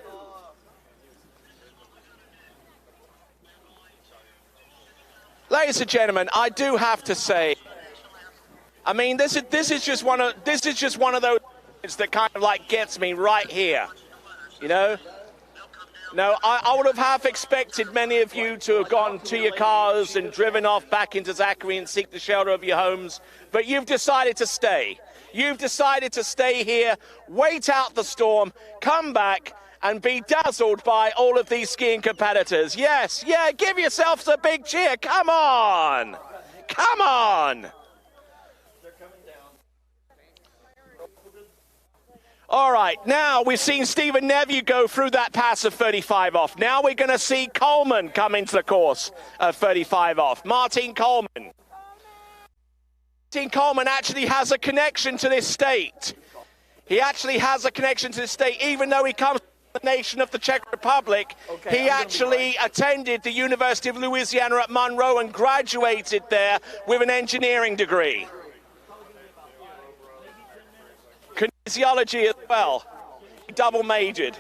Ladies and gentlemen, I do have to say, I mean, this is just one of those that kind of like gets me right here, you know. No, I would have half expected many of you to have gone to your cars and driven off back into Zachary and seek the shelter of your homes, but you've decided to stay. You've decided to stay here, wait out the storm, come back, and be dazzled by all of these skiing competitors. Yes, yeah, give yourselves a big cheer. Come on. Come on. All right, now we've seen Stephen Nephew go through that pass of 35 off. Now we're going to see Coleman come into the course of 35 off. Martine Coleman. Martine Coleman actually has a connection to this state. He actually has a connection to this state, even though he comes from the nation of the Czech Republic. He actually attended the University of Louisiana at Monroe and graduated there with an engineering degree. Kinesiology as well. He double majored.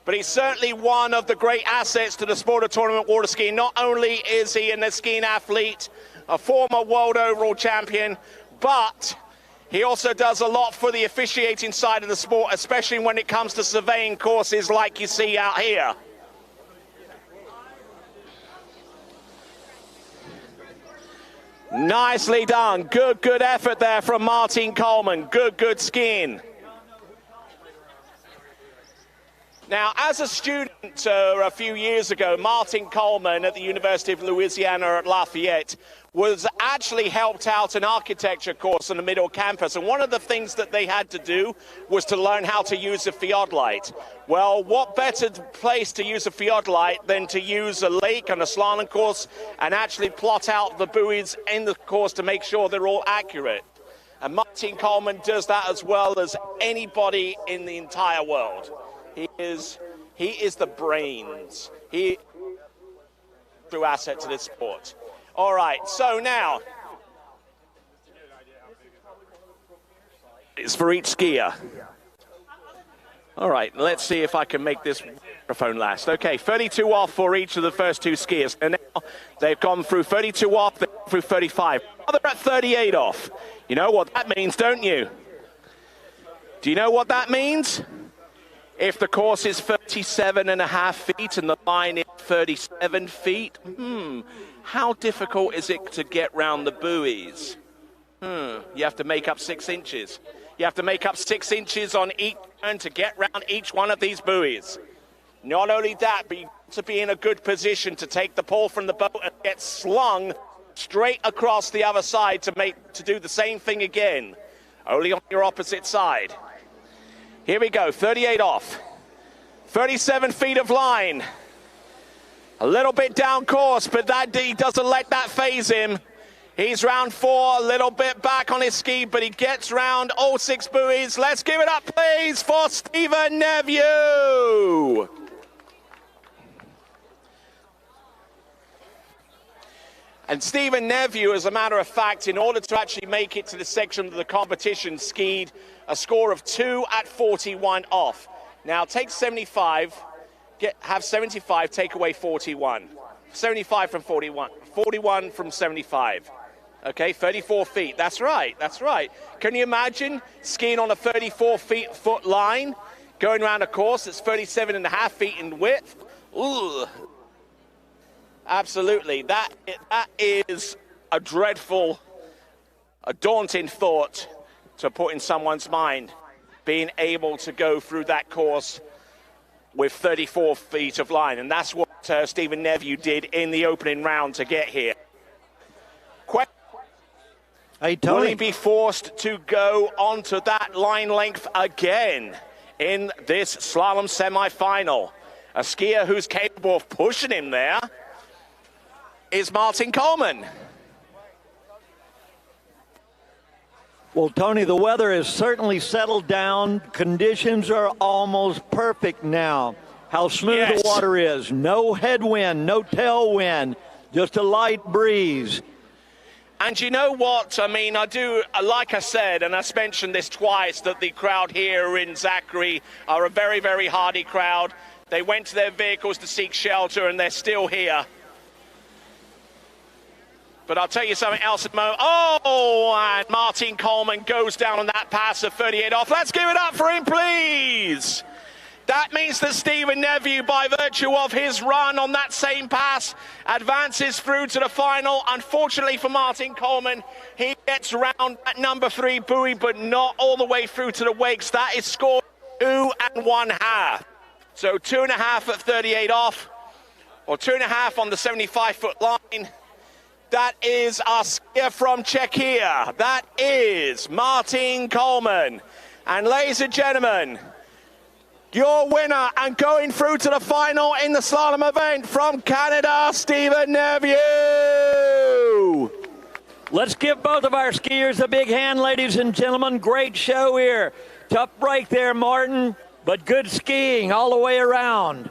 But he's certainly one of the great assets to the sport of tournament water skiing. Not only is he an skiing athlete, a former world overall champion, but he also does a lot for the officiating side of the sport, especially when it comes to surveying courses like you see out here. Nicely done. Good effort there from Martine Coleman. Good skiing. Now, as a student a few years ago, Martin Coleman at the University of Louisiana at Lafayette was actually helped out an architecture course on the middle campus. And one of the things that they had to do was to learn how to use a theodolite. Well, what better place to use a theodolite than to use a lake and a slalom course and actually plot out the buoys in the course to make sure they're all accurate. And Martin Coleman does that as well as anybody in the entire world. He is the brains. He is a true asset to this sport. All right, so now it's for each skier. All right, let's see if I can make this microphone last. Okay, 32 off for each of the first two skiers. And now they've gone through 32 off, they've gone through 35. Now they're at 38 off. You know what that means, don't you? Do you know what that means? If the course is 37.5 feet and the line is 37 feet, how difficult is it to get round the buoys? You have to make up 6 inches. You have to make up 6 inches on each turn to get round each one of these buoys. Not only that, but you have to be in a good position to take the pull from the boat and get slung straight across the other side to do the same thing again, only on your opposite side. Here we go, 38 off. 37 feet of line. A little bit down course, but he doesn't let that phase him. He's round 4, a little bit back on his ski, but he gets round all 6 buoys. Let's give it up, please, for Stephen Neveu. And Stephen Neveu, as a matter of fact, in order to actually make it to the section of the competition, skied a score of 2 at 41 off. Now, take 75, have 75, take away 41. 75 from 41, 41 from 75. Okay, 34 feet, that's right, that's right. Can you imagine skiing on a 34-foot line, going around a course that's 37.5 feet in width? Ooh. Absolutely, that is a dreadful, a daunting thought to put in someone's mind, being able to go through that course with 34 feet of line. And that's what Stephen Neveu did in the opening round to get here. Hey, Tony. Will he be forced to go onto that line length again in this slalom semi-final? A skier who's capable of pushing him there is Martin Coleman. Well, Tony, the weather has certainly settled down. Conditions are almost perfect now. How smooth the water is. No headwind, no tailwind, just a light breeze. And you know what? I mean, I do, like I said, and I mentioned this twice, that the crowd here in Zachary are a very, very hardy crowd. They went to their vehicles to seek shelter, and they're still here. But I'll tell you something else at the moment. Oh, and Martin Coleman goes down on that pass of 38 off. Let's give it up for him, please. That means that Stephen Neveu, by virtue of his run on that same pass, advances through to the final. Unfortunately for Martin Coleman, he gets round at number 3 buoy, but not all the way through to the wakes. That is scored 2 1/2. So 2 1/2 at 38 off, or 2 1/2 on the 75-foot line. That is our skier from Czechia. That is Martin Coleman. And ladies and gentlemen, your winner and going through to the final in the slalom event from Canada, Stephen Neveu. Let's give both of our skiers a big hand, ladies and gentlemen. Great show here. Tough break there, Martin, but good skiing all the way around.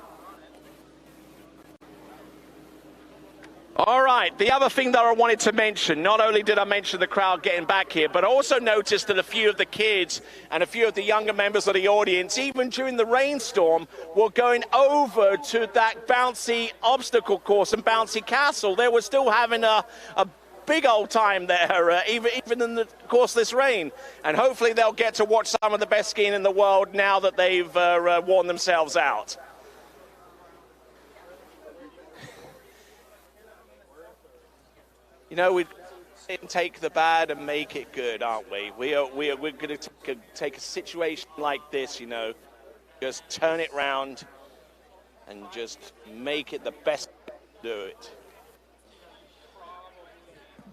All right, the other thing that I wanted to mention, not only did I mention the crowd getting back here, but I also noticed that a few of the kids and a few of the younger members of the audience, even during the rainstorm, were going over to that bouncy obstacle course and bouncy castle. They were still having a big old time there, even in the course of this rain. And hopefully they'll get to watch some of the best skiing in the world now that they've worn themselves out. You know, we take the bad and make it good, aren't we? We're going to take a situation like this, you know, just turn it round and just make it the best do it.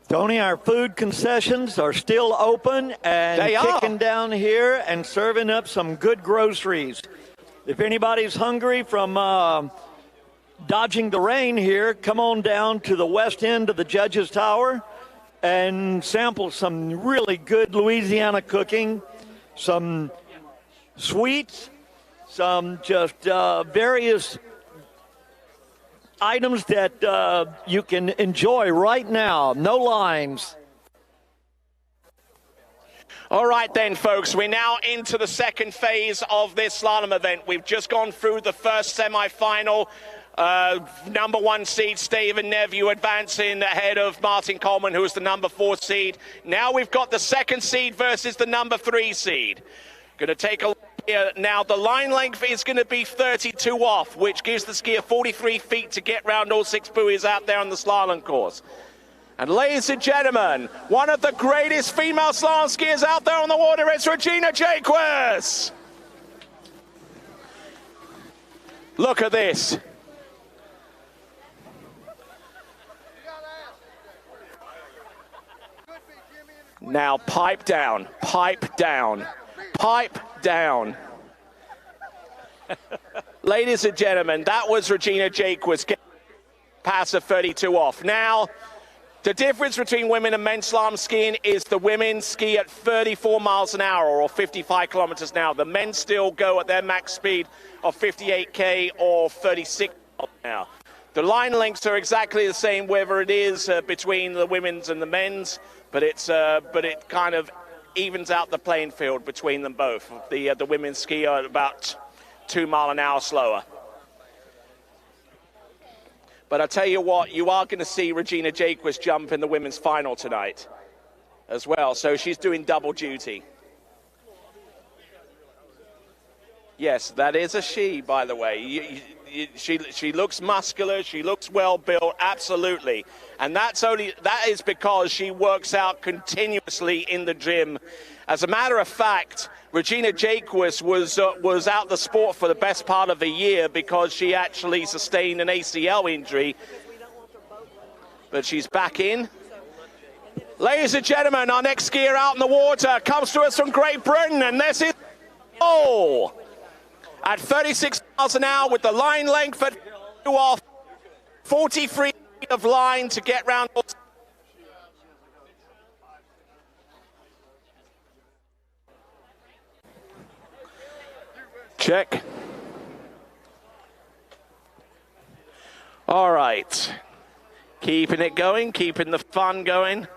Tony, our food concessions are still open and kicking down here and serving up some good groceries. If anybody's hungry from dodging the rain here, come on down to the west end of the Judges Tower and sample some really good Louisiana cooking, some sweets, some just various items that you can enjoy right now. No lines. All right then, folks, we're now into the second phase of this slalom event. We've just gone through the first semi-final. Number 1 seed, Steven Neveu, advancing ahead of Martin Coleman, who is the number 4 seed. Now we've got the second seed versus the number 3 seed. Going to take a look here. Now the line length is going to be 32 off, which gives the skier 43 feet to get round all 6 buoys out there on the slalom course. And ladies and gentlemen, one of the greatest female slalom skiers out there on the water is Regina Jaquez. Look at this. Now pipe down, pipe down, pipe down. Ladies and gentlemen, that was Regina Jaquez getting past a 32 off. Now, the difference between women and men's slalom skiing is the women ski at 34 miles an hour or 55 kilometers an hour. The men still go at their max speed of 58K or 36 miles an hour. The line lengths are exactly the same, whether it is between the women's and the men's, but it kind of evens out the playing field between them both. The women's ski are about 2 miles an hour slower. But I tell you what, you are going to see Regina Jaquez jump in the women's final tonight as well. So she's doing double duty. Yes, that is a she, by the way. She looks muscular. She looks well built. Absolutely. And that is because she works out continuously in the gym. As a matter of fact, Regina Jaquez was out the sport for the best part of a year because she actually sustained an ACL injury. But she's back in. Ladies and gentlemen, our next skier out in the water comes to us from Great Britain, and this is Cole at 36 miles an hour with the line length at 2 off, 43 feet of line to get round. Check. All right. Keeping it going, keeping the fun going.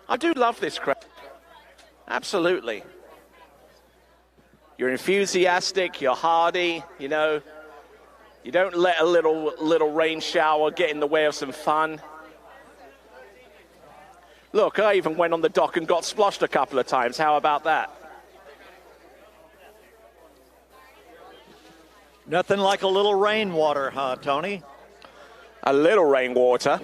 I do love this crowd. Absolutely. You're enthusiastic, you're hardy, you know. You don't let a little rain shower get in the way of some fun. Look, I even went on the dock and got splashed a couple of times. How about that? Nothing like a little rainwater, huh, Tony? A little rainwater.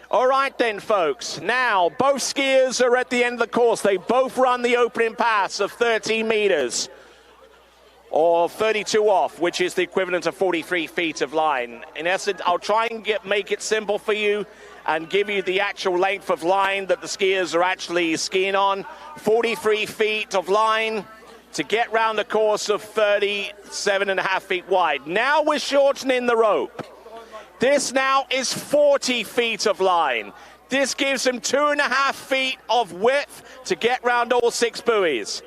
All right then, folks. Now, both skiers are at the end of the course. They both run the opening pass of 13 meters, or 32 off, which is the equivalent of 43 feet of line. In essence, I'll try and make it simple for you and give you the actual length of line that the skiers are actually skiing on. 43 feet of line to get round the course of 37.5 feet wide. Now we're shortening the rope. This now is 40 feet of line. This gives them 2.5 feet of width to get round all 6 buoys.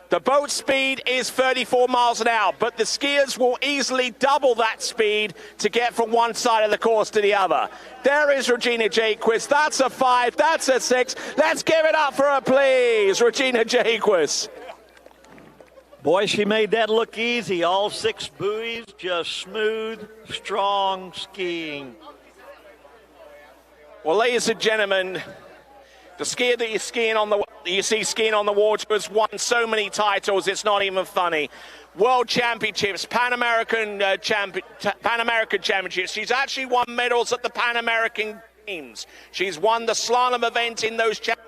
The boat speed is 34 miles an hour, but the skiers will easily double that speed to get from one side of the course to the other. There is Regina Jaquez. That's a 5, that's a 6. Let's give it up for her, please, Regina Jaquez. Boy, she made that look easy. All 6 buoys, just smooth, strong skiing. Well, ladies and gentlemen, the skier that you see skiing on the water has won so many titles, it's not even funny. World Championships, Pan American Championships. She's actually won medals at the Pan American Games. She's won the slalom event in those championships.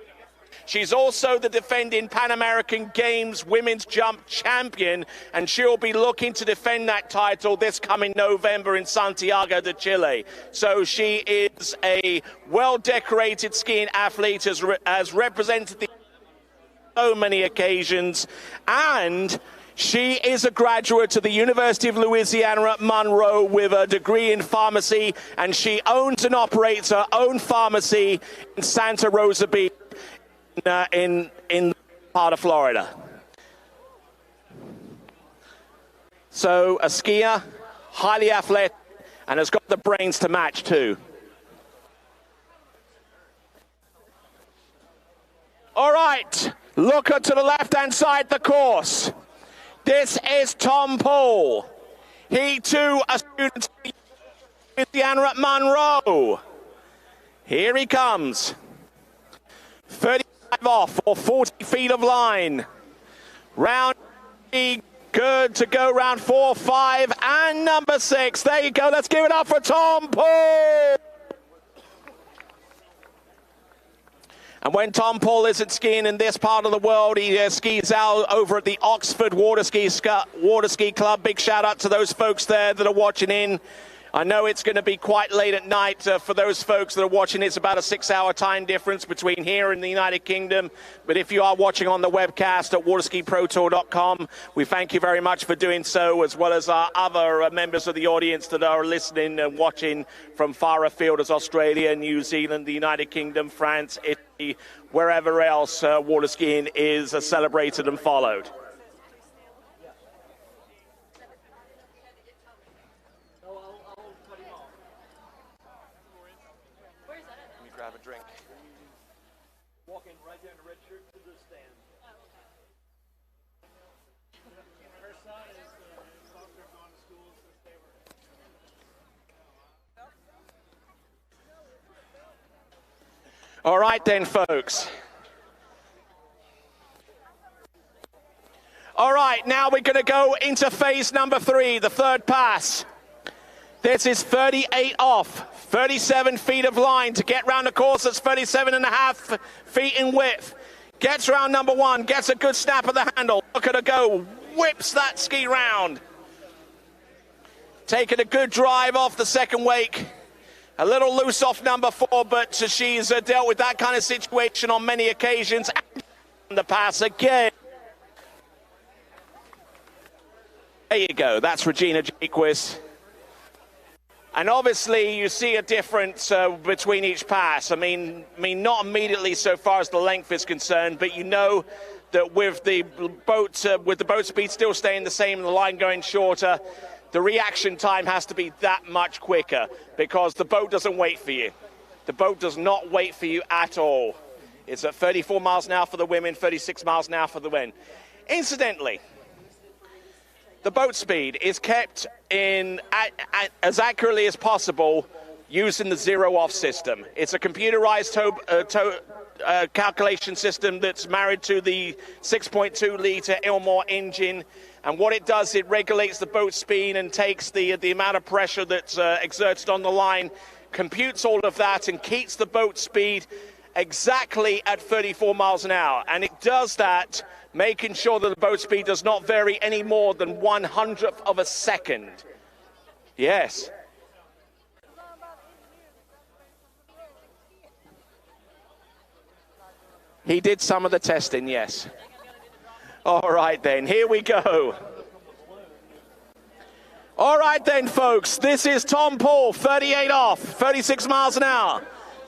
She's also the defending Pan American Games women's jump champion, and she'll be looking to defend that title this coming November in Santiago de Chile. So she is a well-decorated skiing athlete, has represented the so many occasions, and she is a graduate of the University of Louisiana at Monroe with a degree in pharmacy, and she owns and operates her own pharmacy in Santa Rosa Beach in part of Florida. So a skier, highly athletic, and has got the brains to match too. All right, looker to the left-hand side of the course. This is Tom Paul. He too a student of Louisiana at Monroe. Here he comes. 35 off or 40 feet of line. Round 3, good to go. Round 4, 5, and number 6. There you go. Let's give it up for Tom Paul. And when Tom Paul isn't skiing in this part of the world, he skis out over at the Oxford Water Ski Club. Big shout out to those folks there that are watching in. I know it's going to be quite late at night for those folks that are watching. It's about a 6-hour time difference between here and the United Kingdom. But if you are watching on the webcast at waterskiprotour.com, we thank you very much for doing so, as well as our other members of the audience that are listening and watching from far afield as Australia, New Zealand, the United Kingdom, France, Italy, wherever else water skiing is celebrated and followed. Grab a drink. Walking right down the red shirt to the stand. Her son is doctor going to school since they were. All right then, folks. All right, now we're going to go into phase number 3, the third pass. This is 38 off. 37 feet of line to get round the course. That's 37.5 feet in width. Gets round number 1, gets a good snap of the handle. Look at her go, whips that ski round. Taking a good drive off the second wake. A little loose off number 4, but she's dealt with that kind of situation on many occasions. And the pass again. There you go, that's Regina Jaquist. And obviously, you see a difference between each pass. I mean, not immediately so far as the length is concerned, but you know that with the boat speed still staying the same and the line going shorter, the reaction time has to be that much quicker because the boat doesn't wait for you. The boat does not wait for you at all. It's at 34 miles an hour for the women, 36 miles an hour for the men. Incidentally, the boat speed is kept in as accurately as possible using the zero-off system. It's a computerized calculation system that's married to the 6.2-liter Ilmor engine. And what it does, it regulates the boat speed and takes the amount of pressure that's exerted on the line, computes all of that, and keeps the boat speed exactly at 34 miles an hour. And it does that making sure that the boat speed does not vary any more than 1/100th of a second. Yes. He did some of the testing, yes. All right then, here we go. All right then, folks, this is Tom Paul, 38 off, 36 miles an hour.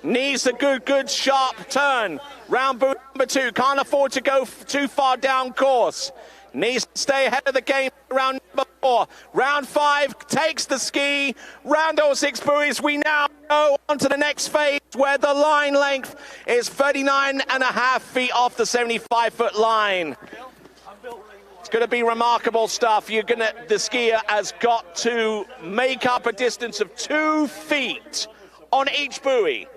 Needs a good sharp turn. Round boot number 2. Can't afford to go too far down course. Needs to stay ahead of the game. Round number 4. Round 5 takes the ski. Round 6 buoys. We now go on to the next phase where the line length is 39.5 feet off the 75-foot line. It's going to be remarkable stuff. The skier has got to make up a distance of 2 feet on each buoy.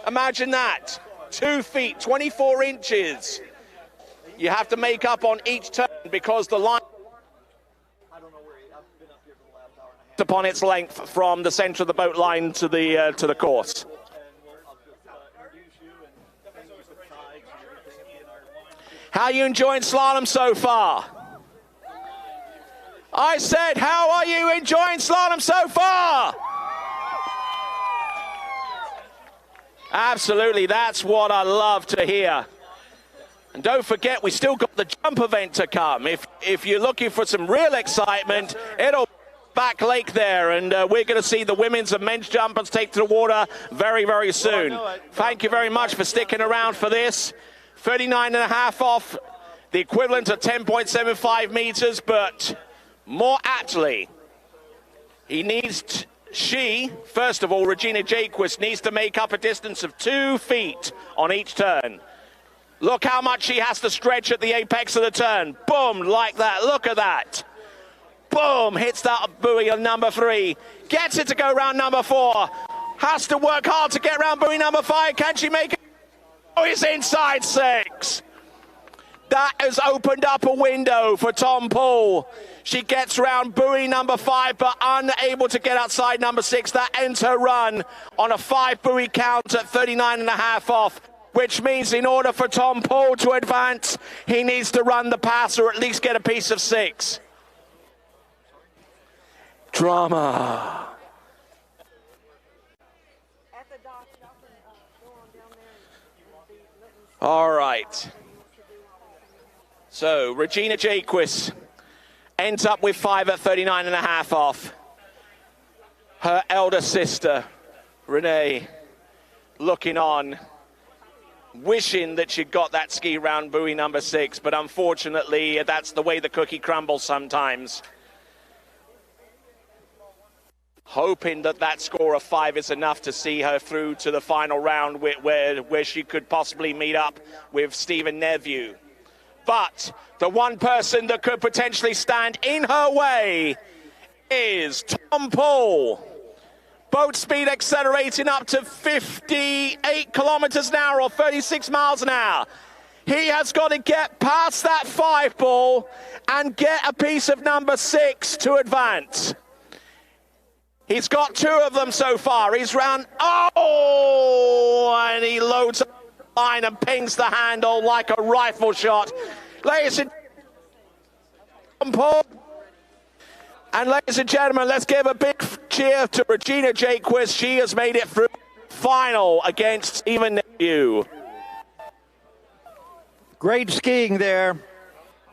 Imagine that, 2 feet, 24 inches. You have to make up on each turn because the line upon its length from the center of the boat line to the course. How are you enjoying slalom so far? I said, how are you enjoying slalom so far? Absolutely, that's what I love to hear. And don't forget, we still got the jump event to come. If you're looking for some real excitement, it'll be back lake there, and we're going to see the women's and men's jumpers take to the water very, very soon. Thank you very much for sticking around for this. 39.5 off, the equivalent of 10.75 meters, but more aptly, she, first of all, Regina Jaquist, needs to make up a distance of 2 feet on each turn. Look how much she has to stretch at the apex of the turn. Boom, like that. Look at that. Boom, hits that buoy on number 3. Gets it to go round number 4. Has to work hard to get round buoy number 5. Can she make it? Oh, it's inside 6. That has opened up a window for Tom Poole. She gets round buoy number 5, but unable to get outside number 6. That ends her run on a 5 buoy count at 39.5 off, which means in order for Tom Poole to advance, he needs to run the pass or at least get a piece of 6. Drama. All right. So Regina Jaquist ends up with 5 at 39.5 off. Her elder sister, Renee, looking on, wishing that she'd got that ski round buoy number 6, but unfortunately, that's the way the cookie crumbles sometimes. Hoping that that score of 5 is enough to see her through to the final round where she could possibly meet up with Stephen Nephew. But the one person that could potentially stand in her way is Tom Poole. Boat speed accelerating up to 58 kilometers an hour or 36 miles an hour. He has got to get past that 5 ball and get a piece of number 6 to advance. He's got 2 of them so far. He's round, and he loads up the line and pings the handle like a rifle shot. Ladies and gentlemen, let's give a big cheer to Regina Jaquist. She has made it through the final against Stephen Nephew. Great skiing there.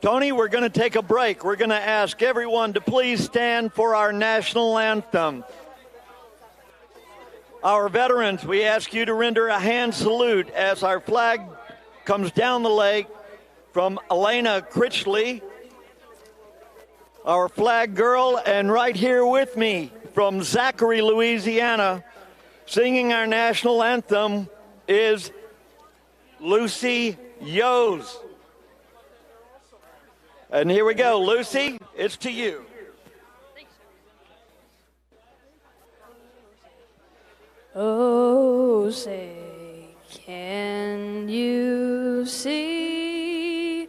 Tony, we're going to take a break. We're going to ask everyone to please stand for our national anthem. Our veterans, we ask you to render a hand salute as our flag comes down the lake from Elena Critchley, our flag girl, and right here with me from Zachary, Louisiana, singing our national anthem is Lucy Yos. And here we go. Lucy, it's to you. Oh, say, can you see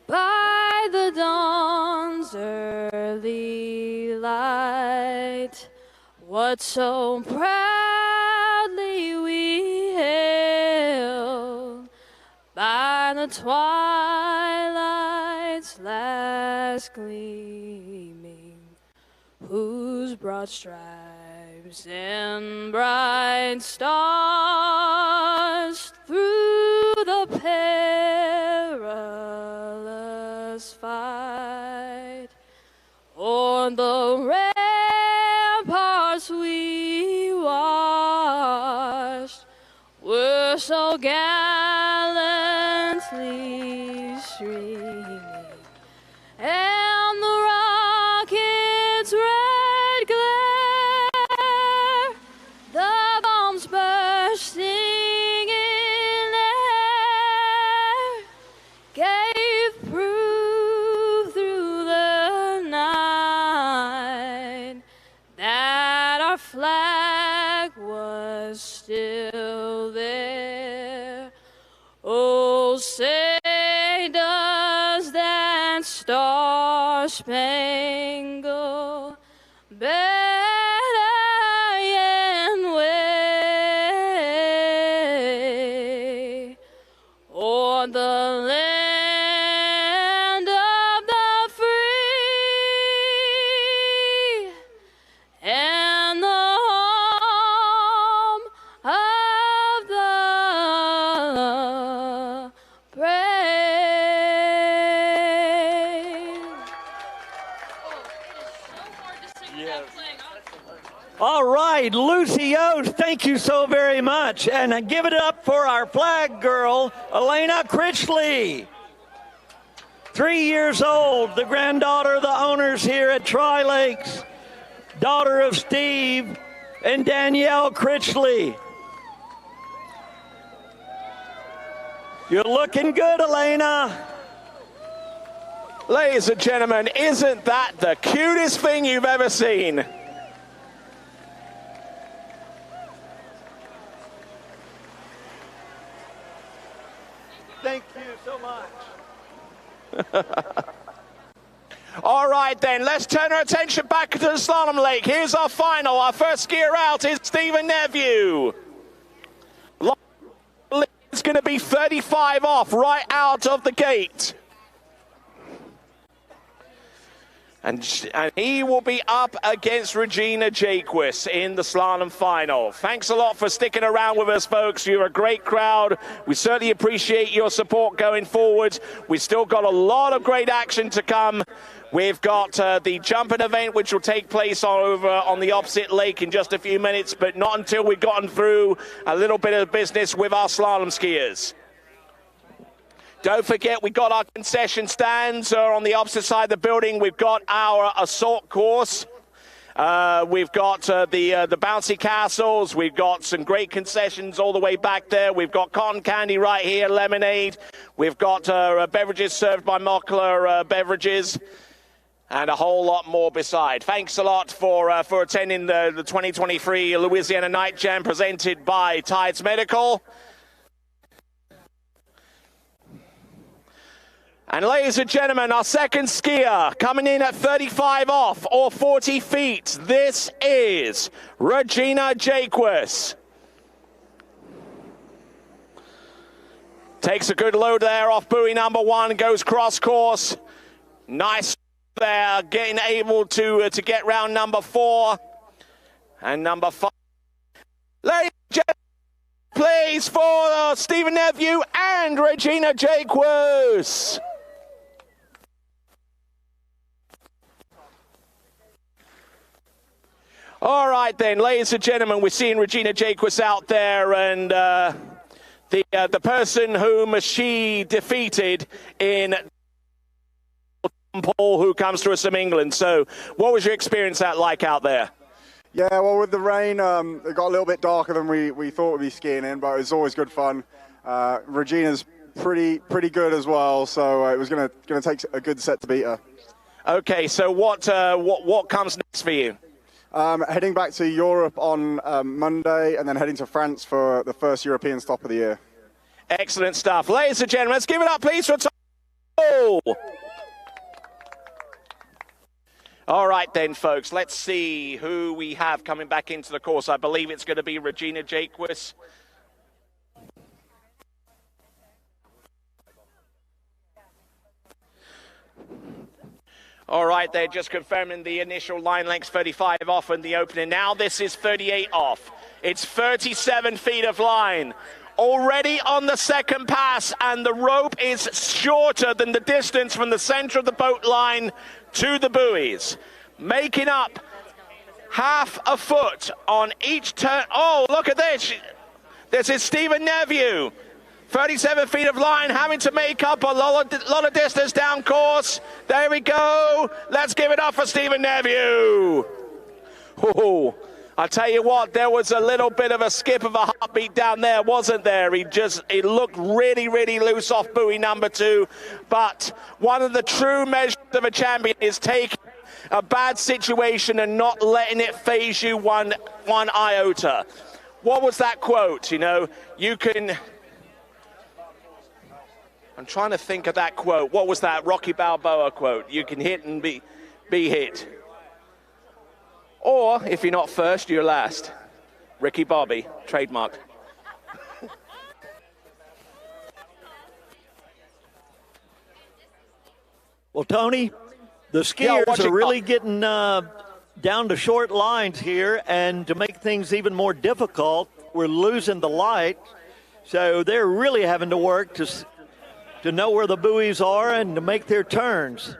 by the dawn's early light what so proudly we hailed by the twilight's last gleaming, whose broad stripes and bright stars through the perilous fight o'er the ramparts we watched were so gallantly streaming, and the rocket's red glare, the bombs bursting in air, gave proof through the night that our flag was still there. Oh, say does that star-spangled battalion wave o'er the land right, Lucy Yost, thank you so very much. And give it up for our flag girl, Elena Critchley. 3 years old, the granddaughter of the owners here at Tri-Lakes, daughter of Steve and Danielle Critchley. You're looking good, Elena. Ladies and gentlemen, isn't that the cutest thing you've ever seen? Thank you so much. All right then, let's turn our attention back to the slalom lake. Here's our final. Our first skier out is Stephen Nephew. It's going to be 35 off right out of the gate. And he will be up against Regina Jaquist in the slalom final. Thanks a lot for sticking around with us, folks. You're a great crowd. We certainly appreciate your support going forward. We've still got a lot of great action to come. We've got the jumping event, which will take place over on the opposite lake in just a few minutes, but not until we've gotten through a little bit of business with our slalom skiers. Don't forget, we've got our concession stands on the opposite side of the building. We've got our assault course. We've got the bouncy castles. We've got some great concessions all the way back there. We've got cotton candy right here, lemonade. We've got beverages served by Mockler Beverages, and a whole lot more beside. Thanks a lot for attending the 2023 Louisiana Night Jam presented by Tides Medical. And ladies and gentlemen, our second skier coming in at 35 off or 40 feet. This is Regina Jaquist. Takes a good load there off buoy number 1, goes cross course. Nice there, getting able to get round number 4 and number 5. Ladies and gentlemen, please, for Stephen Nephew and Regina Jaquist. All right then, ladies and gentlemen, we're seeing Regina Jaquist out there, and the person whom she defeated in Paul, who comes to us from England. So what was your experience like out there? Yeah, well, with the rain, it got a little bit darker than we thought we'd be skiing in, but it was always good fun. Regina's pretty good as well, so it was gonna take a good set to beat her. Okay, so what comes next for you? Heading back to Europe on Monday, and then heading to France for the first European stop of the year. Excellent stuff. Ladies and gentlemen, let's give it up, please, for Tom. All right then, folks, let's see who we have coming back into the course. I believe it's going to be Regina Jaquist. All right, they're just confirming the initial line lengths, 35 off in the opening. Now this is 38 off. It's 37 feet of line. Already on the second pass, and the rope is shorter than the distance from the center of the boat line to the buoys. Making up half a foot on each turn. Oh, look at this. This is Stephen Nephew. 37 feet of line, having to make up a lot of distance down course. There we go. Let's give it up for Stephen Nephew. Oh, I'll tell you what, there was a little bit of a skip of a heartbeat down there, wasn't there? He looked really, really loose off buoy number 2. But one of the true measures of a champion is taking a bad situation and not letting it phase you one iota. What was that quote? You know, you can... I'm trying to think of that quote. What was that Rocky Balboa quote? You can hit and be hit. Or, if you're not first, you're last. Ricky Bobby, trademarked. Well, Tony, the skiers are really getting down to short lines here, and to make things even more difficult, we're losing the light. So they're really having to work to know where the buoys are and to make their turns.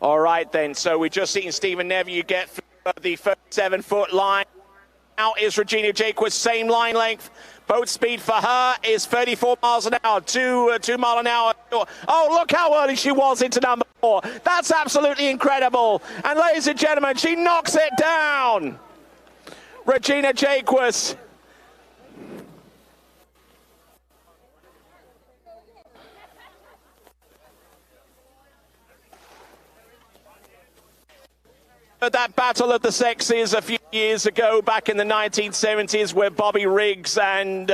All right, then. So we've just seen Stephen Neville get the 37-foot line. Now is Regina Jaquith, same line length. Boat speed for her is 34 miles an hour, 2 mile an hour. Oh, look how early she was into number 4. That's absolutely incredible. And ladies and gentlemen, she knocks it down. Regina Jaquith. That battle of the sexes a few years ago, back in the 1970s, with Bobby Riggs and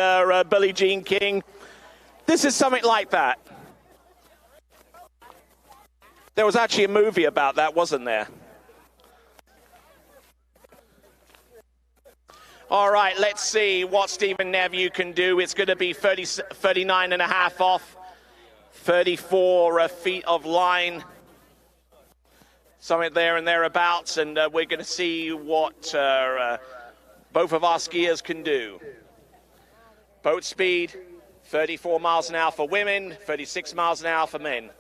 Billie Jean King. This is something like that. There was actually a movie about that, wasn't there? All right, let's see what Stephen Neville can do. It's going to be 39 and a half off, 34 feet of line. Something there and thereabouts, and we're going to see what both of our skiers can do. Boat speed, 34 miles an hour for women, 36 miles an hour for men.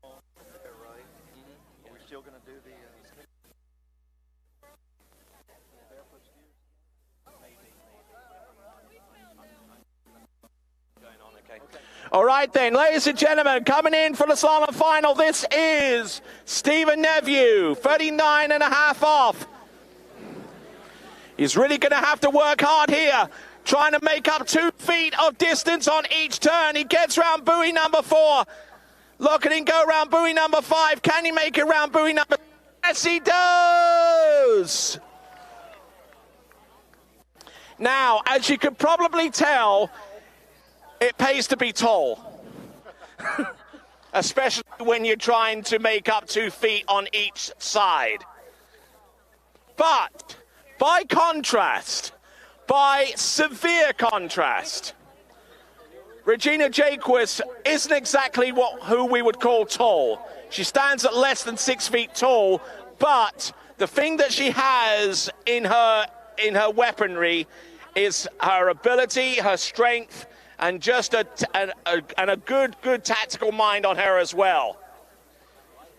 Are we still going to do the... All right then, ladies and gentlemen, coming in for the slalom final, this is Stephen Neville, 39 and a half off. He's really going to have to work hard here, trying to make up 2 feet of distance on each turn. He gets round buoy number 4. Look at him go round buoy number 5. Can he make it round buoy number 6? Yes, he does! Now, as you could probably tell, it pays to be tall, especially when you're trying to make up 2 feet on each side. But by contrast, by severe contrast, Regina Jaquith isn't exactly who we would call tall. She stands at less than 6 feet tall, but the thing that she has in her weaponry is her ability, her strength, and just a good tactical mind on her as well.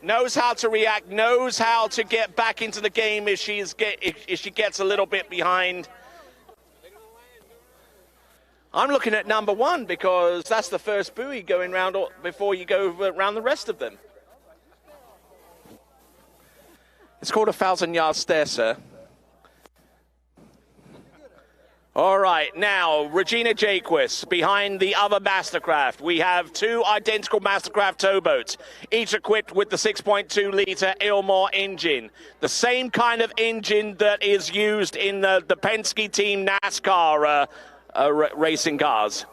Knows how to react, knows how to get back into the game if she gets a little bit behind. I'm looking at number 1 because that's the first buoy going round before you go around the rest of them. It's called a 1,000-yard stare, sir. All right, now, Regina Jaquith behind the other Mastercraft. We have 2 identical Mastercraft towboats, each equipped with the 6.2-liter Ilmor engine, the same kind of engine that is used in the Penske team NASCAR racing cars.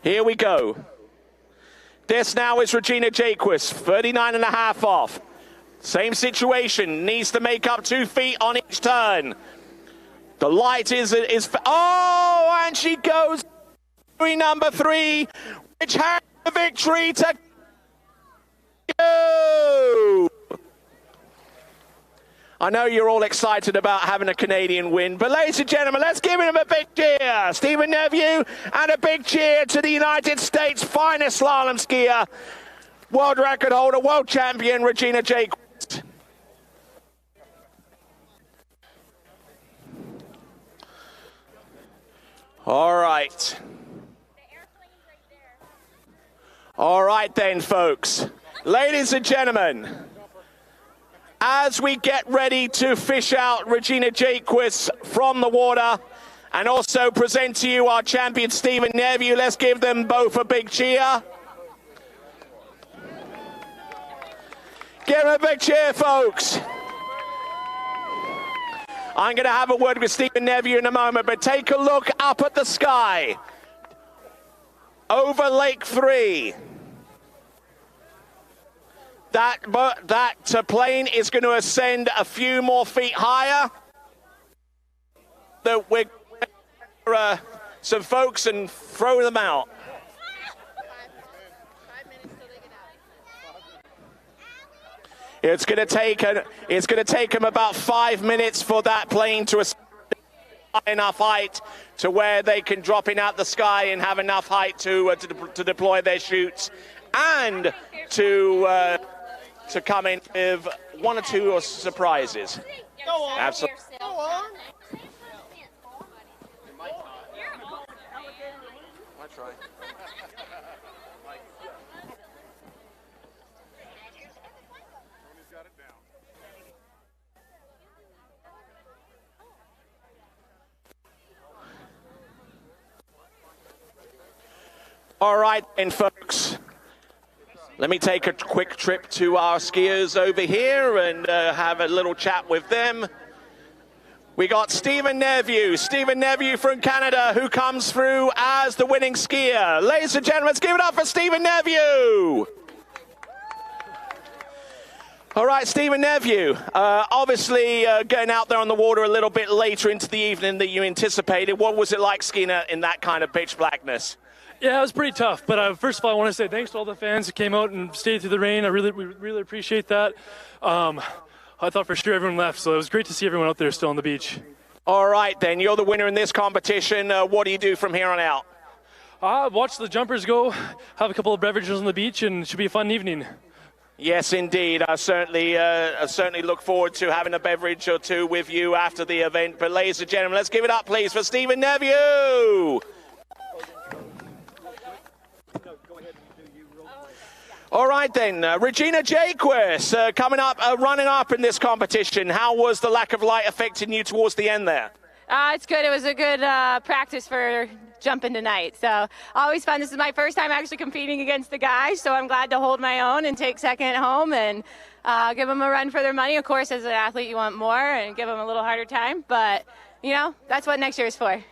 Here we go. This now is Regina Jaquith, 39 and a half off. Same situation, needs to make up 2 feet on each turn. The light is oh, and she goes number 3, which has the victory to you. I know you're all excited about having a Canadian win, but ladies and gentlemen, let's give him a big cheer. Stephen Neville, and a big cheer to the United States' finest slalom skier, world record holder, world champion, Regina Jaquith. All right. All right then, folks. Ladies and gentlemen, as we get ready to fish out Regina Jaquith from the water and also present to you our champion, Stephen Neville, let's give them both a big cheer. Give them a big cheer, folks. I'm going to have a word with Stephen Neville in a moment, but take a look up at the sky over Lake 3. That plane is going to ascend a few more feet higher. We're some folks and throw them out. It's going to take them about 5 minutes for that plane to enough height to where they can drop in out the sky and have enough height to deploy their chutes and to come in with 1 or 2 surprises. Go on. Absolutely. Go on. I try. All right, then, folks. Let me take a quick trip to our skiers over here and have a little chat with them. We got Stephen Nephew from Canada, who comes through as the winning skier. Ladies and gentlemen, let's give it up for Stephen Nephew. All right, Stephen Nephew, obviously getting out there on the water a little bit later into the evening than you anticipated. What was it like skiing in that kind of pitch blackness? Yeah, it was pretty tough. But first of all, I want to say thanks to all the fans who came out and stayed through the rain. We really appreciate that. I thought for sure everyone left, so it was great to see everyone out there still on the beach. All right, then. You're the winner in this competition. What do you do from here on out? Watch the jumpers go, have a couple of beverages on the beach, and it should be a fun evening. Yes, indeed. I certainly look forward to having a beverage or two with you after the event. But ladies and gentlemen, let's give it up, please, for Stephen Nephew. All right, then. Regina Jaquist coming up, running up in this competition. How was the lack of light affecting you towards the end there? It's good. It was a good practice for jumping tonight. So always fun. This is my first time actually competing against the guys, so I'm glad to hold my own and take second home and give them a run for their money. Of course, as an athlete, you want more and give them a little harder time, but, you know, that's what next year is for.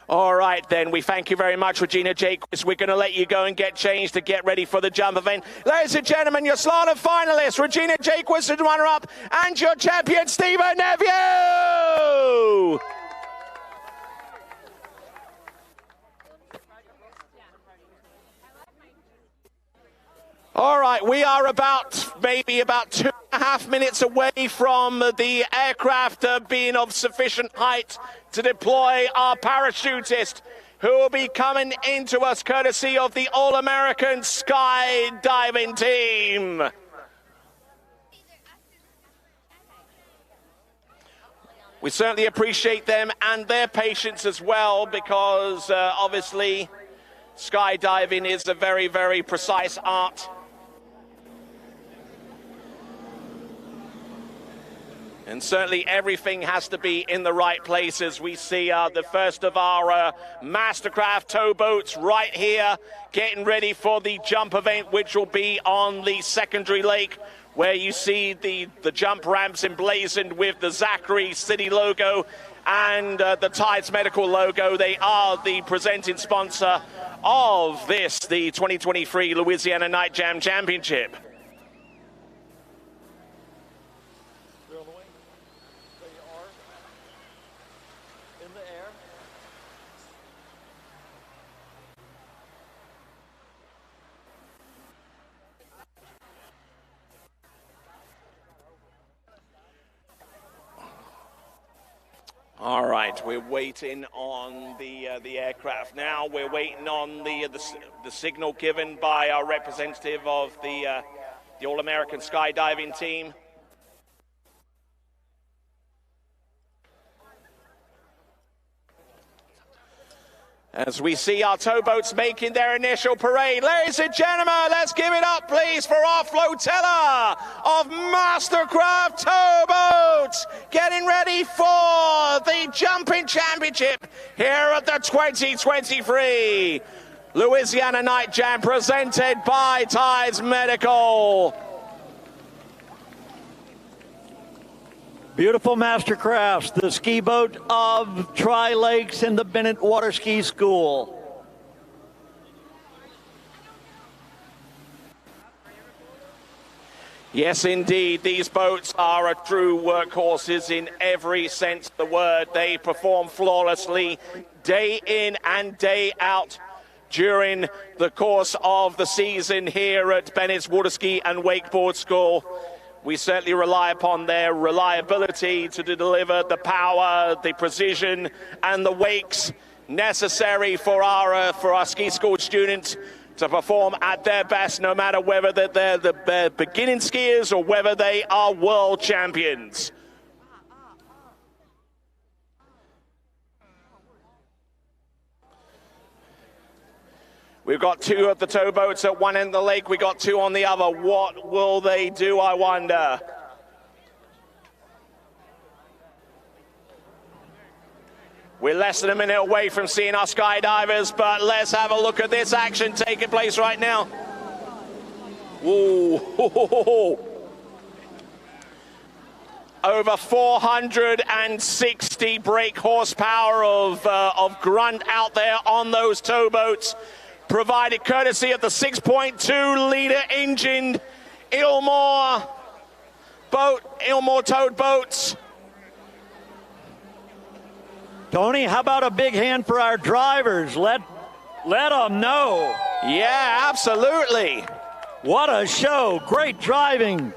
All right, then. We thank you very much, Regina Jaquist. We're going to let you go and get changed to get ready for the jump event. Ladies and gentlemen, your slalom finalists, Regina Jaquist, the runner-up, and your champion, Stephen Nephew! All right, we are maybe about 2.5 minutes away from the aircraft being of sufficient height to deploy our parachutist, who will be coming into us courtesy of the All-American Skydiving team. We certainly appreciate them and their patience as well, because obviously skydiving is a very, very precise art. And certainly everything has to be in the right places. We see the first of our Mastercraft towboats right here, getting ready for the jump event, which will be on the secondary lake, where you see the jump ramps emblazoned with the Zachary City logo and the Tides Medical logo. They are the presenting sponsor of this, the 2023 Louisiana Night Jam Championship. All right, we're waiting on the aircraft now. We're waiting on the signal given by our representative of the All-American Skydiving team. As we see our towboats making their initial parade. Ladies and gentlemen, let's give it up, please, for our flotilla of Mastercraft towboats getting ready for the Jumping Championship here at the 2023 Louisiana Night Jam, presented by Tides Medical. Beautiful Mastercrafts, the ski boat of Tri-Lakes and the Bennett Water Ski School. Yes, indeed. These boats are a true workhorses in every sense of the word. They perform flawlessly day in and day out during the course of the season here at Bennett's Water Ski and Wakeboard School. We certainly rely upon their reliability to deliver the power, the precision, and the wakes necessary for our ski school students to perform at their best, no matter whether they're the beginning skiers or whether they are world champions. We've got two of the towboats at one end of the lake. We got two on the other. What will they do, I wonder? We're less than a minute away from seeing our skydivers, but let's have a look at this action taking place right now. Ooh. Over 460 brake horsepower of grunt out there on those towboats, provided courtesy of the 6.2-liter engined Ilmore towed boats. Tony, how about a big hand for our drivers? Let them know. Yeah, absolutely. What a show. Great driving.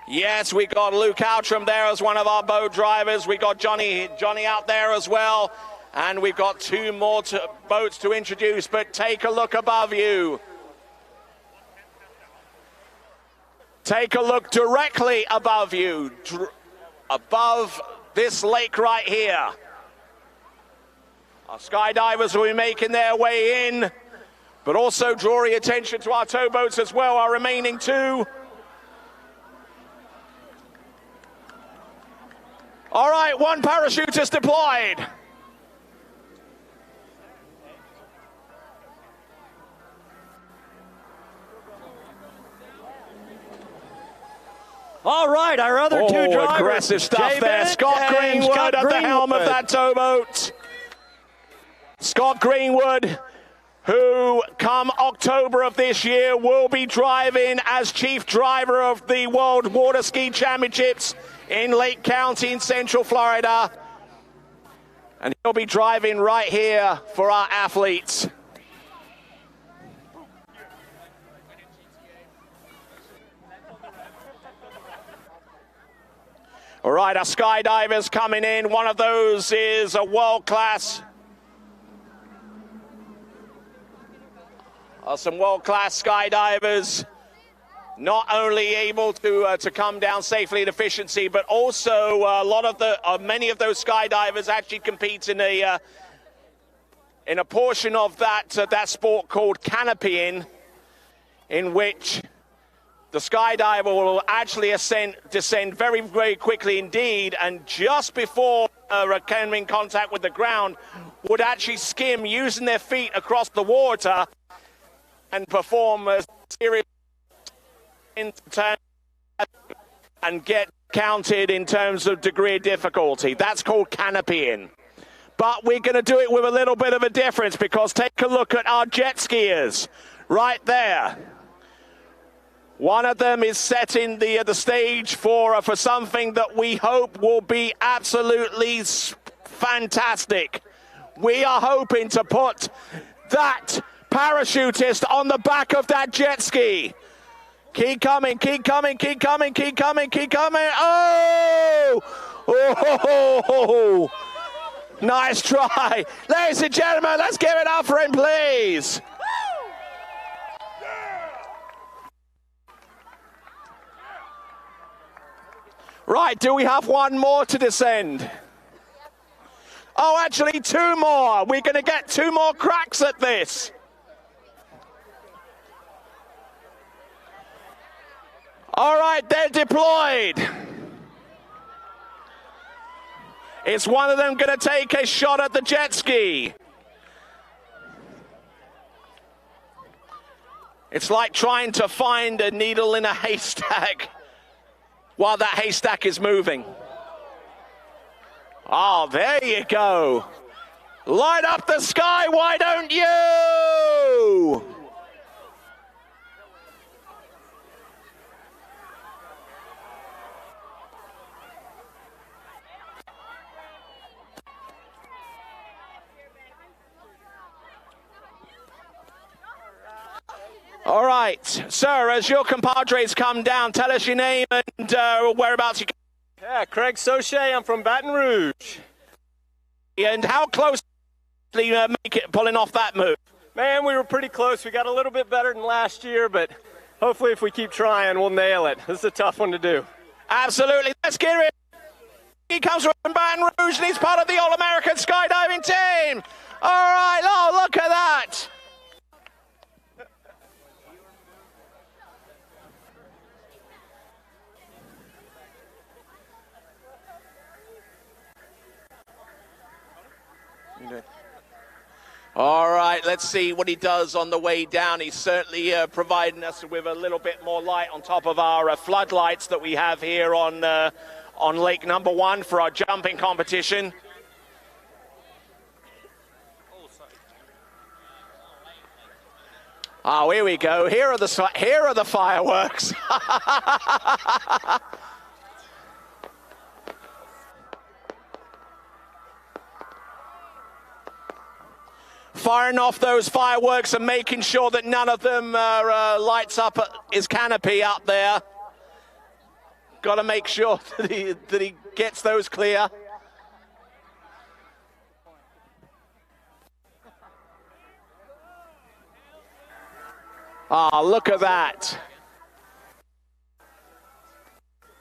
Yes, we got Luke Outram there as one of our boat drivers. We got Johnny out there as well. And we've got two more boats to introduce, but take a look above you. Take a look directly above you, above this lake right here. Our skydivers will be making their way in, but also drawing attention to our towboats as well, our remaining two. All right, one parachutist deployed. All right, our other two drivers. Aggressive stuff there. Scott Greenwood at the helm of that towboat. Scott Greenwood, who come October of this year will be driving as chief driver of the World Water Ski Championships in Lake County in Central Florida. And he'll be driving right here for our athletes. All right, our skydivers coming in. One of those is a world-class. Some world-class skydivers, not only able to come down safely and efficiency, but also many of those skydivers actually compete in a portion of that sport called canopying, in which the skydiver will actually descend very, very quickly indeed, and just before coming in contact with the ground, would actually skim using their feet across the water and perform a series in terms and get counted in terms of degree of difficulty. That's called canopying. But we're going to do it with a little bit of a difference, because take a look at our jet skiers right there. One of them is setting the stage for something that we hope will be absolutely fantastic. We are hoping to put that parachutist on the back of that jet ski. Keep coming, keep coming, keep coming, keep coming, keep coming. Oh! Oh! Nice try. Ladies and gentlemen, let's give it up for him, please. Right, do we have one more to descend? Oh, actually, two more. We're going to get two more cracks at this. All right, they're deployed. Is one of them going to take a shot at the jet ski? It's like trying to find a needle in a haystack while that haystack is moving. Oh, there you go. Light up the sky, why don't you? All right, sir, as your compadres come down, tell us your name and whereabouts you come. Yeah, Craig Soche, I'm from Baton Rouge. And how close did you make it pulling off that move? Man, we were pretty close. We got a little bit better than last year, but hopefully if we keep trying, we'll nail it. This is a tough one to do. Absolutely. Let's get it. He comes from Baton Rouge and he's part of the All-American Skydiving team. All right, oh, look at that. All right, let's see what he does on the way down. He's certainly providing us with a little bit more light on top of our floodlights that we have here on Lake Number 1 for our jumping competition. Oh, here we go. Here are the fireworks. Firing off those fireworks and making sure that none of them lights up his canopy up there. Got to make sure that he gets those clear. Ah, look at that.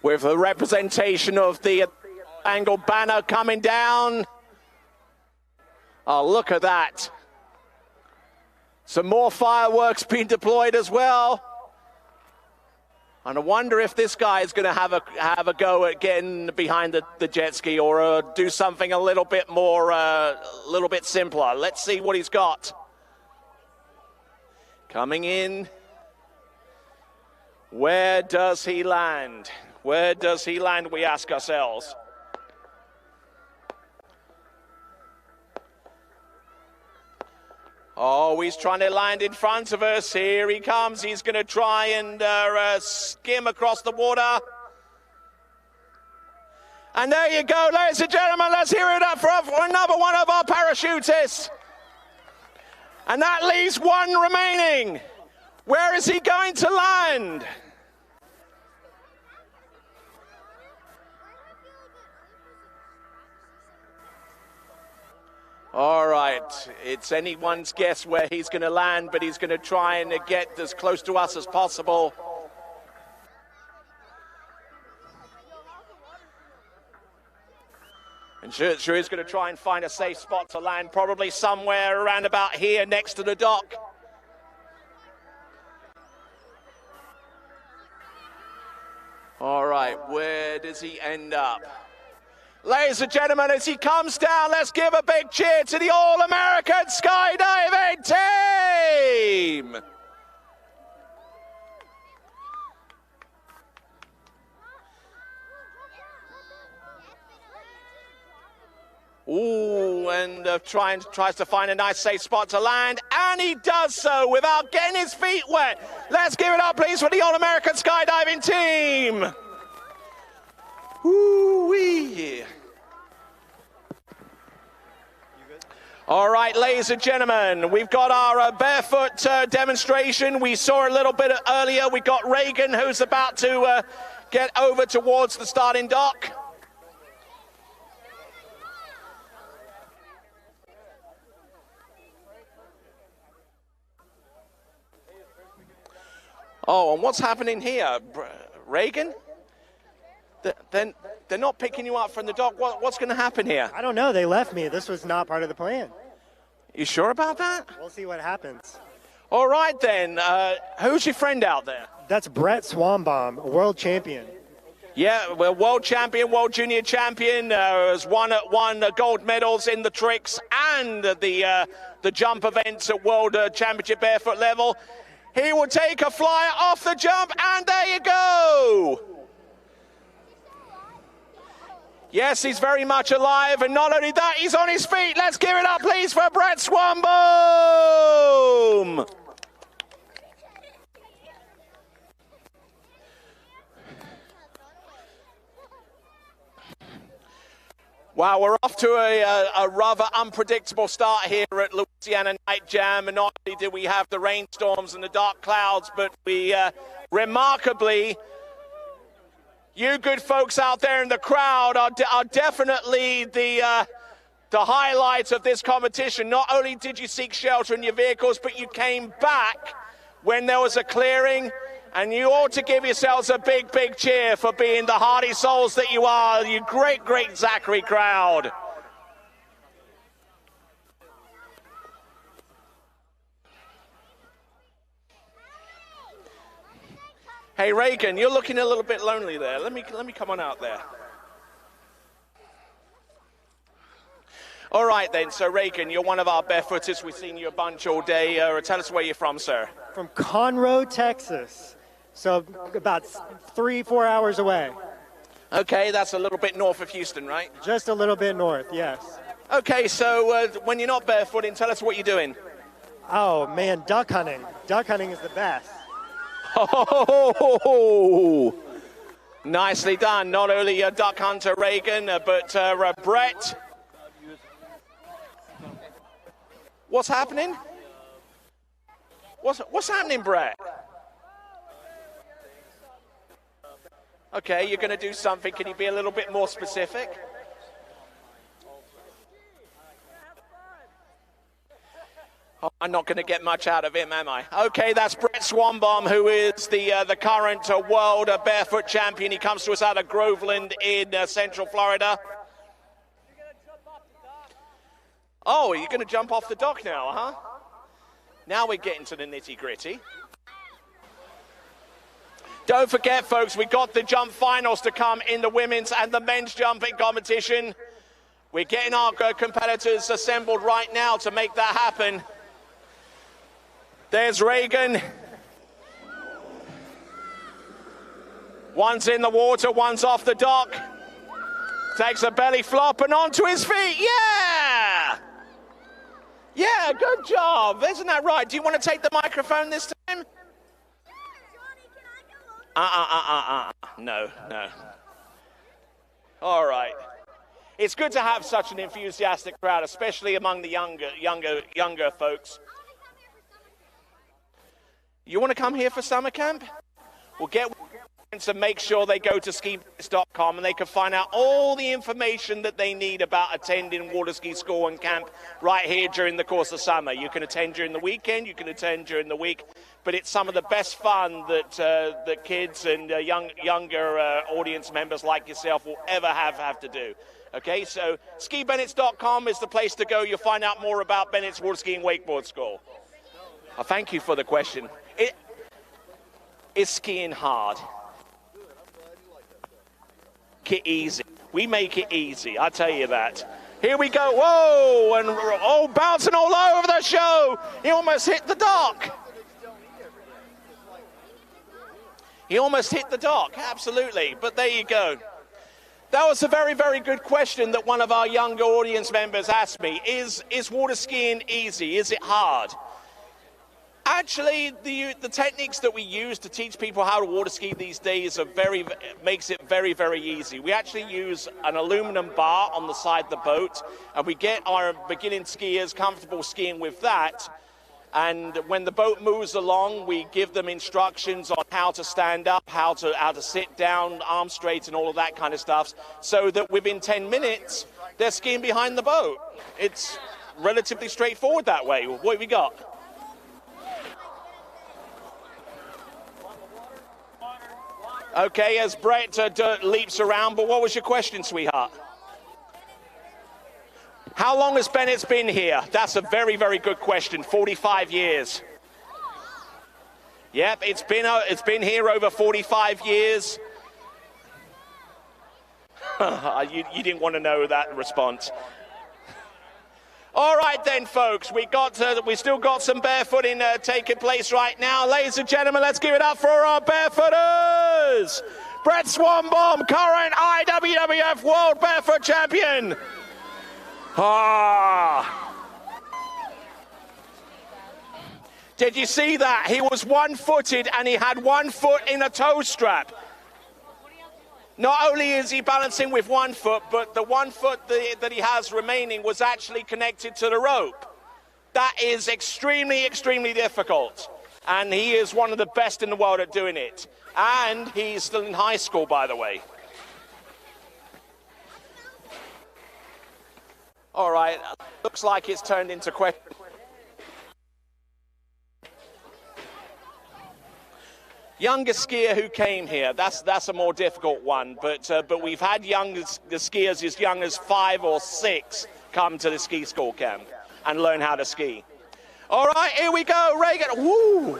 With the representation of the angle banner coming down. Oh, look at that. Some more fireworks being deployed as well. And I wonder if this guy is going to have a go at getting behind the jet ski or do something a little bit more, a little bit simpler. Let's see what he's got. Coming in. Where does he land? Where does he land, we ask ourselves. Oh, he's trying to land in front of us. Here he comes. He's going to try and skim across the water. And there you go, ladies and gentlemen. Let's hear it up for another one of our parachutists. And that leaves one remaining. Where is he going to land? All right, it's anyone's guess where he's going to land, but he's going to try and get as close to us as possible. And sure he's going to try and find a safe spot to land, probably somewhere around about here next to the dock. All right, where does he end up? Ladies and gentlemen, as he comes down, let's give a big cheer to the All-American Skydiving team! Ooh, and tries to find a nice safe spot to land, and he does so without getting his feet wet. Let's give it up, please, for the All-American Skydiving team! Woo-wee! All right, ladies and gentlemen, we've got our barefoot demonstration. We saw a little bit earlier. We got Reagan, who's about to get over towards the starting dock. Oh, and what's happening here? Reagan? Then they're not picking you up from the dock. What's going to happen here? I don't know. They left me. This was not part of the plan. You sure about that? We'll see what happens. All right, then. Who's your friend out there? That's Brett Swanbaum, a world champion. Yeah, well, world champion, world junior champion, has won gold medals in the tricks and the jump events at World Championship barefoot level. He will take a flyer off the jump, and there you go. Yes, he's very much alive, and not only that, he's on his feet. Let's give it up, please, for Brett Swanbaum. Wow, we're off to a rather unpredictable start here at Louisiana Night Jam, and not only did we have the rainstorms and the dark clouds, but we remarkably, you good folks out there in the crowd are definitely the highlights of this competition. Not only did you seek shelter in your vehicles, but you came back when there was a clearing, and you ought to give yourselves a big, big cheer for being the hardy souls that you are, you great, great Zachary crowd. Hey, Reagan, you're looking a little bit lonely there. Let me come on out there. All right, then. So, Reagan, you're one of our barefooters. We've seen you a bunch all day. Tell us where you're from, sir. From Conroe, Texas. So about 3-4 hours away. Okay, that's a little bit north of Houston, right? Just a little bit north, yes. Okay, so when you're not barefooting, tell us what you're doing. Oh, man, duck hunting. Duck hunting is the best. Oh, nicely done. Not only a duck hunter, Reagan, but Brett. What's happening? What's happening, Brett? Okay, you're going to do something. Can you be a little bit more specific? Oh, I'm not going to get much out of him, am I? Okay, that's Brett Swanbaum, who is the current world barefoot champion. He comes to us out of Groveland in Central Florida. Oh, you're going to jump off the dock now, huh? Now we're getting to the nitty-gritty. Don't forget, folks, we got the jump finals to come in the women's and the men's jumping competition. We're getting our competitors assembled right now to make that happen. There's Reagan. One's in the water, one's off the dock. Takes a belly flop and onto his feet. Yeah! Yeah, good job. Isn't that right? Do you want to take the microphone this time? No. All right. It's good to have such an enthusiastic crowd, especially among the younger folks. You want to come here for summer camp? We'll get to make sure they go to skydiving.com and they can find out all the information that they need about attending water ski school and camp right here during the course of summer. You can attend during the weekend, you can attend during the week, but it's some of the best fun that kids and younger audience members like yourself will ever have to do. Okay, so skibennetts.com is the place to go. You'll find out more about Bennett's Water Ski and Wakeboard School. Oh, thank you for the question. Is skiing hard? It easy. We make it easy, I tell you that. Here we go. Whoa, and bouncing all over the show. He almost hit the dock. He almost hit the dock, absolutely. But there you go. That was a very, very good question that one of our younger audience members asked me. Is water skiing easy? Is it hard? Actually, the techniques that we use to teach people how to water ski these days makes it very, very easy. We actually use an aluminum bar on the side of the boat, and we get our beginning skiers comfortable skiing with that. And when the boat moves along, we give them instructions on how to stand up, how to sit down, arms straight, and all of that kind of stuff, so that within 10 minutes, they're skiing behind the boat. It's relatively straightforward that way. What have we got? Okay, as Brett leaps around, but what was your question, sweetheart? How long has Bennett's been here? That's a very, very good question. 45 years. Yep, it's been here over 45 years. You didn't want to know that response. All right then, folks, we still got some barefooting taking place right now. Ladies and gentlemen, let's give it up for our barefooters. Brett Swanbaum, current IWWF World Barefoot Champion. Did you see that? He was one-footed and he had one foot in a toe strap. Not only is he balancing with one foot, but the one foot that he has remaining was actually connected to the rope. That is extremely, extremely difficult. And he is one of the best in the world at doing it. And he's still in high school, by the way. All right, looks like it's turned into question. Youngest skier who came here, that's a more difficult one, but we've had skiers as young as 5 or 6 come to the ski school camp and learn how to ski. All right, here we go, Reagan. Woo!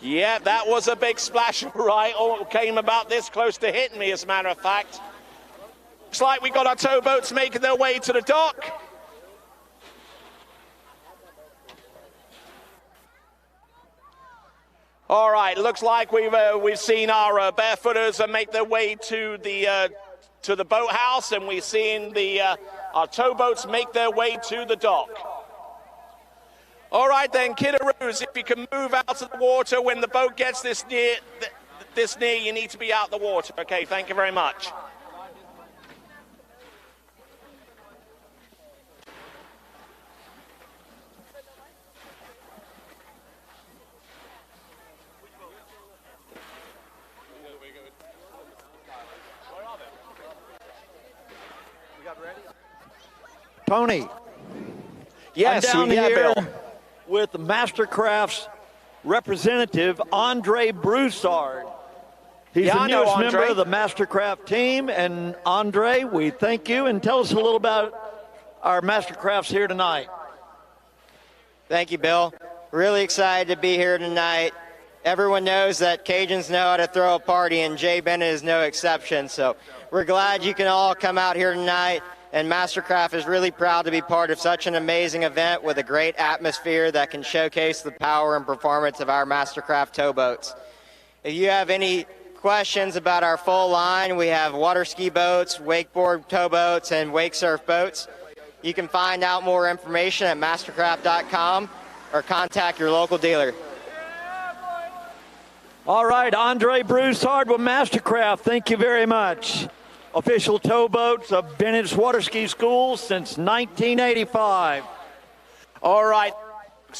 Yeah, that was a big splash, right? Oh, came about this close to hitting me, as a matter of fact. Looks like we got our towboats making their way to the dock. All right, looks like we've seen our barefooters make their way to the boathouse, and we've seen our towboats make their way to the dock. All right then, kiddaroos, if you can move out of the water when the boat gets this near, you need to be out the water. Okay, thank you very much. Tony. Yes, I'm down here Bill. with the Mastercraft's representative, Andre Broussard. He's the newest member of the Mastercraft team. And Andre, we thank you, and tell us a little about our Mastercrafts here tonight. Thank you, Bill. Really excited to be here tonight. Everyone knows that Cajuns know how to throw a party, and Jay Bennett is no exception. So we're glad you can all come out here tonight. And Mastercraft is really proud to be part of such an amazing event with a great atmosphere that can showcase the power and performance of our Mastercraft towboats. If you have any questions about our full line, we have water ski boats, wakeboard towboats, and wake surf boats. You can find out more information at mastercraft.com or contact your local dealer. All right, Andre Broussard with Mastercraft, thank you very much. Official towboats of Bennett's Water Ski School since 1985. All right,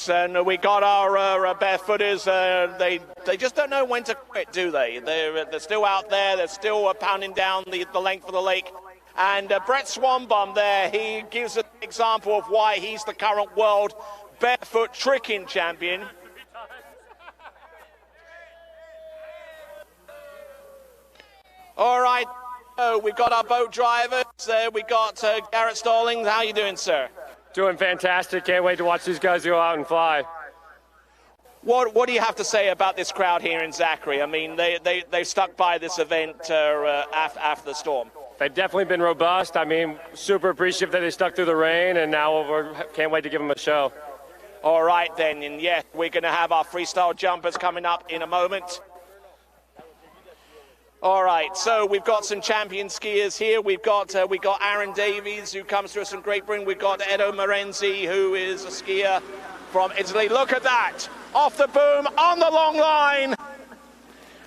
and we got our barefooters. They just don't know when to quit, do they? They're still out there. They're still pounding down the length of the lake. And Brett Swanbaum there, he gives an example of why he's the current world barefoot tricking champion. All right. We've got our boat drivers. We got Garrett Stallings. How you doing, sir? Doing fantastic. Can't wait to watch these guys go out and fly. What do you have to say about this crowd here in Zachary? I mean, they stuck by this event after the storm. They've definitely been robust. I mean, super appreciative that they stuck through the rain, and now we can't wait to give them a show. All right, then. And, yeah, we're going to have our freestyle jumpers coming up in a moment. All right, so we've got some champion skiers here. We've got Aaron Davies, who comes to us from Great Britain. We've got Edo Morenzi, who is a skier from Italy. Look at that. Off the boom, on the long line.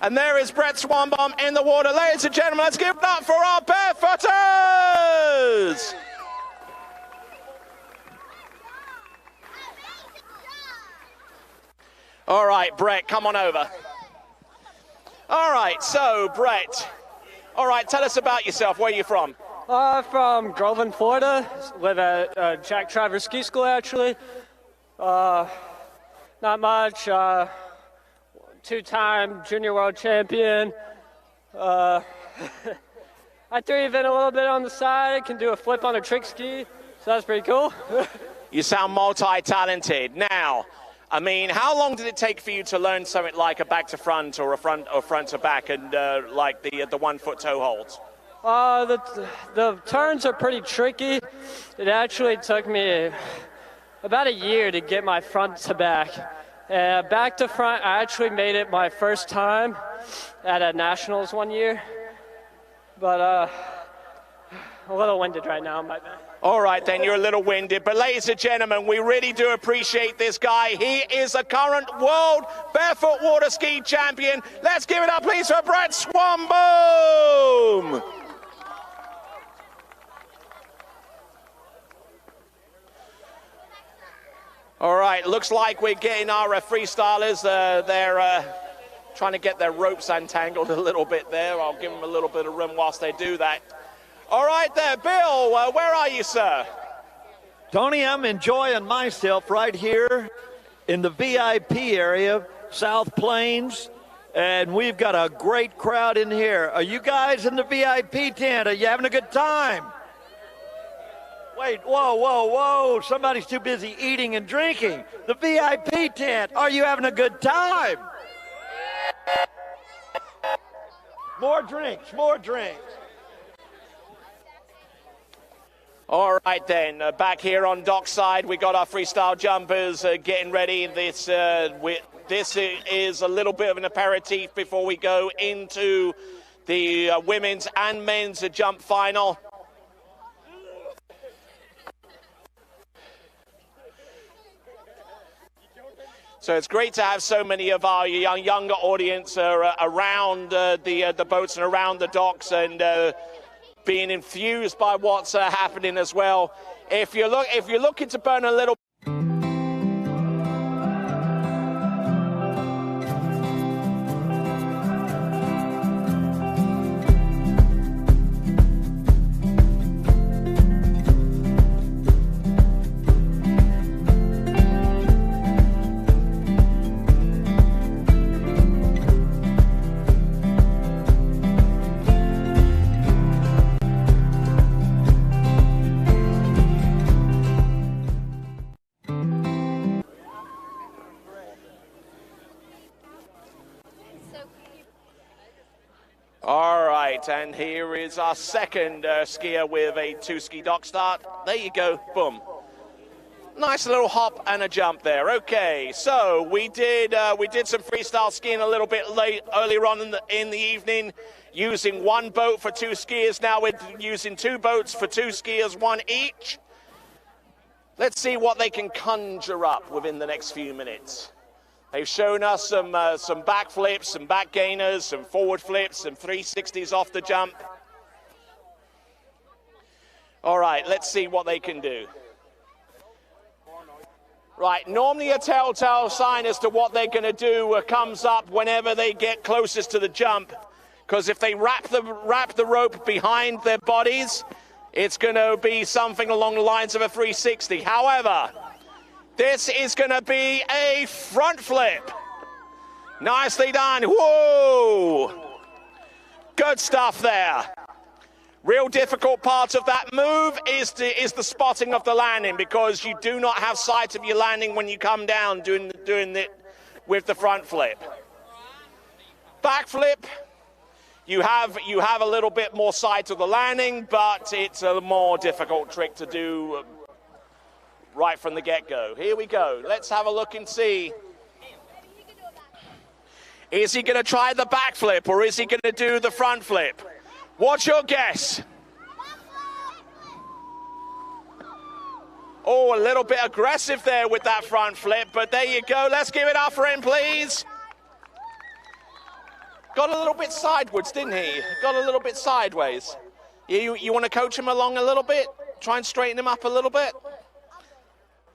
And there is Brett Swanbaum in the water. Ladies and gentlemen, let's give it up for our barefooters. All right, Brett, come on over. All right, so, Brett, all right, tell us about yourself. Where are you from? From Groveland, Florida. Live at Jack Travers Ski School, actually. Not much. Two-time junior world champion. I threw even a little bit on the side. Can do a flip on a trick ski, so that's pretty cool. You sound multi-talented. Now, I mean, how long did it take for you to learn something like a back to front or a front to back, and like the 1 foot toe holds? The turns are pretty tricky. It actually took me about a year to get my front to back. Back to front, I actually made it my first time at a nationals one year, but a little winded right now, my bad. All right, then, you're a little winded. But ladies and gentlemen, we really do appreciate this guy. He is a current world barefoot water ski champion. Let's give it up, please, for Brett Swanboom. All right, looks like we're getting our freestylers. They're trying to get their ropes untangled a little bit there. I'll give them a little bit of room whilst they do that. All right there, Bill, where are you, sir? Tony, I'm enjoying myself right here in the VIP area, South Plains, and we've got a great crowd in here. Are you guys in the VIP tent? Are you having a good time? Wait, whoa, whoa, whoa. Somebody's too busy eating and drinking. The VIP tent, are you having a good time? More drinks, more drinks. All right, then, back here on dockside, we got our freestyle jumpers getting ready. This is a little bit of an aperitif before we go into the women's and men's jump final. So it's great to have so many of our younger audience around the boats and around the docks and being infused by what's happening as well. If you're looking to burn a little. All right, and here is our second skier with a two-ski dock start. There you go, boom. Nice little hop and a jump there. Okay, so we did some freestyle skiing a little bit earlier on in the evening, using one boat for two skiers. Now we're using two boats for two skiers, one each. Let's see what they can conjure up within the next few minutes. They've shown us some back flips, some back gainers, some forward flips, some 360s off the jump. All right, let's see what they can do. Right, normally a telltale sign as to what they're going to do comes up whenever they get closest to the jump, because if they wrap the rope behind their bodies, it's going to be something along the lines of a 360. However, this is going to be a front flip. Nicely done. Whoa! Good stuff there. Real difficult part of that move is the spotting of the landing, because you do not have sight of your landing when you come down doing it with the front flip. Back flip, you have a little bit more sight of the landing, but it's a more difficult trick to do right from the get-go. Here we go. Let's have a look and see. Is he going to try the back flip, or is he going to do the front flip? What's your guess? Oh, a little bit aggressive there with that front flip, but there you go. Let's give it up for him, please. Got a little bit sideways, didn't he? Got a little bit sideways. You want to coach him along a little bit? Try and straighten him up a little bit?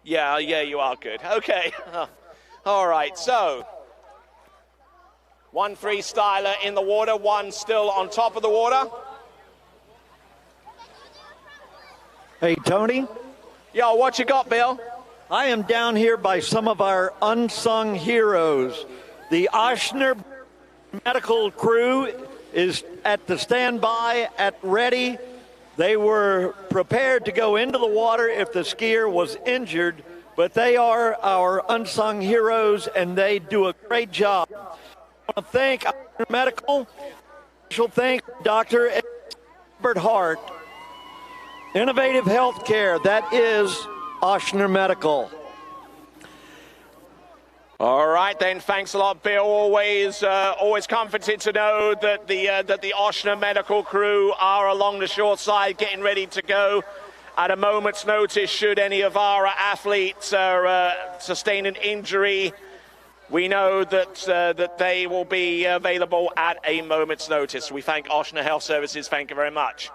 Yeah, you are good. Okay. All right, so one freestyler in the water, one still on top of the water. Hey, Tony. Yo, what you got, Bill? I am down here by some of our unsung heroes. The Oshner medical crew is at the standby, at ready. They were prepared to go into the water if the skier was injured, but they are our unsung heroes, and they do a great job. I want to thank Oshner Medical. Special thanks to Dr. Albert Hart. Innovative healthcare, that is Oshner Medical. All right, then. Thanks a lot, Bill. Always comforted to know that the Oshner Medical crew are along the short side, getting ready to go. at a moment's notice should any of our athletes sustain an injury. We know that they will be available at a moment's notice. We thank Oshner Health Services. Thank you very much.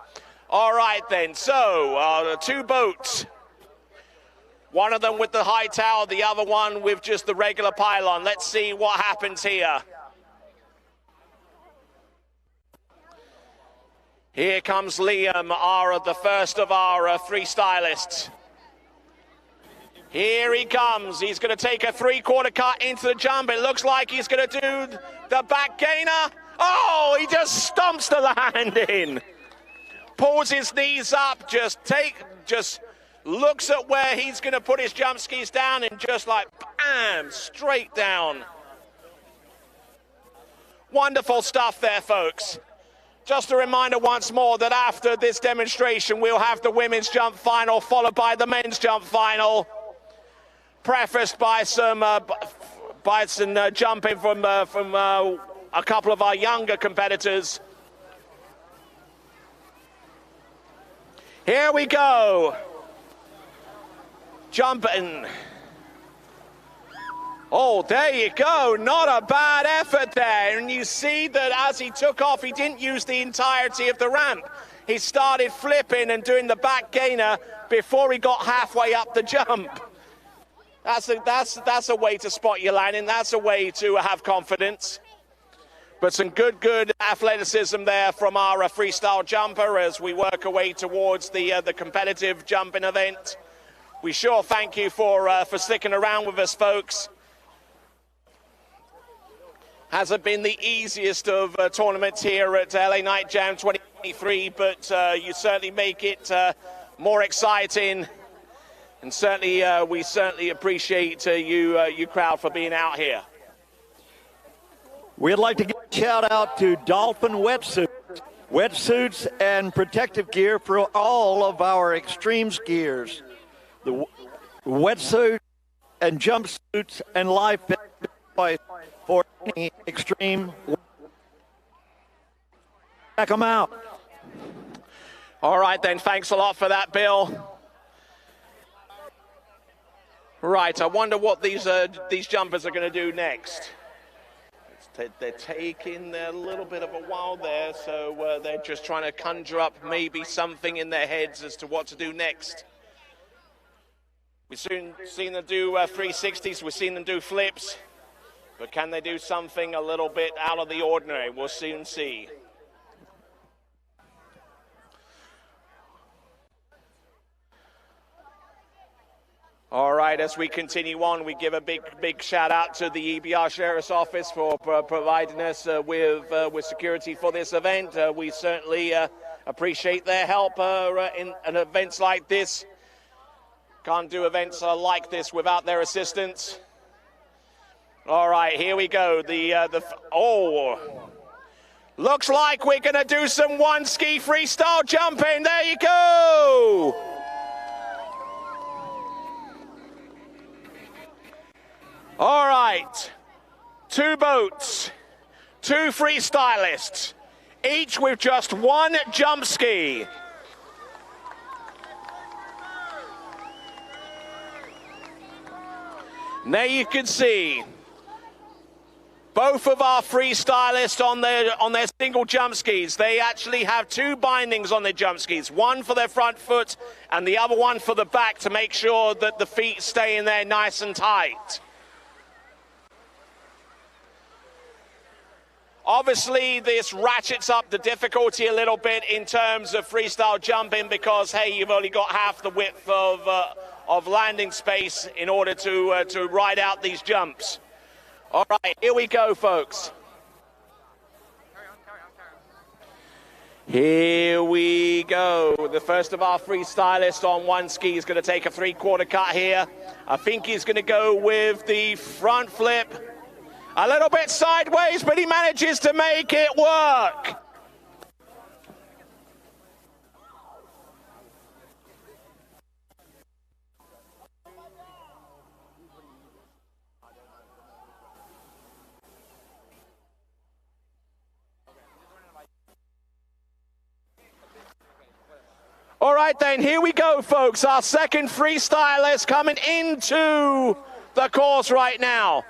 All right, then. So, 2 boats. One of them with the high tower, the other one with just the regular pylon. Let's see what happens here. Here comes Liam, the first of our freestylists. Here he comes. He's going to take a 3/4 cut into the jump. It looks like he's going to do the back gainer. Oh, he just stomps the landing. Pulls his knees up, just looks at where he's going to put his jump skis down and just like, bam, straight down. Wonderful stuff there, folks. Just a reminder once more that after this demonstration, we'll have the women's jump final, followed by the men's jump final, prefaced by some jumping from a couple of our younger competitors. Here we go. Jumping. Oh, there you go. Not a bad effort there. And you see that as he took off, he didn't use the entirety of the ramp. He started flipping and doing the back gainer before he got halfway up the jump. That's a way to spot your landing. That's a way to have confidence. But some good athleticism there from our freestyle jumper as we work our way towards the competitive jumping event. We sure thank you for sticking around with us, folks. Hasn't been the easiest of tournaments here at LA Night Jam 2023, but you certainly make it more exciting. And certainly, we certainly appreciate you crowd for being out here. We'd like to give a shout out to Dolphin wetsuits and protective gear for all of our extreme skiers. The wetsuit and jumpsuits and life vests for any extreme. Check them out. All right, then. Thanks a lot for that, Bill. Right, I wonder what these jumpers are going to do next. They're taking a little bit of a while there, so they're just trying to conjure up maybe something in their heads as to what to do next. We've soon seen them do 360s, we've seen them do flips, but can they do something a little bit out of the ordinary? We'll soon see. All right, as we continue on, we give a big shout out to the EBR Sheriff's Office for providing us with security for this event. We certainly appreciate their help in events like this. Can't do events like this without their assistance. All right, here we go. Looks like we're going to do some one ski freestyle jumping. There you go. All right, 2 boats, 2 freestylists, each with just 1 jump ski. And there you can see both of our freestylists on their single jump skis. They actually have 2 bindings on their jump skis, one for their front foot and the other one for the back to make sure that the feet stay in there nice and tight. Obviously, this ratchets up the difficulty a little bit in terms of freestyle jumping because, hey, you've only got half the width of landing space in order to ride out these jumps. All right, here we go, folks. Here we go. The first of our freestylists on one ski is going to take a 3/4 cut here. I think he's going to go with the front flip. A little bit sideways, but he manages to make it work. All right, then, here we go, folks. Our second freestylist coming into the course right now.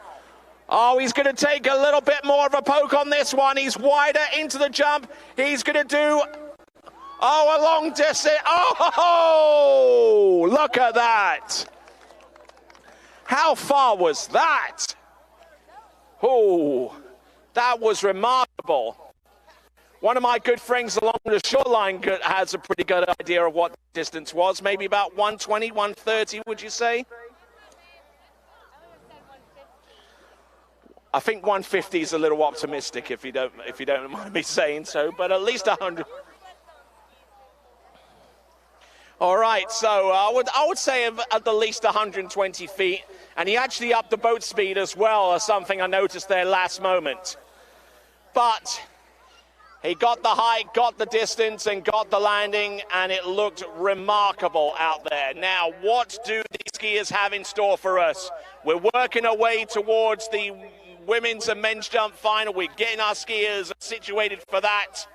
Oh, he's going to take a little bit more of a poke on this one. He's wider into the jump. He's going to do, a long distance. Oh, look at that. How far was that? Oh, that was remarkable. One of my good friends along the shoreline has a pretty good idea of what the distance was. Maybe about 120, 130, would you say? I think 150 is a little optimistic, if you don't mind me saying so, but at least 100. All right, so I would say at the least 120 feet, and he actually upped the boat speed as well, something I noticed there last moment. But he got the height, got the distance, and got the landing, and it looked remarkable out there. Now, what do these skiers have in store for us? We're working our way towards the women's and men's jump final. We're getting our skiers situated for that.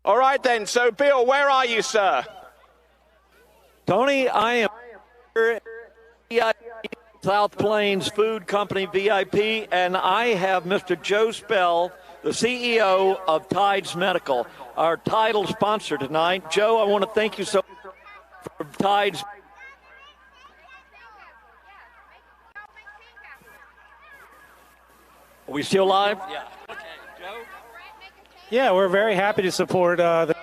All right then, so Bill, where are you, sir? Tony, I am here at South Plains Food Company VIP, and I have Mr. Joe Spell, the CEO of Tides Medical, our title sponsor tonight. Joe, I want to thank you so much for Tides. Are we still live? Yeah. Okay, Joe? Yeah, we're very happy to support the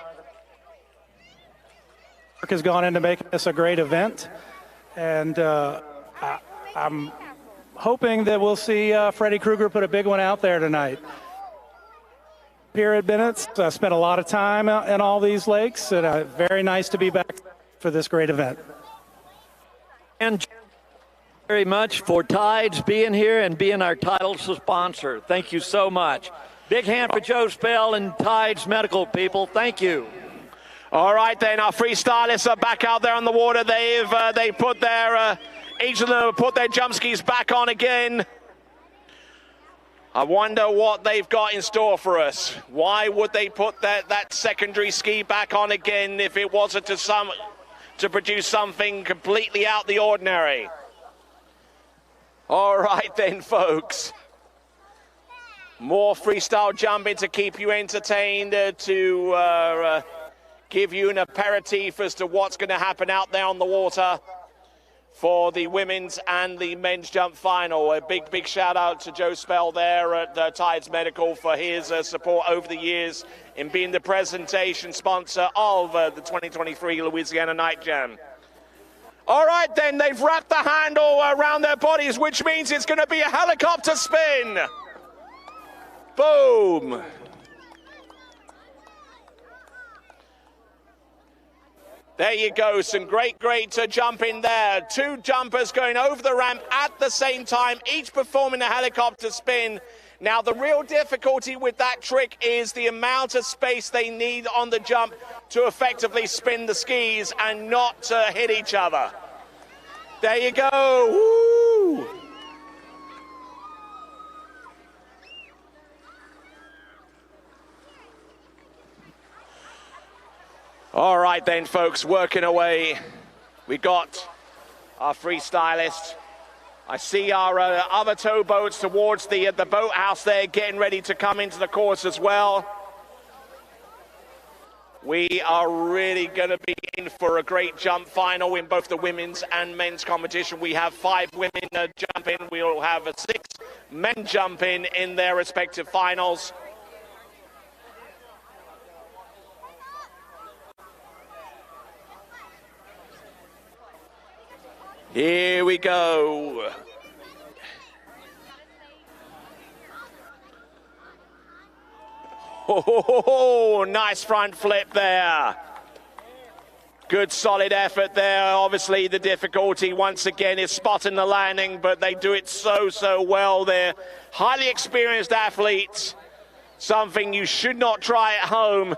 work has gone into making this a great event, and I'm hoping that we'll see Freddy Krueger put a big one out there tonight. Here at Bennett's, I spent a lot of time in all these lakes, and very nice to be back for this great event. And very much for Tides being here and being our title sponsor. Thank you so much. Big hand for Joe Spell and Tides Medical people. Thank you. All right, then, our freestylists are back out there on the water. They put their each of them put their jump skis back on again. I wonder what they've got in store for us. Why would they put that secondary ski back on again if it wasn't to produce something completely out the ordinary? All right then, folks. More freestyle jumping to keep you entertained, to give you an aperitif as to what's going to happen out there on the water for the women's and the men's jump final. A big shout out to Joe Spell there at Tides Medical for his support over the years in being the presentation sponsor of the 2023 Louisiana Night Jam. All right then, they've wrapped the handle around their bodies, which means it's going to be a helicopter spin. Boom. There you go, some great jumping there. Two jumpers going over the ramp at the same time, each performing a helicopter spin. Now, the real difficulty with that trick is the amount of space they need on the jump to effectively spin the skis and not hit each other. There you go. Woo! All right then, folks, working away. We got our freestylist. I see our other towboats towards the boathouse there, getting ready to come into the course as well. We are really going to be in for a great jump final in both the women's and men's competition. We have 5 women jumping. We'll have 6 men jumping in their respective finals. Here we go. Oh, nice front flip there. Good solid effort there. Obviously the difficulty once again is spotting the landing, but they do it so well. They're highly experienced athletes. Something you should not try at home,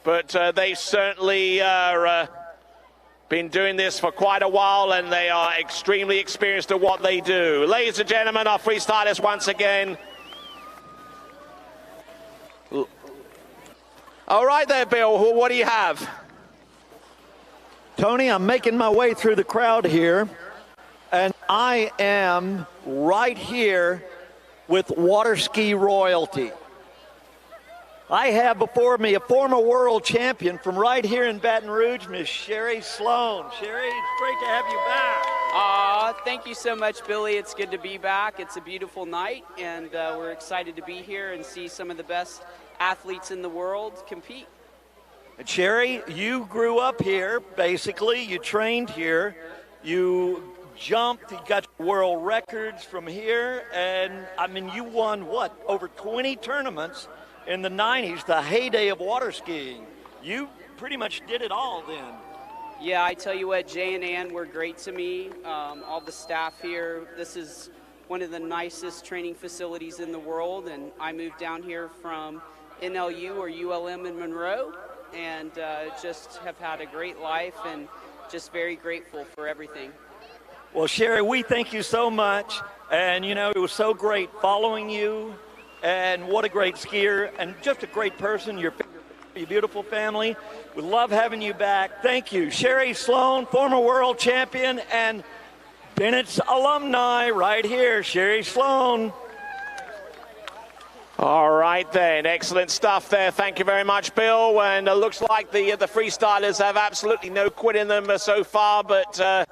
but they certainly are Been doing this for quite a while, and they are extremely experienced at what they do. Ladies and gentlemen, our freestylers once again. All right there, Bill, what do you have? Tony, I'm making my way through the crowd here, and I am right here with water ski royalty. I have before me a former world champion from right here in Baton Rouge, Miss Sherry Sloan. Sherry, it's great to have you back. Thank you so much, Billy. It's good to be back. It's a beautiful night, and we're excited to be here and see some of the best athletes in the world compete. And Sherry, you grew up here, basically. You trained here. You jumped, you got world records from here, and I mean, you won what, over 20 tournaments in the 90s, the heyday of water skiing. You pretty much did it all then. Yeah, I tell you what, Jay and Ann were great to me. All the staff here. This is one of the nicest training facilities in the world, and I moved down here from NLU or ULM in Monroe, and just have had a great life and just very grateful for everything. Well, Sherry, we thank you so much, and you know, it was so great following you, and what a great skier, and just a great person, your beautiful family. We love having you back. Thank you. Sherry Sloan, former world champion, and Bennett's alumni right here, Sherry Sloan. All right then, excellent stuff there. Thank you very much, Bill. And it looks like the freestylers have absolutely no quit in them so far, but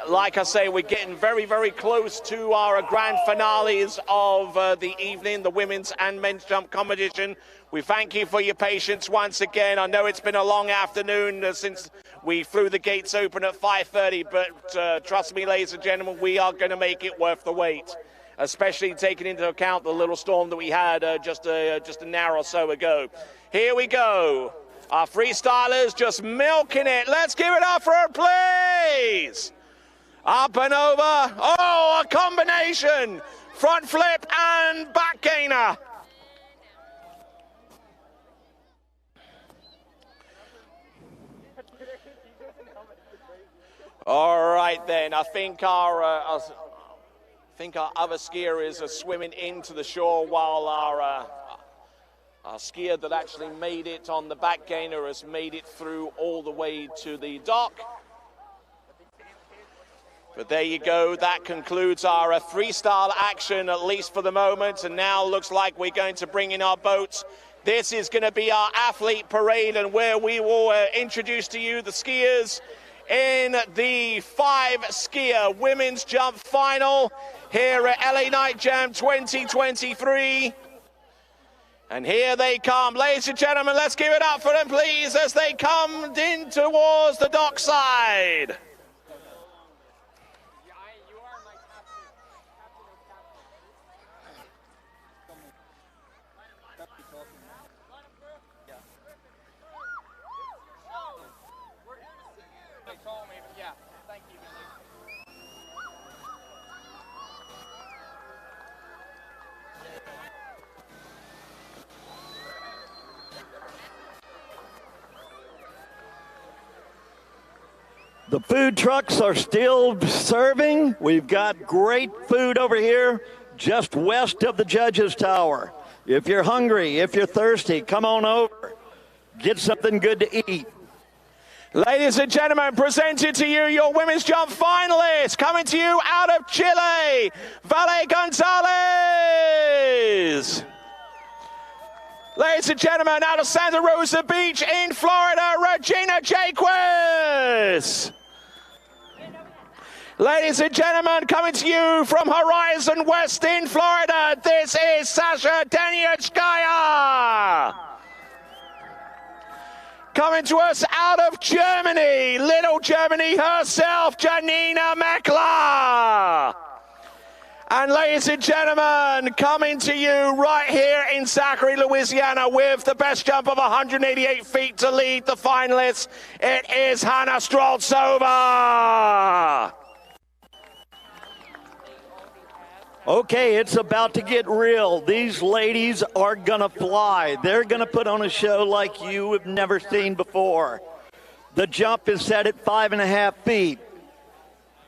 like I say, we're getting very, very close to our grand finales of the evening, the women's and men's jump competition. We thank you for your patience once again. I know it's been a long afternoon since we flew the gates open at 5:30, but trust me, ladies and gentlemen, we are going to make it worth the wait, especially taking into account the little storm that we had just an hour or so ago. Here we go. Our freestylers just milking it. Let's give it up for her, please. Up and over. Oh, a combination. Front flip and back gainer. All right then. I think our other skier is swimming into the shore, while our skier that actually made it on the back gainer has made it through all the way to the dock. But there you go, that concludes our freestyle action, at least for the moment, and now looks like we're going to bring in our boats. This is going to be our athlete parade, and where we will introduce to you the skiers in the 5-skier women's jump final here at LA Night Jam 2023. And here they come. Ladies and gentlemen, let's give it up for them, please, as they come in towards the dockside. The food trucks are still serving. We've got great food over here just west of the Judges Tower. If you're hungry, if you're thirsty, come on over. Get something good to eat. Ladies and gentlemen, presented to you your women's jump finalists, coming to you out of Chile, Vale Gonzalez. Ladies and gentlemen, out of Santa Rosa Beach in Florida, Regina Jaquez. Ladies and gentlemen, coming to you from Horizon West in Florida, this is Sasha Danielskaya. Coming to us out of Germany, little Germany herself, Janina Meckler. And ladies and gentlemen, coming to you right here in Zachary, Louisiana, with the best jump of 188 feet to lead the finalists, it is Hannah Stroltsova. Okay, it's about to get real. These ladies are gonna fly. They're gonna put on a show like you have never seen before. The jump is set at 5.5 feet.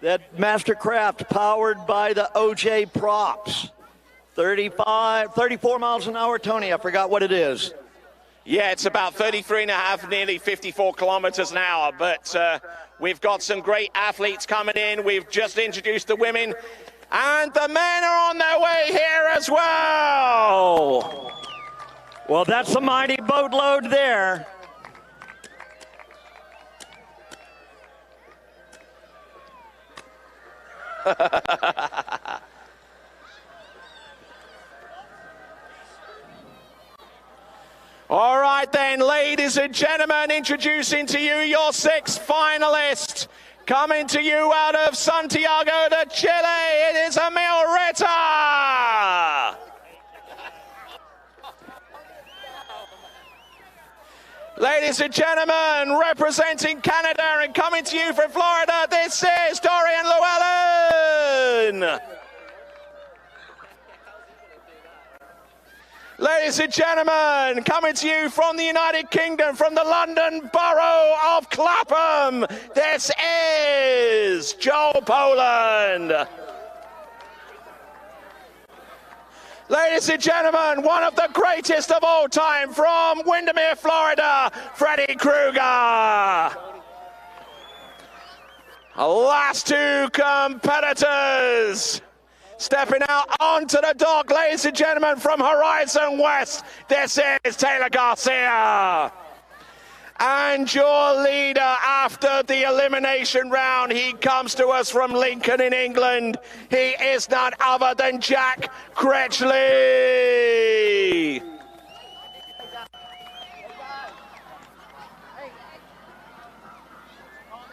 That Mastercraft powered by the OJ props. 34 miles an hour, Tony. I forgot what it is. Yeah, it's about 33.5, nearly 54 kilometers an hour. But we've got some great athletes coming in. We've just introduced the women. And the men are on their way here as well. Well, that's a mighty boatload there. All right then, ladies and gentlemen, introducing to you your 6 finalists. Coming to you out of Santiago de Chile, it is Emil Ritter. Ladies and gentlemen, representing Canada and coming to you from Florida, this is Dorian Llewellyn. Ladies and gentlemen, coming to you from the United Kingdom, from the London Borough of Clapham, this is Joel Poland. Ladies and gentlemen, one of the greatest of all time from Windermere, Florida, Freddie Krueger. Last 2 competitors. Stepping out onto the dock, ladies and gentlemen, from Horizon West, this is Taylor Garcia. And your leader after the elimination round, he comes to us from Lincoln in England. He is none other than Jack Cretchley.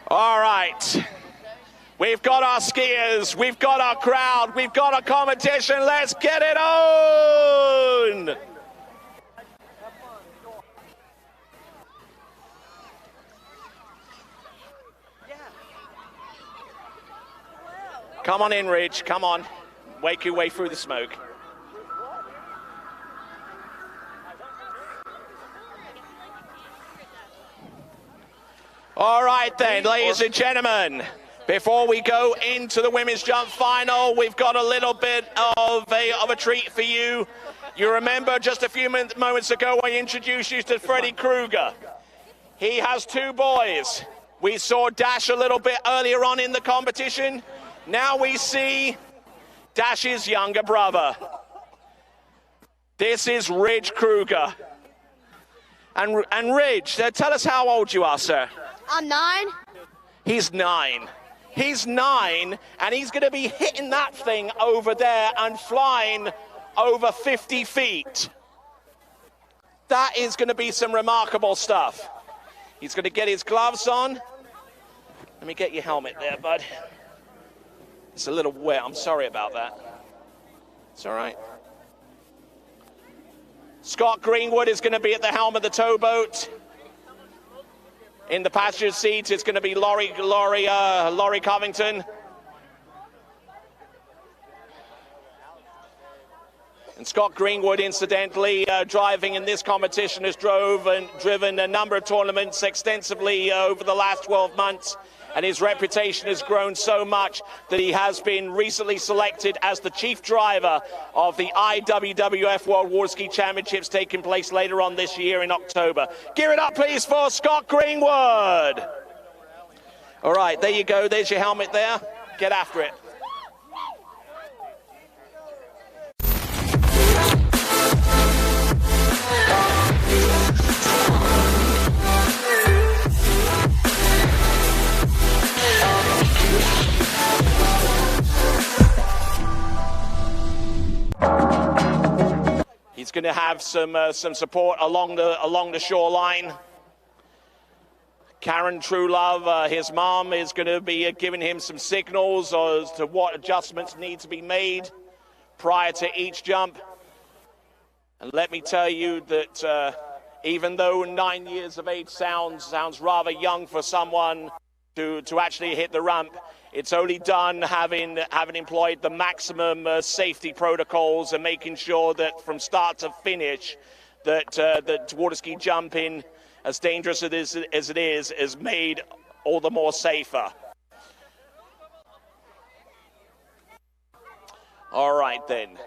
All right. We've got our skiers, we've got our crowd, we've got our competition. Let's get it on! Come on in, Ridge, come on. Wake your way through the smoke. All right then, ladies and gentlemen. Before we go into the women's jump final, we've got a little bit of a treat for you. You remember just a few moments ago I introduced you to Freddie Krueger. He has 2 boys. We saw Dash a little bit earlier on in the competition. Now we see Dash's younger brother. This is Ridge Krueger. And Ridge, tell us how old you are, sir. I'm 9. He's 9. He's 9, and he's going to be hitting that thing over there and flying over 50 feet. That is going to be some remarkable stuff. He's going to get his gloves on. Let me get your helmet there, bud. It's a little wet. I'm sorry about that. It's all right. Scott Greenwood is going to be at the helm of the towboat. In the passenger seat, it's going to be Laurie Covington. And Scott Greenwood, incidentally, driving in this competition, has driven a number of tournaments extensively over the last 12 months. And his reputation has grown so much that he has been recently selected as the chief driver of the IWWF World Water Ski Championships taking place later on this year in October. Give it up, please, for Scott Greenwood. All right, there you go. There's your helmet there. Get after it. He's going to have some support along the shoreline. Karen Truelove, his mom, is going to be giving him some signals as to what adjustments need to be made prior to each jump. And let me tell you that even though 9 years of age sounds rather young for someone to actually hit the ramp, it's only done having employed the maximum safety protocols and making sure that from start to finish that water ski jumping as dangerous as it is made all the more safer. All right then.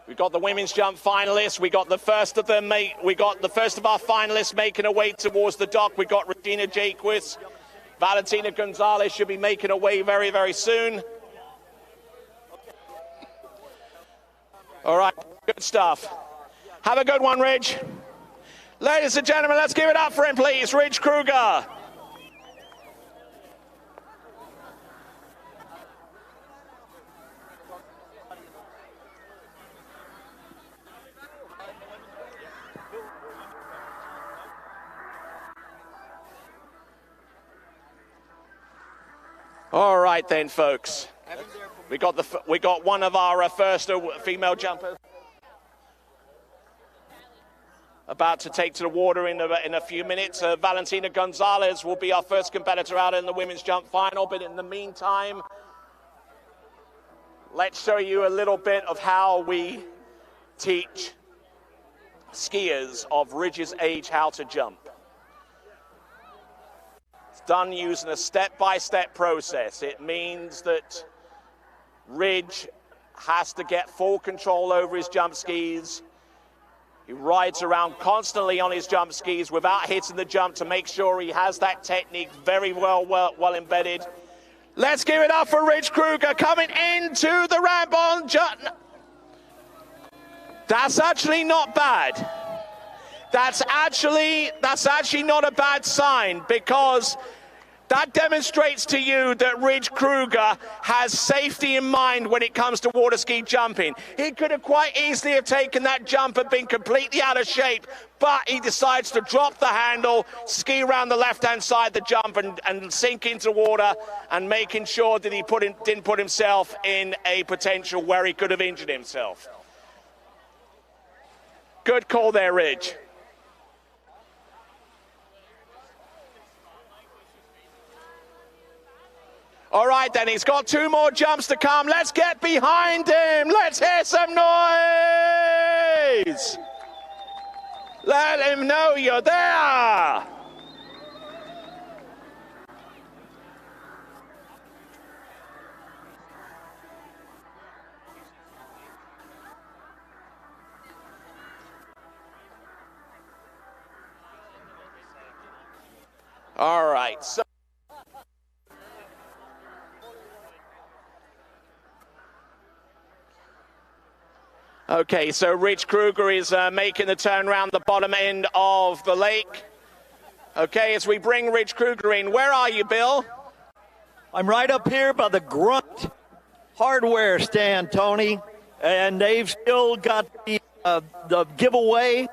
We got the women's jump finalists. We got the first of them. We got the first of our finalists making a way towards the dock. We got Regina Jaquist. Valentina Gonzalez should be making a way very, very soon. All right, good stuff. Have a good one, Ridge. Ladies and gentlemen, let's give it up for him, please. Ridge Kruger. All right then, folks. We got one of our first female jumpers about to take to the water in a few minutes. Valentina Gonzalez will be our first competitor out in the women's jump final. But in the meantime, let's show you a little bit of how we teach skiers of Ridge's age how to jump. Done using a step-by-step process. It means that Ridge has to get full control over his jump skis. He rides around constantly on his jump skis without hitting the jump to make sure he has that technique very well embedded. Let's give it up for Ridge Kruger coming into the ramp on jump. That's actually not bad. That's actually not a bad sign, because that demonstrates to you that Ridge Kruger has safety in mind when it comes to water ski jumping. He could have quite easily have taken that jump and been completely out of shape, but he decides to drop the handle, ski around the left-hand side of the jump and sink into water, and making sure that he didn't put himself in a potential where he could have injured himself. Good call there, Ridge. All right, then, he's got 2 more jumps to come. Let's get behind him. Let's hear some noise. Let him know you're there. All right, so okay, so Ridge Kruger is making the turn around the bottom end of the lake. Okay, as we bring Ridge Kruger in, where are you, Bill? I'm right up here by the Grunt hardware stand, Tony, and they've still got the giveaway.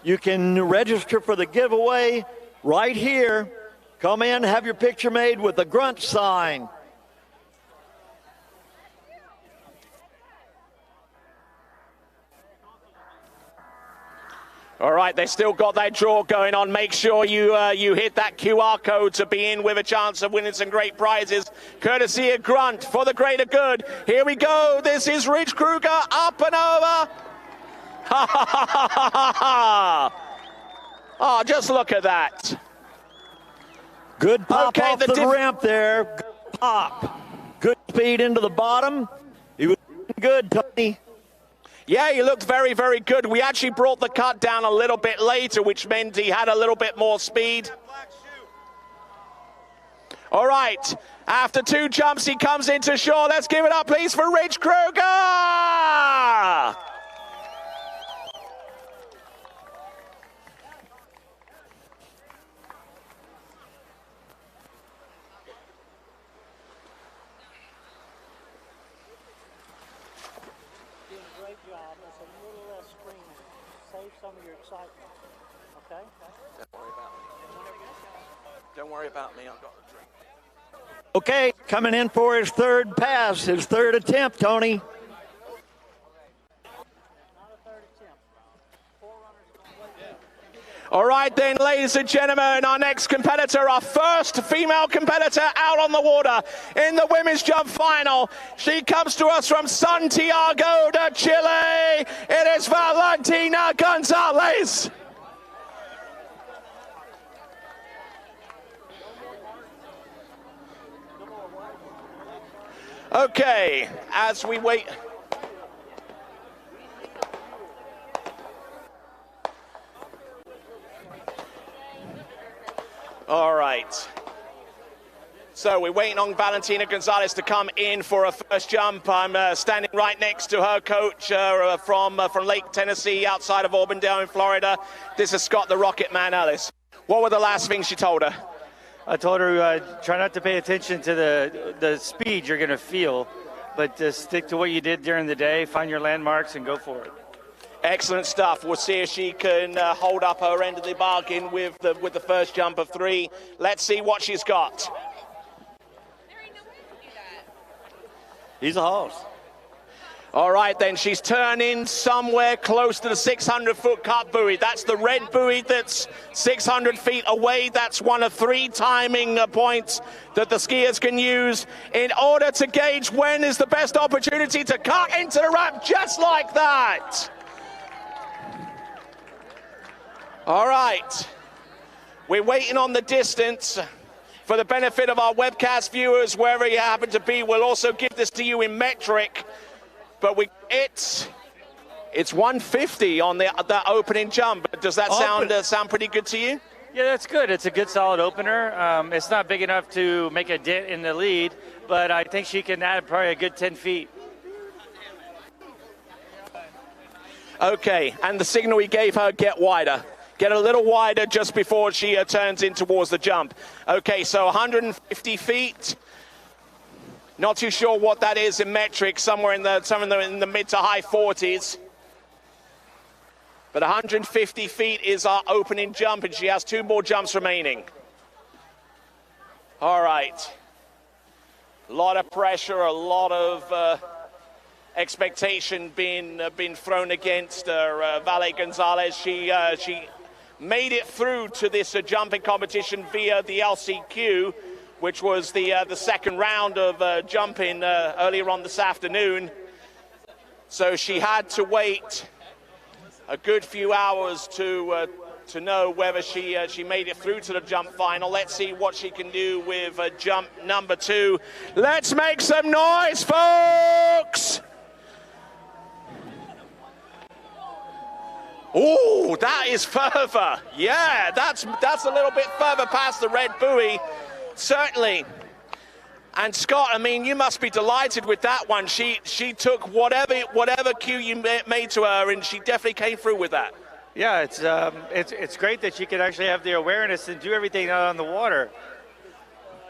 You can register for the giveaway right here. Come in, have your picture made with the Grunt sign. All right, they still got that draw going on. Make sure you hit that QR code to be in with a chance of winning some great prizes, courtesy of Grunt, for the greater good. Here we go. This is Ridge Kruger up and over. Ha ha ha ha ha ha. Oh, just look at that. Good pop off the ramp there. Good pop. Good speed into the bottom. He was good, Tony. Yeah, he looked very, very good. We actually brought the cut down a little bit later, which meant he had a little bit more speed. All right, after 2 jumps, he comes into shore. Let's give it up, please, for Ridge Kruger! Don't worry about me, I've got a drink. Okay, coming in for his 3rd pass, his 3rd attempt, Tony. All right then, ladies and gentlemen, our next competitor, our first female competitor out on the water in the women's jump final. She comes to us from Santiago de Chile. It is Valentina Gonzalez. Okay, as we wait. All right. So we're waiting on Valentina Gonzalez to come in for a first jump. I'm standing right next to her coach from Lake Tennessee, outside of Auburndale in Florida. This is Scott the Rocket Man Ellis. What were the last things you told her? I told her try not to pay attention to the speed you're going to feel, but stick to what you did during the day, find your landmarks, and go for it. Excellent stuff. We'll see if she can hold up her end of the bargain with the first jump of 3. Let's see what she's got. He's a horse. All right, then. She's turning somewhere close to the 600-foot cut buoy. That's the red buoy that's 600 feet away. That's one of 3 timing points that the skiers can use in order to gauge when is the best opportunity to cut into the ramp, just like that. All right. We're waiting on the distance. For the benefit of our webcast viewers, wherever you happen to be, we'll also give this to you in metric. But it's 150 on the opening jump. Does that sound pretty good to you? Yeah, that's good. It's a good solid opener. It's not big enough to make a dent in the lead, but I think she can add probably a good 10 feet. Okay, and the signal we gave her, get wider. Get a little wider just before she turns in towards the jump. Okay, so 150 feet. Not too sure what that is in metric, somewhere in the mid to high 40s. But 150 feet is our opening jump, and she has 2 more jumps remaining. All right. A lot of pressure, a lot of expectation being thrown against Valet Gonzalez. She made it through to this jumping competition via the LCQ, which was the second round of jumping earlier on this afternoon. So she had to wait a good few hours to know whether she made it through to the jump final. Let's see what she can do with jump number 2. Let's make some noise, folks! Oh, that is further. Yeah, that's a little bit further past the red buoy, certainly. And Scott, I mean, you must be delighted with that one. She took whatever cue you made to her, and she definitely came through with that. Yeah, it's great that she could actually have the awareness and do everything out on the water.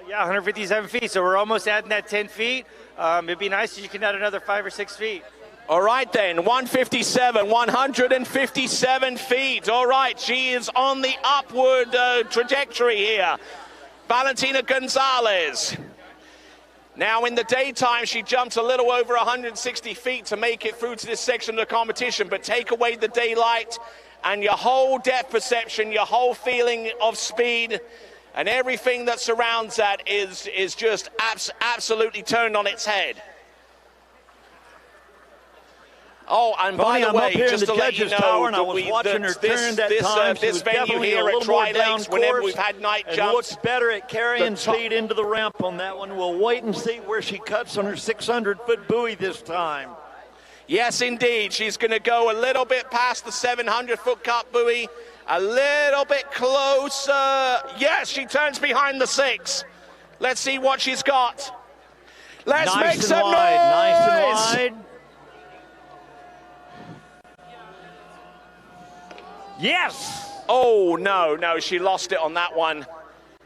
Yeah, 157 feet, so we're almost adding that 10 feet. It'd be nice if you can add another 5 or 6 feet. All right, then, 157 feet. All right, she is on the upward trajectory here. Valentina Gonzalez. Now, in the daytime, she jumped a little over 160 feet to make it through to this section of the competition, but take away the daylight, and your whole depth perception, your whole feeling of speed, and everything that surrounds that is just absolutely turned on its head. Oh, and by the way, just to let you know, this venue here at Tri-Lakes, whenever we've had night jumps, looks better at carrying speed into the ramp on that one. We'll wait and see where she cuts on her 600-foot buoy this time. Yes, indeed. She's going to go a little bit past the 700-foot cut buoy, a little bit closer. Yes, she turns behind the 6. Let's see what she's got. Let's make some noise. Nice and wide. Yes! Oh, no, she lost it on that one.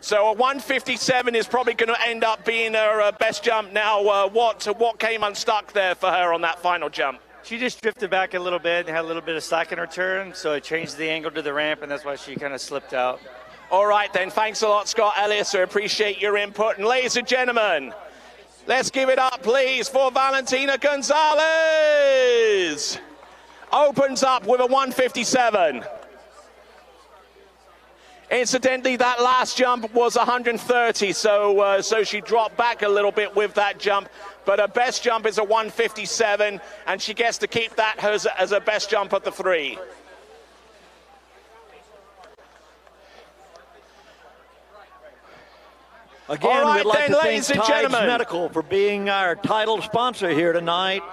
So a 157 is probably going to end up being her best jump. Now, what came unstuck there for her on that final jump? She just drifted back a little bit and had a little bit of slack in her turn, so it changed the angle to the ramp, and that's why she kind of slipped out. All right, then. Thanks a lot, Scott Ellis. I appreciate your input. And ladies and gentlemen, let's give it up, please, for Valentina Gonzalez. Opens up with a 157. Incidentally, that last jump was 130, so she dropped back a little bit with that jump. But her best jump is a 157, and she gets to keep that as her best jump at the 3. Again, All right, we'd like then, to thank ladies and Tides gentlemen. Medical for being our title sponsor here tonight.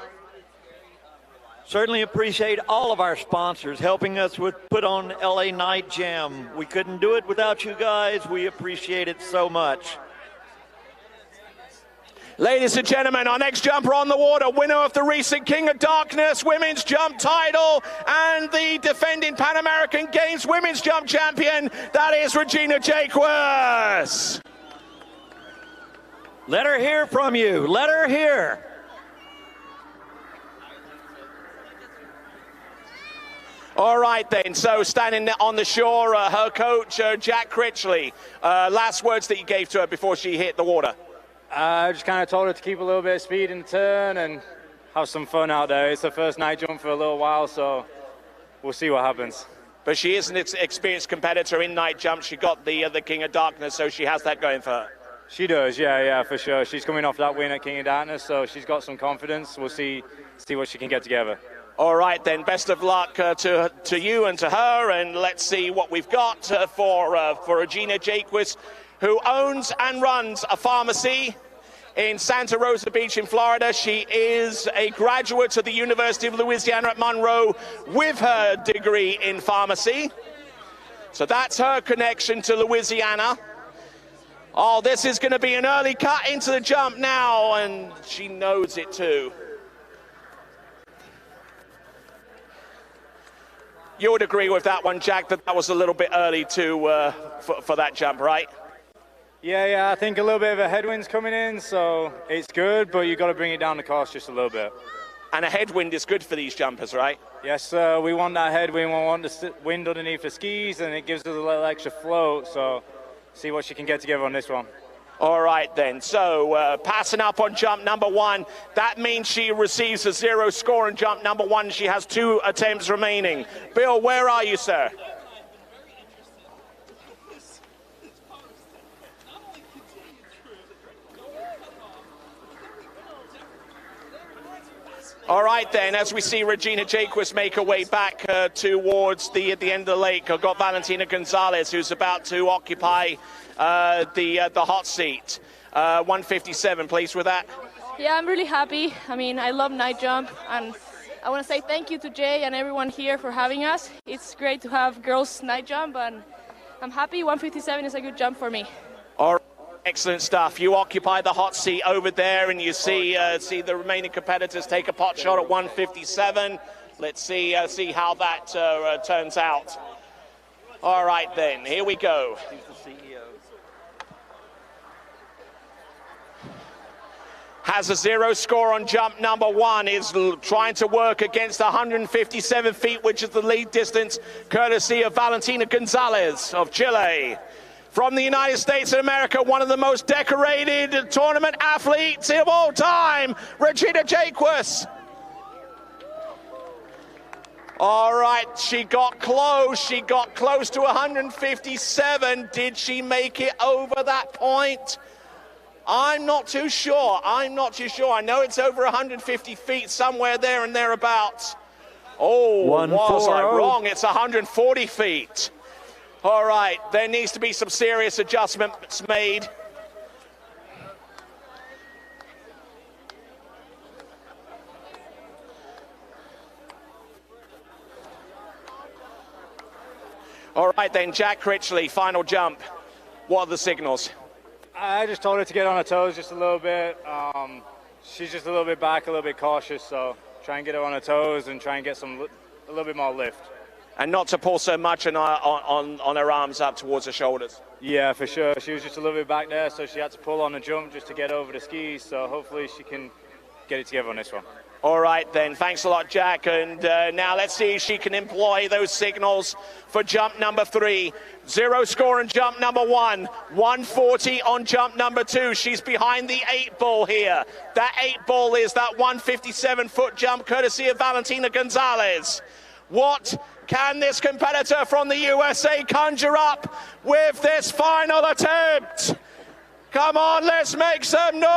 Certainly appreciate all of our sponsors helping us with put on LA Night Jam. We couldn't do it without you guys. We appreciate it so much. Ladies and gentlemen, our next jumper on the water, winner of the recent King of Darkness women's jump title and the defending Pan American Games women's jump champion, that is Regina Jacques. Let her hear from you. Let her hear. All right then, so standing on the shore, her coach, Jack Critchley. Last words that you gave to her before she hit the water. I just kind of told her to keep a little bit of speed in the turn and have some fun out there. It's her first night jump for a little while, so we'll see what happens. But she is an experienced competitor in night jump. She got the King of Darkness, so she has that going for her. She does, yeah, for sure. She's coming off that win at King of Darkness, so she's got some confidence. We'll see what she can get together. All right then, best of luck to you and to her, and let's see what we've got for Regina Jacques, who owns and runs a pharmacy in Santa Rosa Beach in Florida. She is a graduate of the University of Louisiana at Monroe with her degree in pharmacy. So that's her connection to Louisiana. Oh, this is going to be an early cut into the jump now, and she knows it too. You would agree with that one, Jack, that was a little bit early for that jump, right? Yeah, I think a little bit of a headwind's coming in, so it's good, but you've got to bring it down the course just a little bit. And a headwind is good for these jumpers, right? Yes, we want that headwind. We want the wind underneath the skis, and it gives us a little extra float, so see what she can get together on this one. All right then, so passing up on jump number one, that means she receives a 0 score on jump number one. She has 2 attempts remaining. Bill, where are you, sir? All right then, as we see Regina Jacques make her way back towards the end of the lake, I've got Valentina Gonzalez, who's about to occupy the hot seat. 157, pleased with that? Yeah, I'm really happy. I mean, I love night jump, and I want to say thank you to Jay and everyone here for having us. It's great to have girls night jump, and I'm happy. 157 is a good jump for me. All right. Excellent stuff. You occupy the hot seat over there, and you see the remaining competitors take a pot shot at 157. Let's see how that turns out. All right, then. Here we go. Has a 0 score on jump number one, is trying to work against 157 feet, which is the lead distance, courtesy of Valentina Gonzalez of Chile. From the United States of America, one of the most decorated tournament athletes of all time, Regina Jacques. All right, she got close. She got close to 157. Did she make it over that point? I'm not too sure. I know it's over 150 feet, somewhere there and thereabouts. Oh, was I wrong? It's 140 feet. All right, there needs to be some serious adjustments made. All right then, Jack Critchley, final jump. What are the signals? I just told her to get on her toes just a little bit. She's just a little bit back, a little bit cautious, so try and get her on her toes and try and get a little bit more lift. And not to pull so much on her arms up towards her shoulders. Yeah, for sure. She was just a little bit back there, so she had to pull on the jump just to get over the skis. So hopefully she can get it together on this one. All right, then. Thanks a lot, Jack. And now let's see if she can employ those signals for jump number 3. 0 score on jump number 1. 140 on jump number 2. She's behind the 8 ball here. That 8 ball is that 157-foot jump, courtesy of Valentina Gonzalez. What can this competitor from the USA conjure up with this final attempt? Come on, let's make some noise.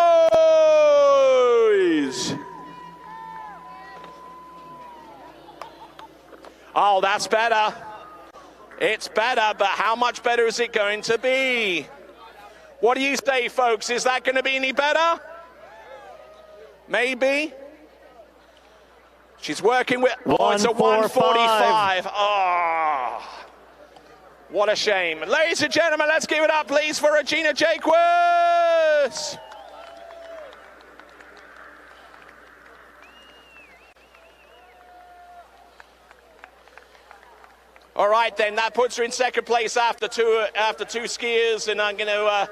Oh, that's better. It's better, but how much better is it going to be? What do you say, folks? Is that going to be any better? Maybe. She's working with, oh, it's a 1:45. Oh, what a shame. Ladies and gentlemen, let's give it up, please, for Regina Jaquez. All right, then, that puts her in second place after two skiers, and I'm going to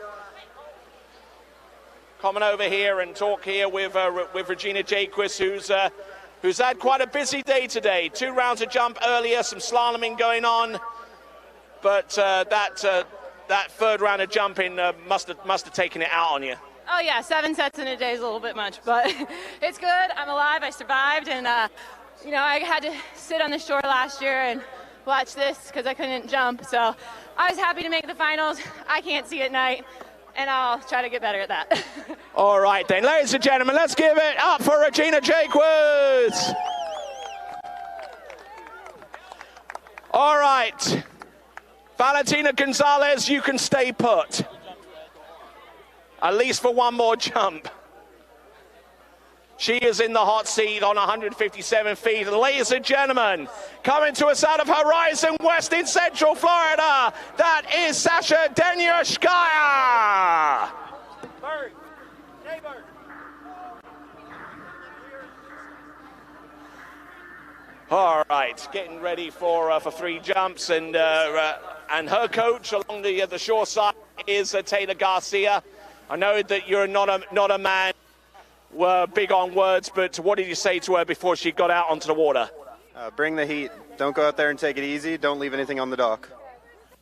come on over here and talk here with Regina Jaquez, who's had quite a busy day today. 2 rounds of jump earlier, some slaloming going on, but that third round of jumping must have taken it out on you. Oh yeah, 7 sets in a day is a little bit much, but it's good. I'm alive. I survived, and you know, I had to sit on the shore last year and watch this because I couldn't jump. So I was happy to make the finals. I can't see at night, and I'll try to get better at that. All right then, ladies and gentlemen, let's give it up for Regina Jaquez. All right, Valentina Gonzalez, you can stay put. At least for one more jump. She is in the hot seat on 157 feet. And ladies and gentlemen, coming to us out of Horizon West in Central Florida, that is Sasha Denyushkaya. All right, getting ready for 3 jumps, and her coach along the shore side is Taylor Garcia. I know that you're not a man big on words, but what did you say to her before she got out onto the water? Bring the heat. Don't go out there and take it easy. Don't leave anything on the dock.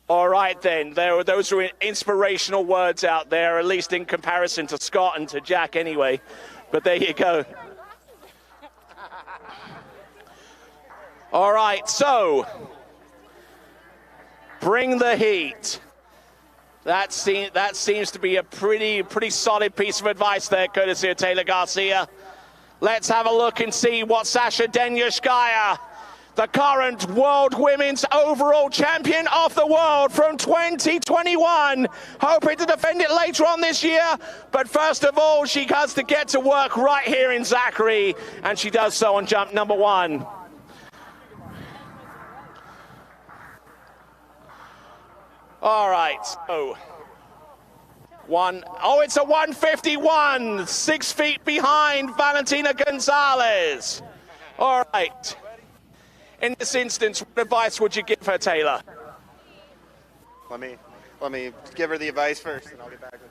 All right, then. Those are inspirational words out there, at least in comparison to Scott and to Jack anyway. But there you go. All right, so bring the heat. That seems to be a pretty solid piece of advice there, courtesy of Taylor Garcia. Let's have a look and see what Sasha Denyushkaya, the current world women's overall champion of the world from 2021, hoping to defend it later on this year. But first of all, she has to get to work right here in Zachary, and she does so on jump number 1. All right, so it's a 1:51, 6 feet behind Valentina Gonzalez. All right. In this instance, what advice would you give her, Taylor? Let me give her the advice first, and I'll get back with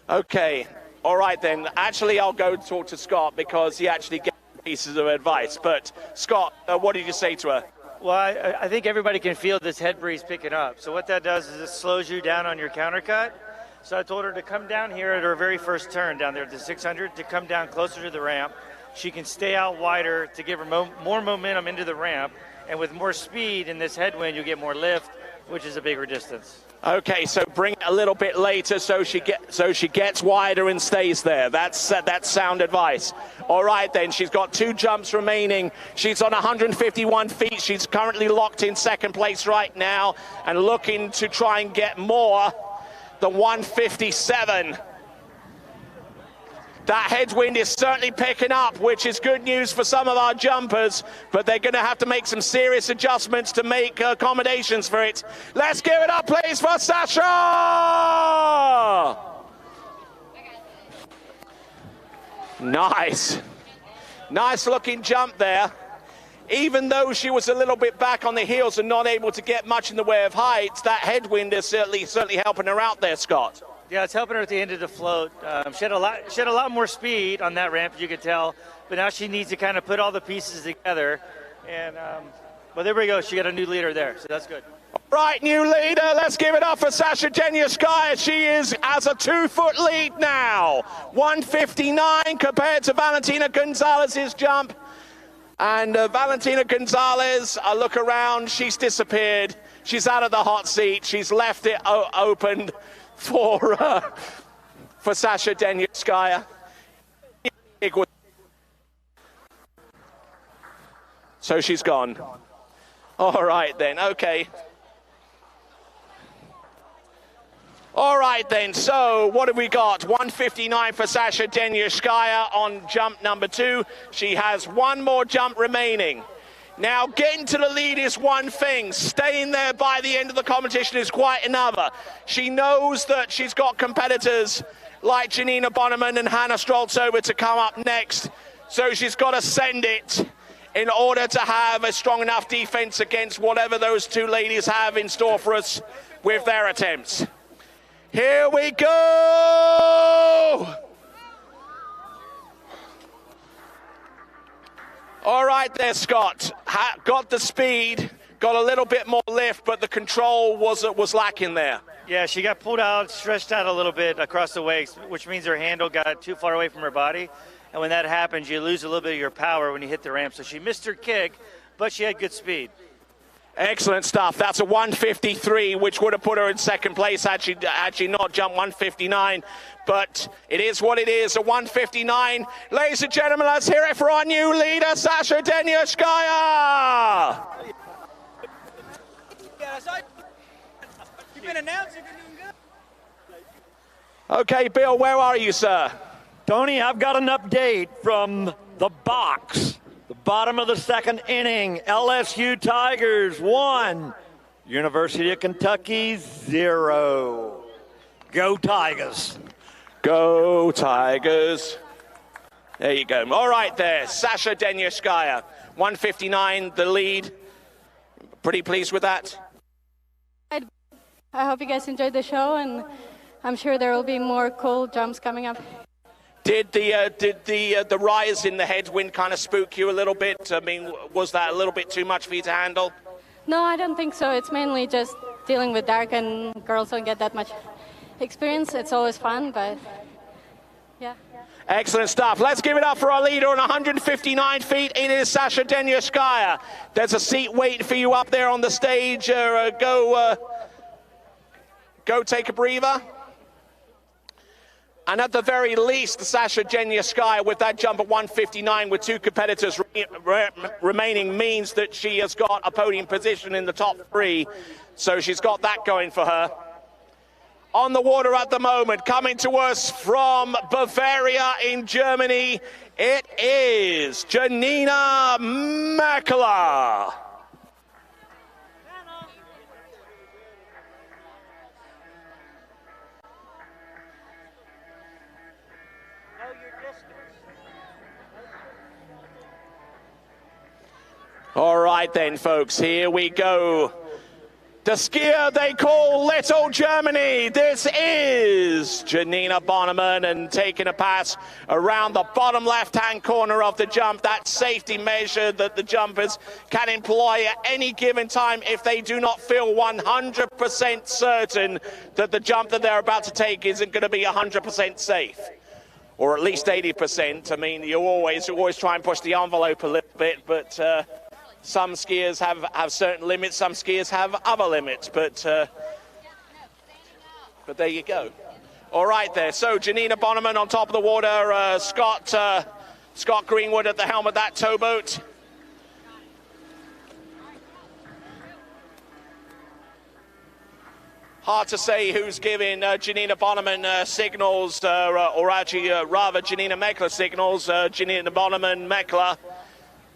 her. Okay. All right, then. Actually, I'll go talk to Scott because he actually gave pieces of advice. But, Scott, what did you say to her? Well, I think everybody can feel this head breeze picking up. So what that does is it slows you down on your counter cut. So I told her to come down here at her very first turn down there at the 600 to come down closer to the ramp. She can stay out wider to give her more momentum into the ramp. And with more speed in this headwind, you get more lift, which is a bigger distance. Okay, so bring it a little bit later so she gets wider and stays there. That's sound advice. All right, then. She's got 2 jumps remaining. She's on 151 feet. She's currently locked in second place right now and looking to try and get more than 157. That headwind is certainly picking up, which is good news for some of our jumpers, but they're going to have to make some serious adjustments to make accommodations for it. Let's give it up, please, for Sasha! Nice. Nice looking jump there. Even though she was a little bit back on the heels and not able to get much in the way of height, that headwind is certainly helping her out there, Scott. Yeah, it's helping her at the end of the float. She had a lot more speed on that ramp, as you could tell, but now she needs to kind of put all the pieces together. And well, there we go. She got a new leader there, so that's good. Right, new leader. Let's give it up for Sasha Denyushkaya. She has a 2-foot lead now. 159 compared to Valentina Gonzalez's jump. And Valentina Gonzalez, I look around, she's disappeared. She's out of the hot seat. She's left it open for Sasha Denyushkaya. So she's gone. All right then, okay. right then, so what have we got? 1:59 for Sasha Denyaskaya on jump number 2. She has one more jump remaining. Now, getting to the lead is one thing. Staying there by the end of the competition is quite another. She knows that she's got competitors like Janina Bonneman and Hannah Stroltsover to come up next. So she's got to send it in order to have a strong enough defense against whatever those two ladies have in store for us with their attempts. Here we go! All right there, Scott. Got the speed, got a little bit more lift, but the control was lacking there. Yeah, she got pulled out, stretched out a little bit across the waist, which means her handle got too far away from her body. And when that happens, you lose a little bit of your power when you hit the ramp. So she missed her kick, but she had good speed. Excellent stuff. That's a 1:53, which would have put her in second place had she not jumped 1:59. But it is what it is, a 1:59. Ladies and gentlemen, let's hear it for our new leader, Sasha Denyaskaya. You've been announcing you're doing good. Okay, Bill, where are you, sir? Tony, I've got an update from the box. The bottom of the second inning, LSU Tigers 1, University of Kentucky 0. Go Tigers. Go Tigers. There you go. All right there, Sasha Denyaskaya, 1:59, the lead. Pretty pleased with that? I hope you guys enjoyed the show, and I'm sure there will be more cool jumps coming up. Did the rise in the headwind kind of spook you a little bit? I mean, was that a little bit too much for you to handle? No, I don't think so. It's mainly just dealing with dark, and girls don't get that much experience. It's always fun, but yeah. Excellent stuff. Let's give it up for our leader on 159 feet. It is Sasha Denyaskaya. There's a seat waiting for you up there on the stage. Go take a breather. And at the very least, Sasha Denyaskaya, with that jump at 1:59 with two competitors remaining, means that she has got a podium position in the top 3. So she's got that going for her. On the water at the moment, coming to us from Bavaria in Germany, it is Janina Mäkelä. All right then, folks, here we go. The skier they call Little Germany. This is Janina Bonneman, and taking a pass around the bottom left-hand corner of the jump. That safety measure that the jumpers can employ at any given time if they do not feel 100% certain that the jump that they're about to take isn't going to be 100% safe. Or at least 80%. I mean, you always try and push the envelope a little bit, but some skiers have certain limits, some skiers have other limits, but there you go. All right there, so Janina Bonneman on top of the water, Scott Greenwood at the helm of that towboat. Hard to say who's giving Janina Bonneman signals, or actually rather Janina Mäkelä signals. Janina Bonneman Mäkelä.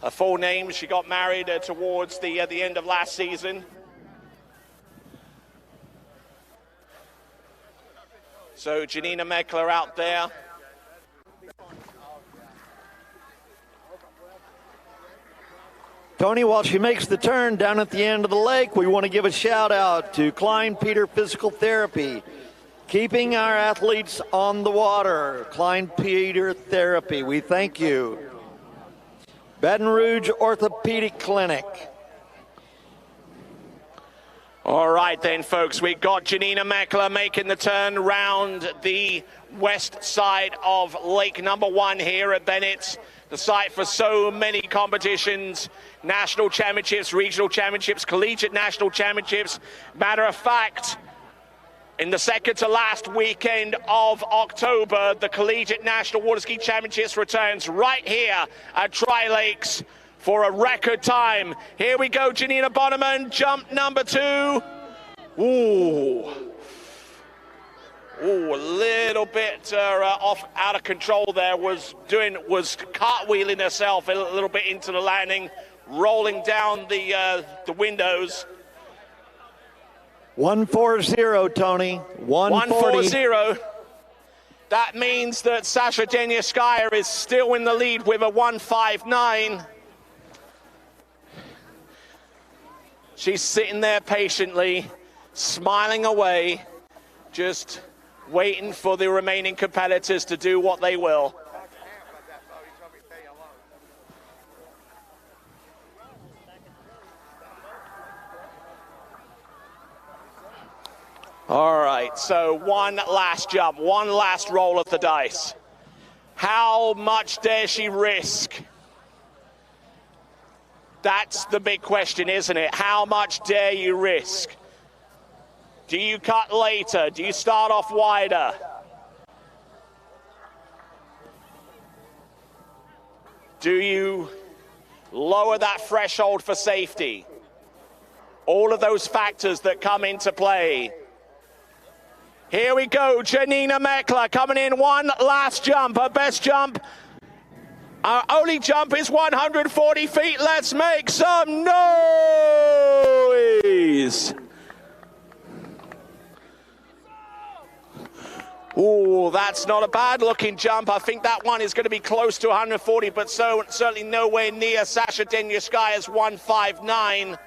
Her full name, she got married towards the end of last season. So Janina Mäkelä out there. Tony, while she makes the turn down at the end of the lake, we want to give a shout out to Klein Peter Physical Therapy, keeping our athletes on the water. Klein Peter Therapy, we thank you. Baton Rouge Orthopedic Clinic. All right then, folks, we got Janina Mäkelä making the turn round the west side of lake number 1 here at Bennett, the site for so many competitions, national championships, regional championships, collegiate national championships. Matter of fact, in the second to last weekend of October, the Collegiate National Water Ski Championships returns right here at Tri-Lakes for a record time. Here we go, Janina Bonneman, jump number 2. Ooh. bit out of control there, was cartwheeling herself a little bit into the landing, rolling down the windows. 140, Tony. 140. That means that Sasha Denyaskaya is still in the lead with a 159. She's sitting there patiently, smiling away, just waiting for the remaining competitors to do what they will. All right, so one last jump, one last roll of the dice. How much dare she risk? That's the big question, isn't it? How much dare you risk? Do you cut later? Do you start off wider? Do you lower that threshold for safety? All of those factors that come into play. Here we go, Janina Meckler coming in, one last jump, her best jump. Our only jump is 140 feet. Let's make some noise. Ooh, that's not a bad looking jump. I think that one is going to be close to 140, but certainly nowhere near Sasha Denyaskaya's 159.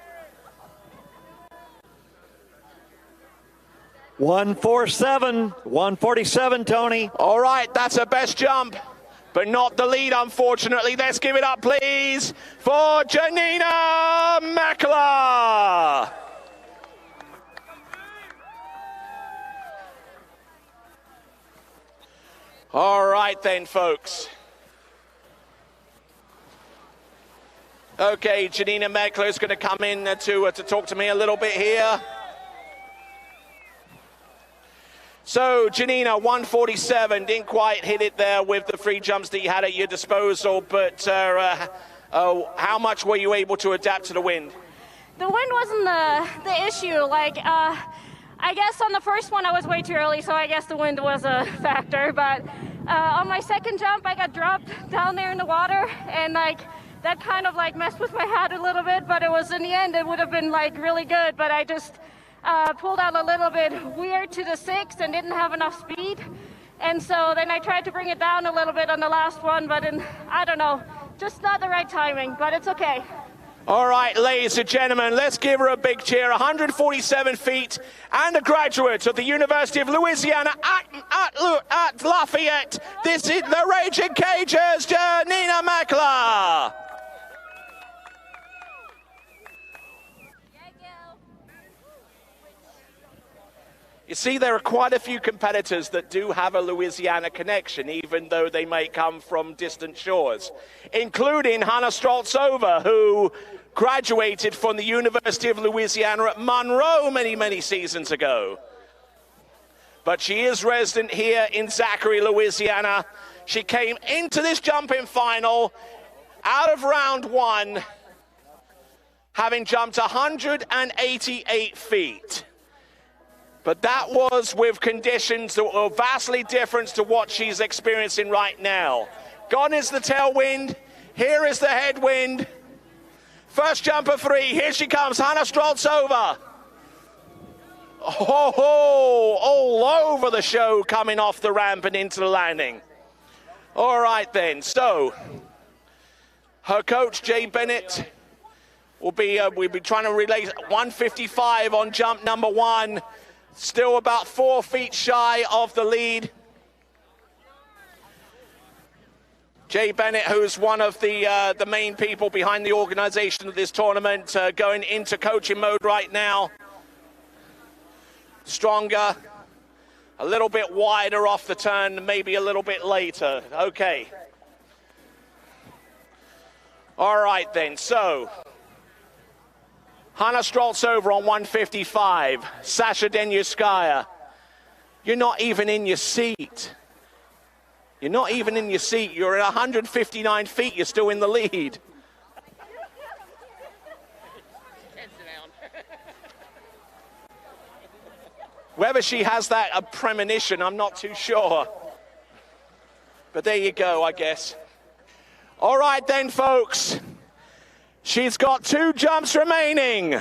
147, Tony. All right, that's her best jump, but not the lead, unfortunately. Let's give it up, please, for Janina Meckler. All right then, folks. Okay, Janina Meckler is going to come in to talk to me a little bit here. So, Janina, 147, didn't quite hit it there with the free jumps that you had at your disposal, but how much were you able to adapt to the wind? The wind wasn't the issue. I guess on the first one I was way too early, so I guess the wind was a factor. But on my second jump, I got dropped down there in the water, and that kind of messed with my head a little bit. But it was, in the end, it would have been really good. But I just pulled out a little bit weird to the sixth and didn't have enough speed. And so then I tried to bring it down a little bit on the last one, but I don't know, just not the right timing. But it's okay. All right, ladies and gentlemen, let's give her a big cheer. 147 feet and a graduate of the University of Louisiana at Lafayette. This is the Raging Cages, Janina Meckler. You see, there are quite a few competitors that do have a Louisiana connection, even though they may come from distant shores, including Hannah Streltsova, who graduated from the University of Louisiana at Monroe many, many seasons ago. But she is resident here in Zachary, Louisiana. She came into this jumping final out of round one, having jumped 188 feet. But that was with conditions that were vastly different to what she's experiencing right now. Gone is the tailwind. Here is the headwind. First jumper three. Here she comes, Hannah Streltsova. Oh, all over the show coming off the ramp and into the landing. All right then, so her coach, Jay Bennett, we'll be trying to relay 155 on jump number one. Still about 4 feet shy of the lead. Jay Bennett, who's one of the main people behind the organization of this tournament, going into coaching mode right now. Stronger, a little bit wider off the turn, maybe a little bit later. Okay. All right then, so Hannah Streltsova on 155. Sasha Denyaskaya. You're not even in your seat. You're not even in your seat. You're at 159 feet. You're still in the lead. Whether she has that a premonition, I'm not too sure. But there you go, I guess. All right then, folks. She's got 2 jumps remaining.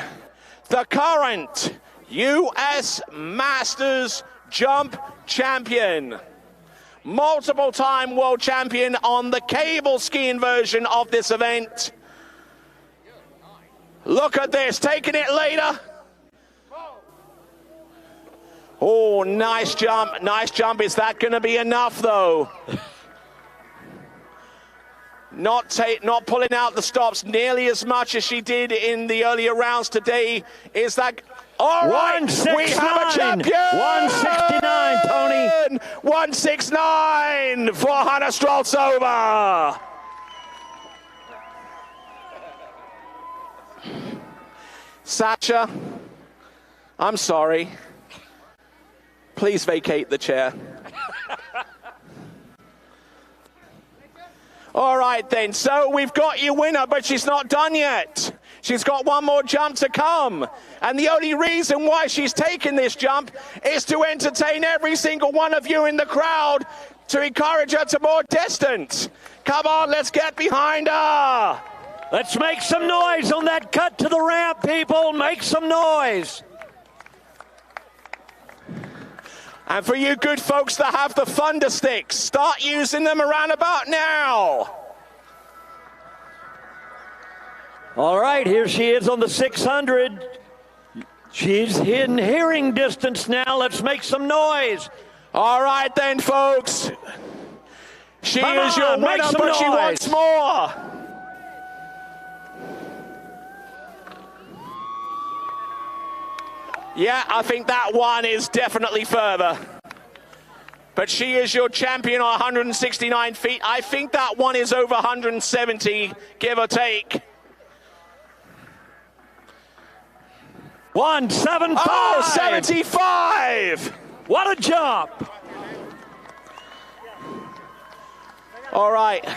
The current U.S. Masters jump champion, multiple-time world champion on the cable skiing version of this event. Look at this, taking it later. Oh, nice jump, nice jump. Is that going to be enough, though? Not pulling out the stops nearly as much as she did in the earlier rounds today. Is that... All right, we have a champion! 169, Tony. 169 for Hannah Straltsova. Sacha, I'm sorry. Please vacate the chair. All right then, so we've got your winner, but she's not done yet. She's got 1 more jump to come. And the only reason why she's taken this jump is to entertain every single one of you in the crowd, to encourage her to more distance. Come on, let's get behind her. Let's make some noise on that cut to the ramp, people. Make some noise. And for you good folks that have the thunder sticks, start using them around about now. All right, here she is on the 600. She's in hearing distance now. Let's make some noise. All right then, folks. She is your winner, but she wants more. Yeah, I think that one is definitely further. But she is your champion on 169 feet. I think that one is over 170, give or take. 175. Oh, 75. What a jump. All right.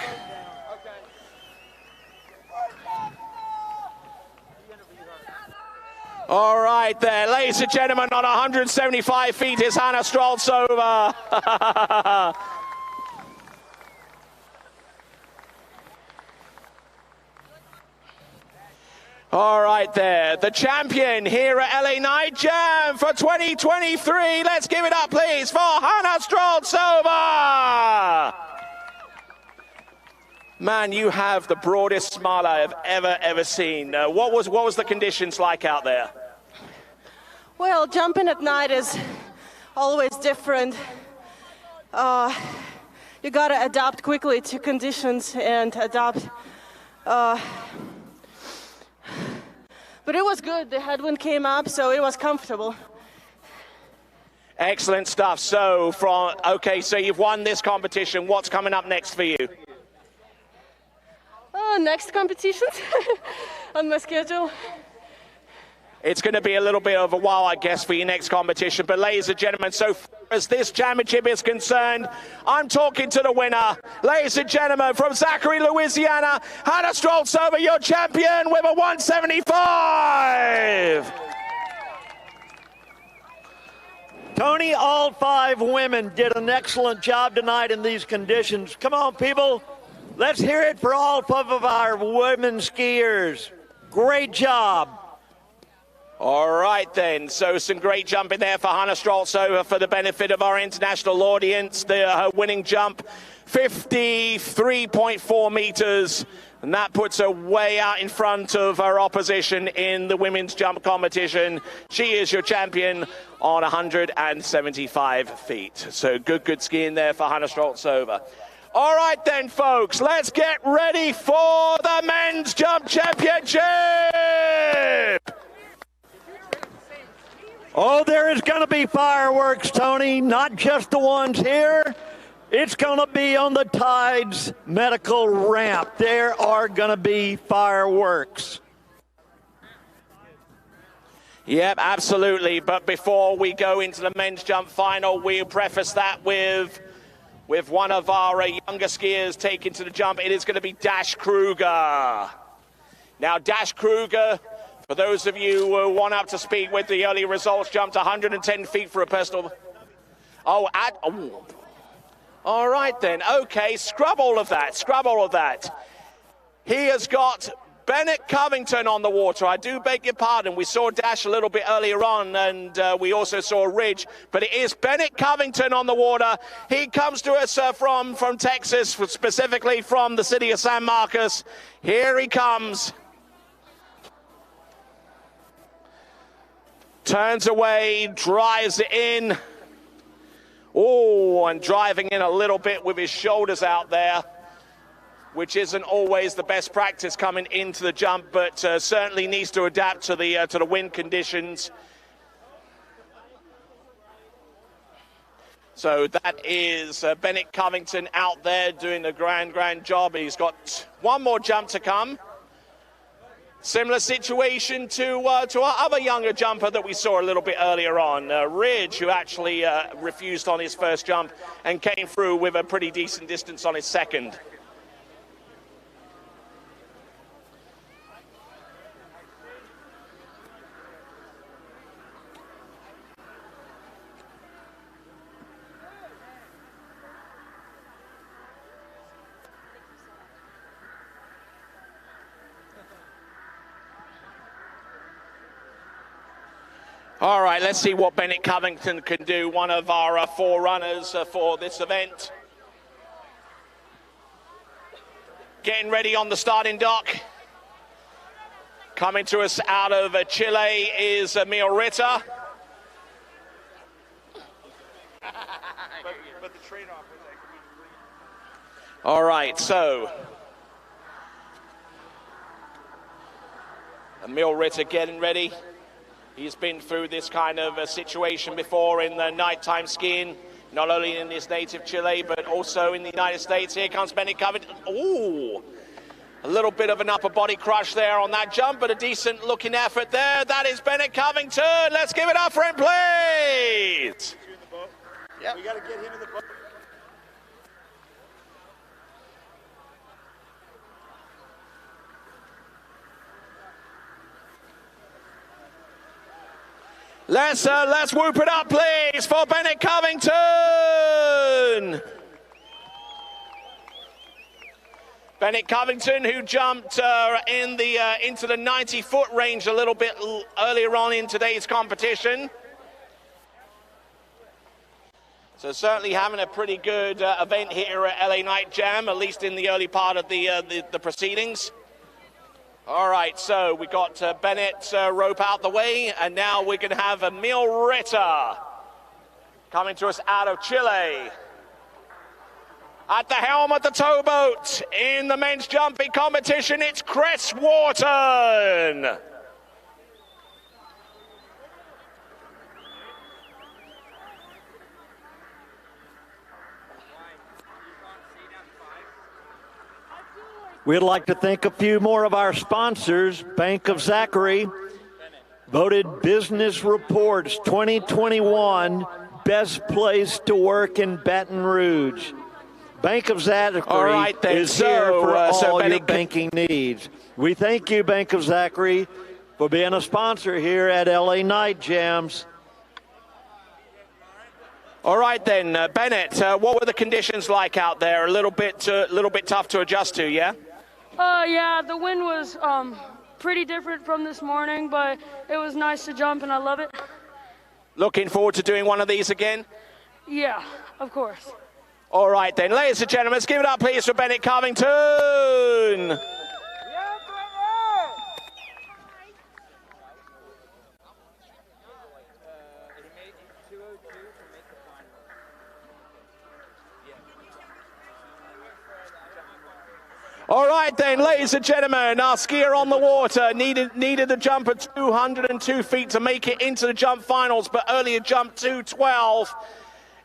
All right there, ladies and gentlemen, on 175 feet is Hannah Straltsova. All right there, the champion here at LA Night Jam for 2023. Let's give it up, please, for Hannah Straltsova. Man, you have the broadest smile I have ever seen. What was the conditions like out there? Well, jumping at night is always different. You gotta adapt quickly to conditions and adapt. But it was good. The headwind came up, so it was comfortable. Excellent stuff. So so you've won this competition. What's coming up next for you? Next competitions on my schedule. It's going to be a little bit of a while, I guess, for your next competition. But ladies and gentlemen, so far as this championship is concerned, I'm talking to the winner. Ladies and gentlemen, from Zachary, Louisiana, Hannah Straltsova, your champion with a 175. Tony, all 5 women did an excellent job tonight in these conditions. Come on, people. Let's hear it for all 5 of our women skiers. Great job. All right, then. So some great jumping there for Hannah Straltsova for the benefit of our international audience. Her winning jump, 53.4 meters. And that puts her way out in front of her opposition in the women's jump competition. She is your champion on 175 feet. So good skiing there for Hannah Straltsova. All right then, folks, let's get ready for the men's jump championship. Oh, there is going to be fireworks, Tony, not just the ones here. It's going to be on the Tides medical ramp. There are going to be fireworks. Yep, absolutely. But before we go into the men's jump final, we'll preface that with one of our younger skiers taking to the jump. It is going to be Dash Kruger. Now, Dash Kruger, for those of you who want up to speed with the early results, jumped 110 feet for a personal. All right then, okay, scrub all of that, scrub all of that. He has got Bennett Covington on the water. I do beg your pardon. We saw Dash a little bit earlier on, and we also saw Ridge, but it is Bennett Covington on the water. He comes to us from Texas, specifically from the city of San Marcos. Here he comes. Turns away, drives it in. Oh, and driving in a little bit with his shoulders out there, which isn't always the best practice coming into the jump, but certainly needs to adapt to the wind conditions. So that is Bennett Covington out there doing a grand job. He's got one more jump to come. Similar situation to our other younger jumper that we saw a little bit earlier on, Ridge, who actually refused on his first jump and came through with a pretty decent distance on his second. All right, let's see what Bennett Covington can do, one of our four runners for this event. Getting ready on the starting dock. Coming to us out of Chile is Emil Ritter. All right, so Emil Ritter getting ready. He's been through this kind of a situation before in the nighttime skiing, not only in his native Chile, but also in the United States. Here comes Bennett Covington. Ooh, a little bit of an upper body crush there on that jump, but a decent looking effort there. That is Bennett Covington. Let's give it up for him, please. Yeah, we got to get him in the boat. Let's whoop it up, please, for Bennett Covington. Bennett Covington, who jumped into the 90-foot range a little bit earlier on in today's competition. So certainly having a pretty good event here at LA Night Jam, at least in the early part of the proceedings. All right, so we got Bennett's rope out the way, and now we're going to have Emil Ritter coming to us out of Chile. At the helm of the towboat in the men's jumping competition, it's Chris Wharton. We'd like to thank a few more of our sponsors. Bank of Zachary voted Business Reports 2021 best place to work in Baton Rouge. Bank of Zachary is here for all your banking needs. We thank you, Bank of Zachary, for being a sponsor here at LA Night Jams. All right then, Bennett, what were the conditions like out there? A little bit tough to adjust to, yeah? Yeah, the wind was pretty different from this morning, but it was nice to jump, and I love it. Looking forward to doing one of these again? Yeah, of course. All right then, ladies and gentlemen, let's give it up, please, for Bennett Covington. All right then, ladies and gentlemen, our skier on the water needed the jump at 202 feet to make it into the jump finals, but earlier jumped 212.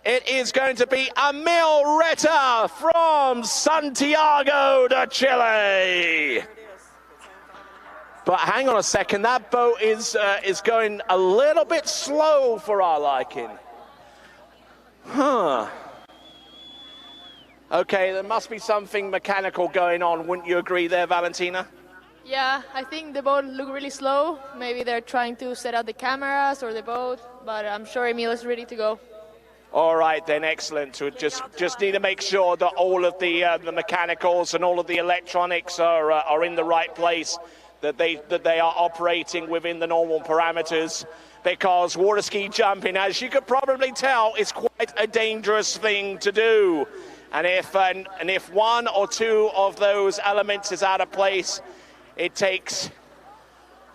It is going to be Emil Ritter from Santiago de Chile. But hang on a second, that boat is going a little bit slow for our liking. Huh. Okay, there must be something mechanical going on. Wouldn't you agree there, Valentina? Yeah, I think the boat looked really slow. Maybe they're trying to set out the cameras or the boat, but I'm sure Emil is ready to go. All right, then, excellent. We just need to make sure that all of the mechanicals and all of the electronics are in the right place, that they are operating within the normal parameters, because water ski jumping, as you could probably tell, is quite a dangerous thing to do. And if one or two of those elements is out of place, it takes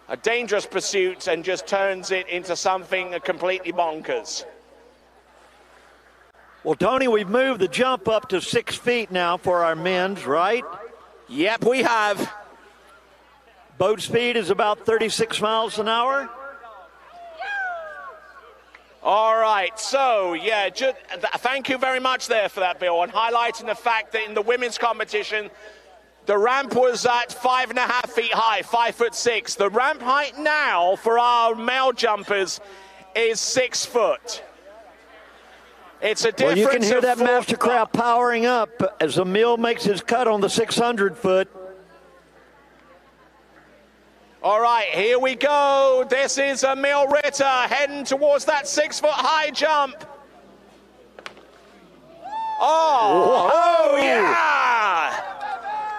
a dangerous pursuit and just turns it into something completely bonkers. Well, Tony, we've moved the jump up to 6 feet now for our men's, right? Yep, we have. Boat speed is about 36 miles an hour. All right, so, yeah, thank you very much there for that, Bill, and highlighting the fact that in the women's competition, the ramp was at 5.5 feet high, 5'6". The ramp height now for our male jumpers is 6 foot. It's a difference. Well, you can hear that 4 Mastercraft powering up as Emil makes his cut on the 600 foot. All right, here we go. This is Emil Ritter heading towards that 6 foot high jump. Oh yeah!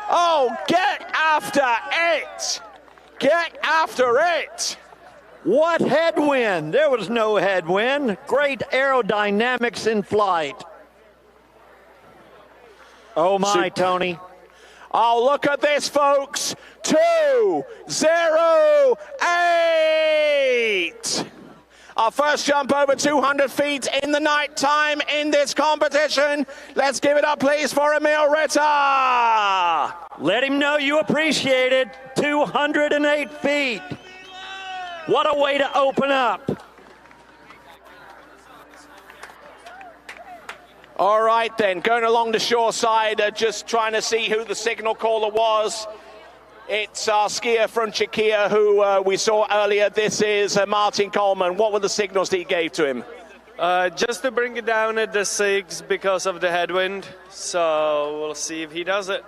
Oh, get after it! Get after it! What headwind? There was no headwind. Great aerodynamics in flight. Oh my, Tony. Oh, look at this, folks. 2:08. Our first jump over 200 feet in the night time in this competition. Let's give it up, please, for Emil Ritter. Let him know you appreciate it. 208 feet. What a way to open up. All right, then, going along the shore side, just trying to see who the signal caller was. It's our skier from Czechia who we saw earlier. This is Martin Coleman. What were the signals that he gave to him? Just to bring it down at the 6 because of the headwind. So we'll see if he does it.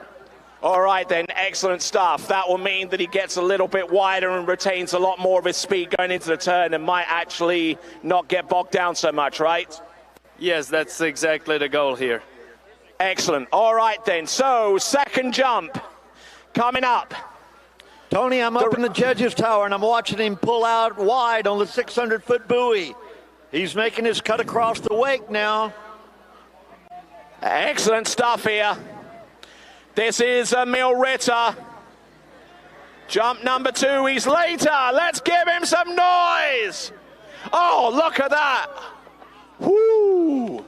All right, then, excellent stuff. That will mean that he gets a little bit wider and retains a lot more of his speed going into the turn and might actually not get bogged down so much, right? Yes, that's exactly the goal here. Excellent. All right, then. So, second jump coming up. Tony, I'm up in the judges' tower, and I'm watching him pull out wide on the 600-foot buoy. He's making his cut across the wake now. Excellent stuff here. This is Emil Ritter. Jump number 2, he's later. Let's give him some noise. Oh, look at that. Woo!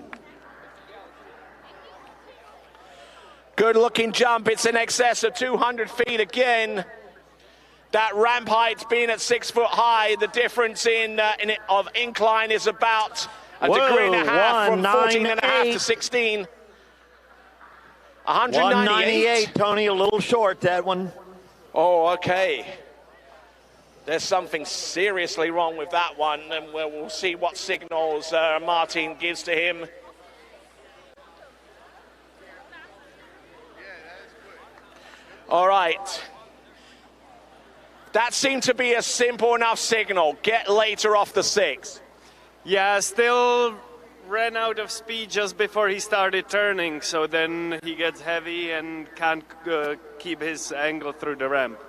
Good looking jump. It's in excess of 200 feet again. That ramp height being at 6 foot high, the difference of incline is about a degree and a half from 14 and a half to 16. 198, Tony, a little short, that one. Oh, okay. There's something seriously wrong with that one, and we'll see what signals Martin gives to him. All right. That seemed to be a simple enough signal. Get later off the 6. Yeah, still ran out of speed just before he started turning, so then he gets heavy and can't keep his angle through the ramp.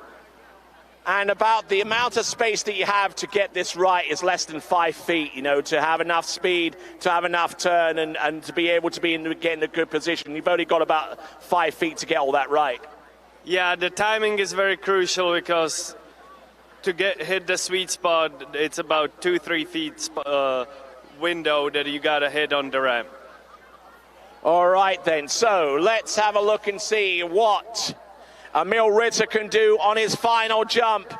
And about the amount of space that you have to get this right is less than 5 feet, you know, to have enough speed, to have enough turn, and to be able to get in a good position. You've only got about 5 feet to get all that right. Yeah, the timing is very crucial because to hit the sweet spot, it's about 2-3 feet window that you got to hit on the ramp. All right, then. So let's have a look and see what Emil Ritter can do on his final jump.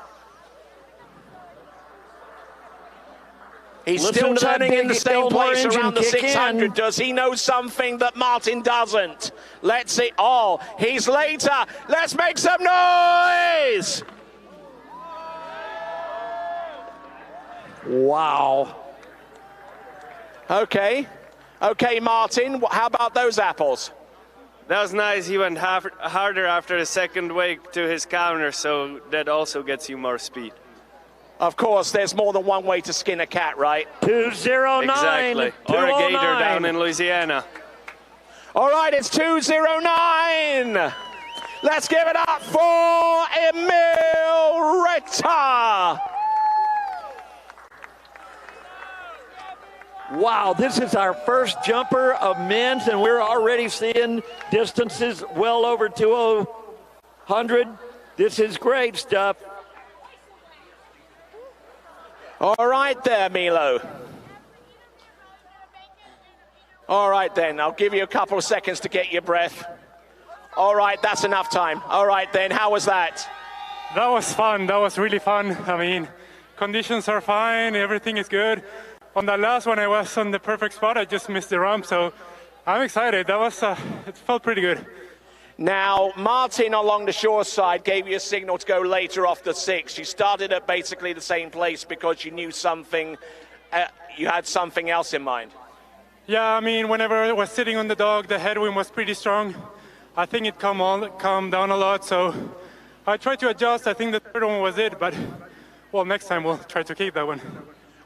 He's still turning in the same place around the 600. Does he know something that Martin doesn't? Let's see. Oh, he's later. Let's make some noise. Wow. Okay. Okay, Martin, how about those apples? That was nice. He went harder after the second wake to his counter, so that also gets you more speed. Of course, there's more than one way to skin a cat, right? 209. Exactly. Or a gator down in Louisiana. All right, it's 209. Let's give it up for Emil Ritter. Wow, this is our first jumper of men's, and we're already seeing distances well over 200. This is great stuff. All right there, Milo. All right then, I'll give you a couple of seconds to get your breath. All right, that's enough time. All right then, how was that? That was fun. That was really fun. I mean, conditions are fine. Everything is good. On that last one, I was on the perfect spot. I just missed the ramp, so I'm excited. That was, it felt pretty good. Now, Martin along the shore side gave you a signal to go later off the 6. You started at basically the same place because you knew something, you had something else in mind. Yeah, I mean, whenever I was sitting on the dog, the headwind was pretty strong. I think it calmed down a lot, so I tried to adjust. I think the third one was it, but, well, next time we'll try to keep that one.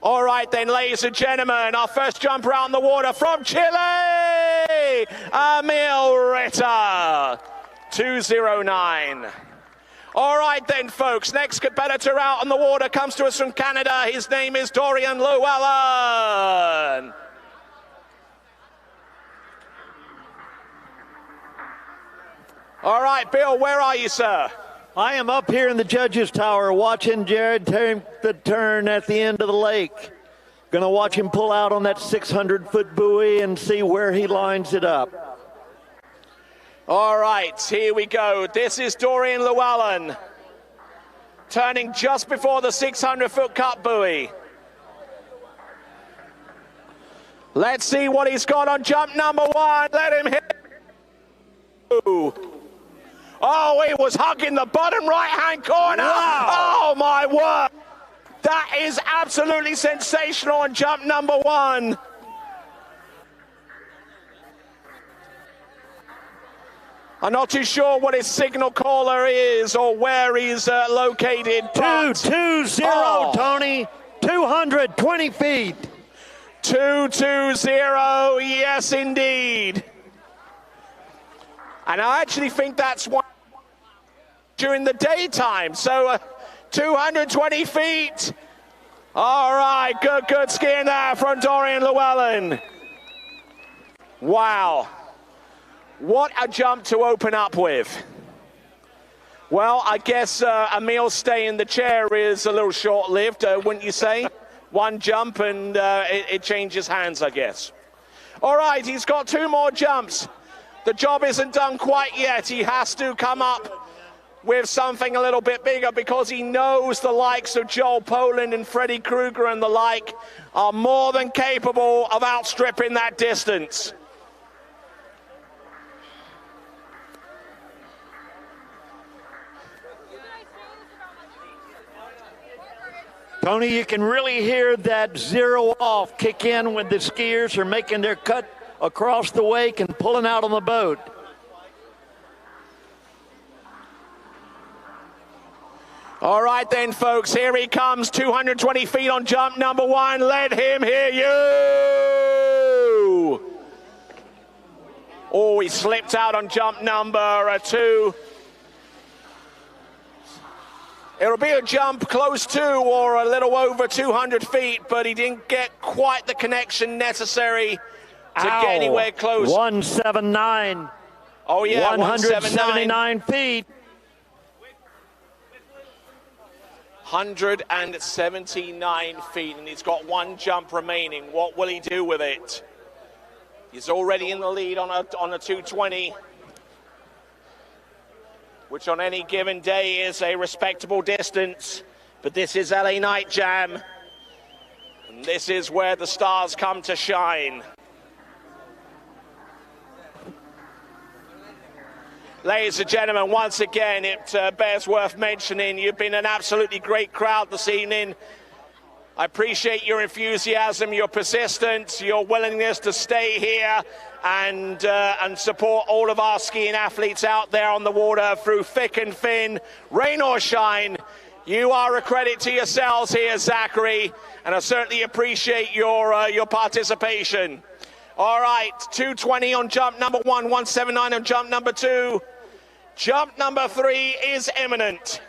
All right then, ladies and gentlemen, our first jumper out in the water from Chile, Emil Ritter, 209. All right then, folks, next competitor out on the water comes to us from Canada. His name is Dorian Llewellyn. All right, Bill, where are you, sir? I am up here in the judges' tower watching Jared take the turn at the end of the lake. Going to watch him pull out on that 600-foot buoy and see where he lines it up. All right, here we go. This is Dorian Llewellyn turning just before the 600-foot cut buoy. Let's see what he's got on jump number 1. Let him hit. Oh, he was hugging the bottom right-hand corner. Wow. Oh, my word. That is absolutely sensational on jump number 1. I'm not too sure what his signal caller is or where he's located. 220, Tony. 220 feet. 220, yes, indeed. And I actually think that's one during the daytime. So 220 feet. All right, good skiing there from Dorian Llewellyn. Wow. What a jump to open up with. Well, I guess Emil's stay in the chair is a little short-lived, wouldn't you say? One jump and it changes hands, I guess. All right, he's got 2 more jumps. The job isn't done quite yet. He has to come up with something a little bit bigger because he knows the likes of Joel Poland and Freddie Krueger and the like are more than capable of outstripping that distance. Tony, you can really hear that zero off kick in when the skiers are making their cut across the wake and pulling out on the boat. All right then, folks, here he comes, 220 feet on jump number 1. Let him hear you. Oh, he slipped out on jump number 2. It'll be a jump close to or a little over 200 feet, but he didn't get quite the connection necessary to get anywhere close. 179. Oh, yeah, 179 feet. 179 feet, and he's got 1 jump remaining. What will he do with it? He's already in the lead on a 220, which on any given day is a respectable distance. But this is LA Night Jam, and this is where the stars come to shine. Ladies and gentlemen, once again, it bears worth mentioning, you've been an absolutely great crowd this evening. I appreciate your enthusiasm, your persistence, your willingness to stay here and support all of our skiing athletes out there on the water through thick and thin, rain or shine. You are a credit to yourselves here, Zachary, and I certainly appreciate your participation. All right, 2:20 on jump number 1, 1:79 on jump number 2. Jump number 3 is imminent.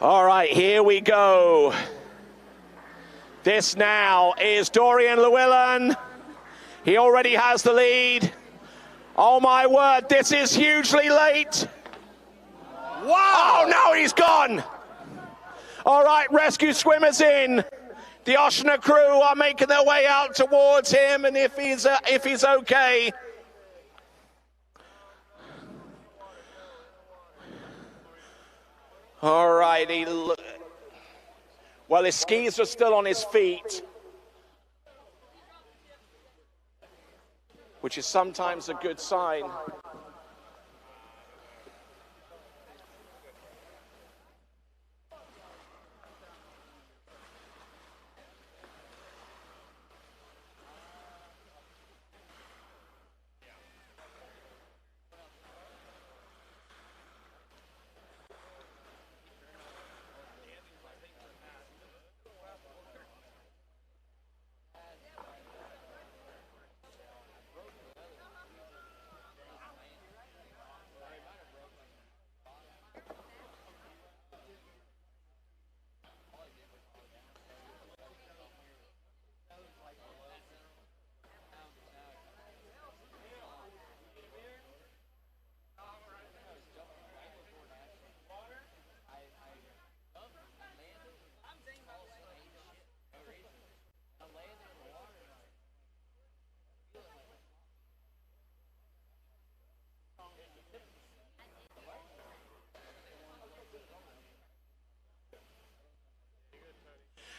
All right, here we go. This now is Dorian Llewellyn. He already has the lead. Oh my word, this is hugely late. Wow! Oh no, he's gone. All right, rescue swimmers in. The Oshner crew are making their way out towards him, and if he's okay. All right, well, his skis are still on his feet, which is sometimes a good sign.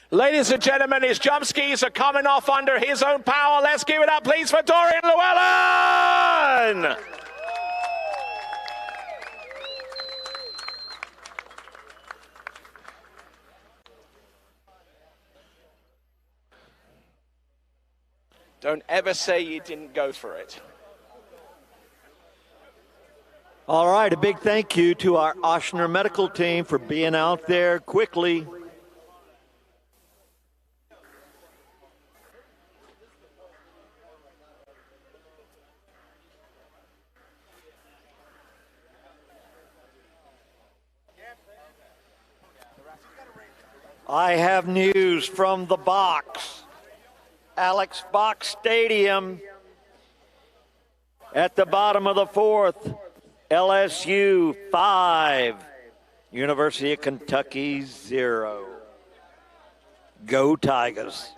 Ladies and gentlemen, his jump skis are coming off under his own power. Let's give it up, please, for Dorian Llewellyn! Don't ever say you didn't go for it. All right, a big thank you to our Oshner medical team for being out there quickly. I have news from the box. Alex Box Stadium at the bottom of the 4th. LSU 5, University of Kentucky 0. Go Tigers.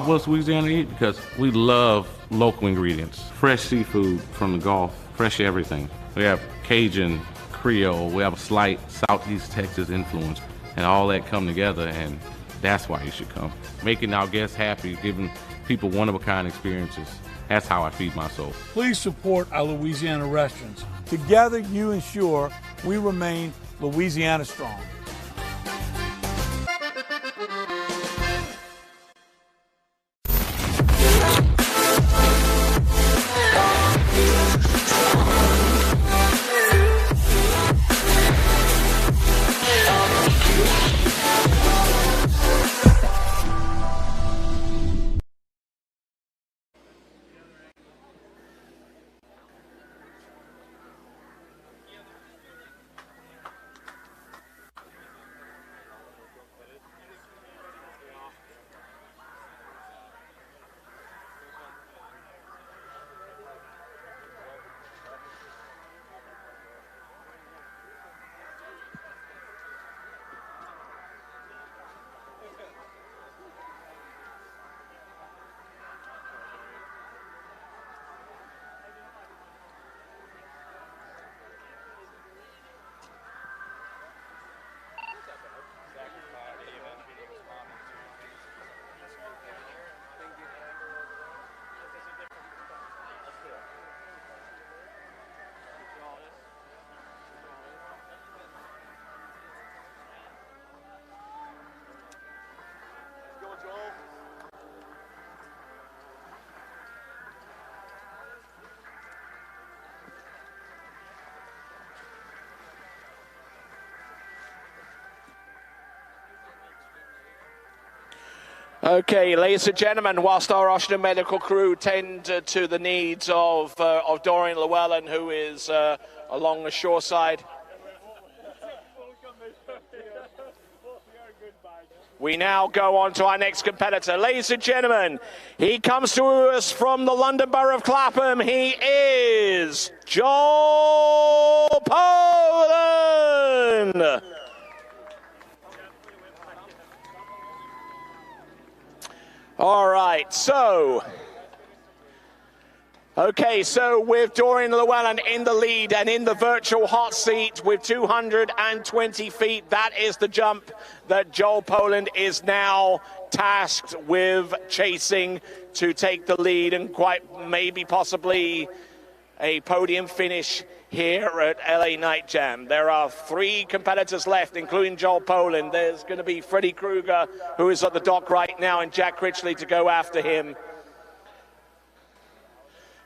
Southwest Louisiana to eat because we love local ingredients. Fresh seafood from the Gulf, fresh everything. We have Cajun, Creole, we have a slight Southeast Texas influence, and all that come together, and that's why you should come. Making our guests happy, giving people one-of-a-kind experiences. That's how I feed my soul. Please support our Louisiana restaurants. Together, you ensure we remain Louisiana strong. Okay, ladies and gentlemen, whilst our Washington medical crew tend to the needs of Dorian Llewellyn, who is along the shore side, we now go on to our next competitor. Ladies and gentlemen, he comes to us from the London Borough of Clapham. He is Joel Poland. All right, so with Dorian Llewellyn in the lead and in the virtual hot seat with 220 feet, that is the jump that Joel Poland is now tasked with chasing to take the lead and quite maybe possibly a podium finish here at LA Night Jam. There are 3 competitors left, including Joel Poland. There's going to be Freddie Krueger, who is at the dock right now, and Jack Critchley to go after him.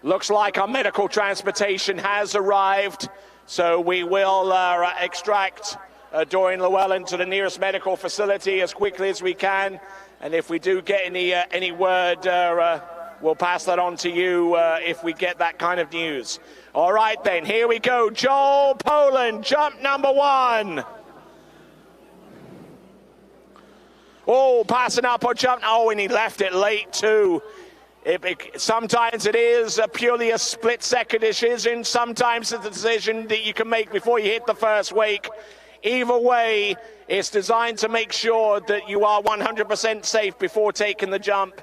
Looks like our medical transportation has arrived, so we will extract Dorian Llewellyn to the nearest medical facility as quickly as we can. And if we do get any word, we'll pass that on to you if we get that kind of news. All right, then, here we go. Joel Poland, jump number 1. Oh, passing up on jump. Oh, and he left it late, too. Sometimes it is purely a split-second decision. Sometimes it's a decision that you can make before you hit the first wake. Either way, it's designed to make sure that you are 100% safe before taking the jump.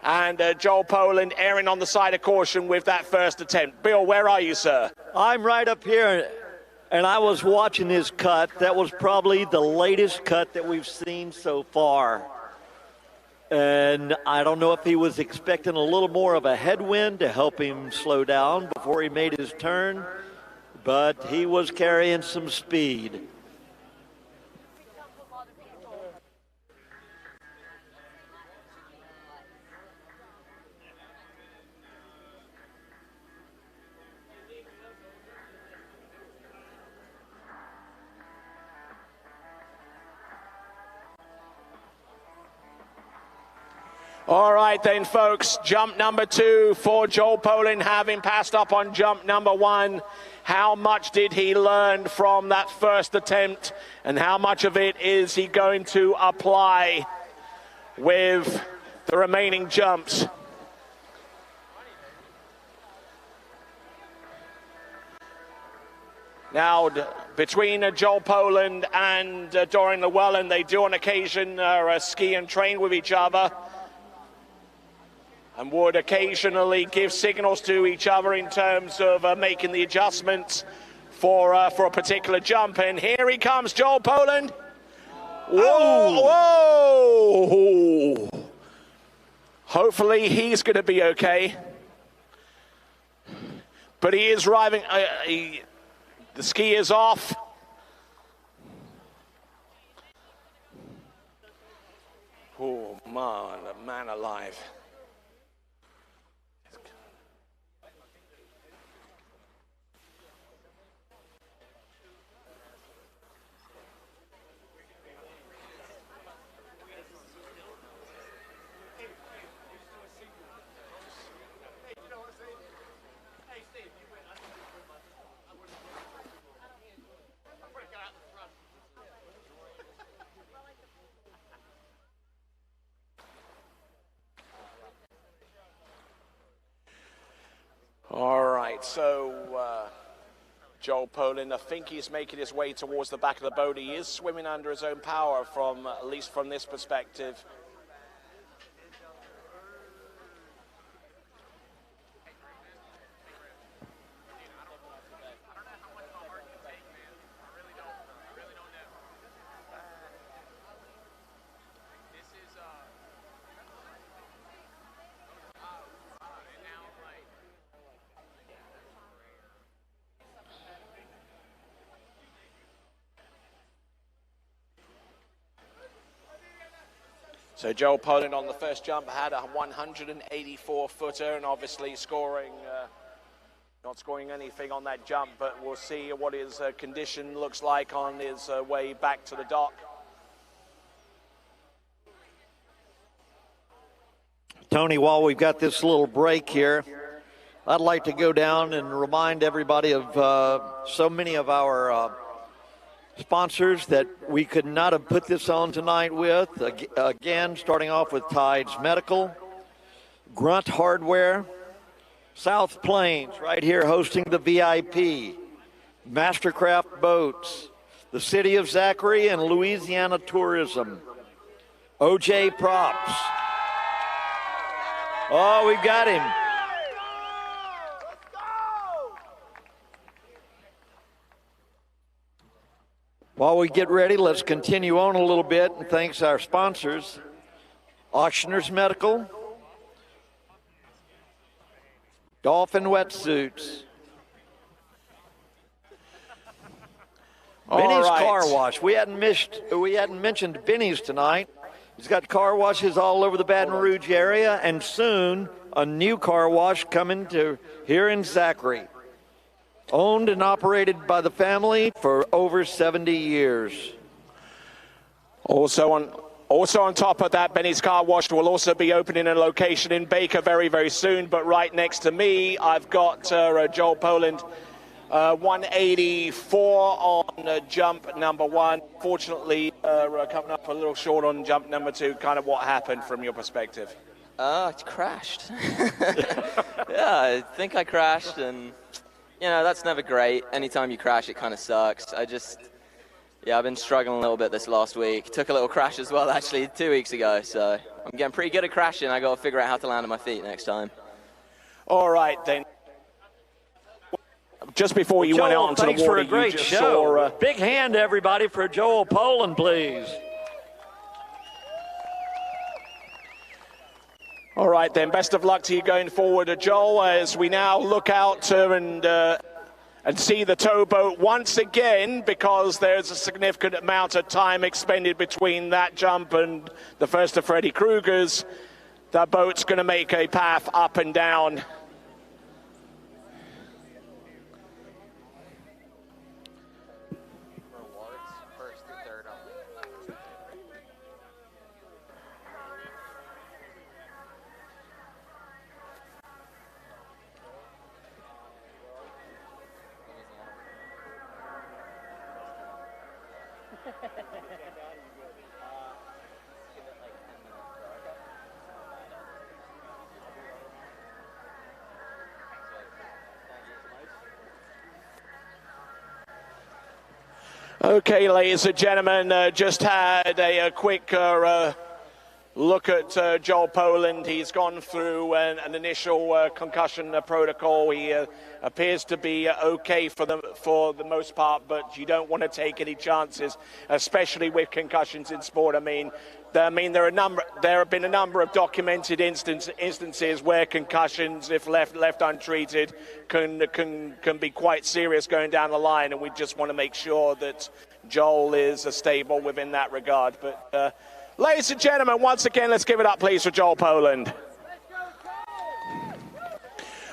And Joel Poland erring on the side of caution with that first attempt. Bill, where are you, sir? I'm right up here, and I was watching his cut. That was probably the latest cut that we've seen so far. And I don't know if he was expecting a little more of a headwind to help him slow down before he made his turn, but he was carrying some speed. All right then, folks, jump number 2 for Joel Poland, having passed up on jump number 1. How much did he learn from that first attempt, and how much of it is he going to apply with the remaining jumps? Now, between Joel Poland and Dorian Llewellyn, they do on occasion ski and train with each other. and would occasionally give signals to each other in terms of making the adjustments for a particular jump. And here he comes, Joel Poland. Whoa, whoa! Hopefully he's going to be okay. But he is driving, the ski is off. Oh, man alive. All right, so Joel Poland, I think he's making his way towards the back of the boat. He is swimming under his own power, from at least from this perspective. So Joel Poland on the first jump had a 184-footer, and obviously scoring, not scoring anything on that jump, but we'll see what his condition looks like on his way back to the dock. Tony, while we've got this little break here, I'd like to go down and remind everybody of so many of our sponsors that we could not have put this on tonight with. Again, starting off with Tides Medical, Grunt Hardware, South Plains right here hosting the VIP, Mastercraft Boats, the City of Zachary and Louisiana Tourism, OJ Props. Oh, we've got him. While we get ready, let's continue on a little bit and thanks our sponsors, Auctioneers Medical, Dolphin Wetsuits, Benny's Car Wash. We hadn't mentioned Benny's tonight. He's got car washes all over the Baton Rouge area, and soon a new car wash coming to here in Zachary. Owned and operated by the family for over 70 years. Also on top of that, Benny's Car Wash will also be opening a location in Baker very, very soon. But right next to me, I've got Joel Poland, 184 on jump number one. Fortunately, coming up a little short on jump number two. Kind of what happened from your perspective? It crashed. Yeah, I think I crashed, and you know, that's never great. Anytime you crash, it kind of sucks. I've been struggling a little bit this last week. Took a little crash as well, actually, 2 weeks ago. So I'm getting pretty good at crashing. I got to figure out how to land on my feet next time. All right, then. Just before you went out onto the water, for a great show. Big hand, everybody, for Joel Poland, please. All right, then. Best of luck to you going forward, Joel, as we now look out and see the towboat once again, because there's a significant amount of time expended between that jump and the first of Freddy Krueger's. That boat's going to make a path up and down. Okay, ladies and gentlemen, just had a quick look at Joel Poland. He's gone through an initial concussion protocol. He appears to be okay for the most part, but you don't want to take any chances, especially with concussions in sport. I mean, there have been a number of documented instances where concussions, if left untreated, can be quite serious going down the line, and we just want to make sure that Joel is stable within that regard. But ladies and gentlemen, once again, let's give it up, please, for Joel Poland.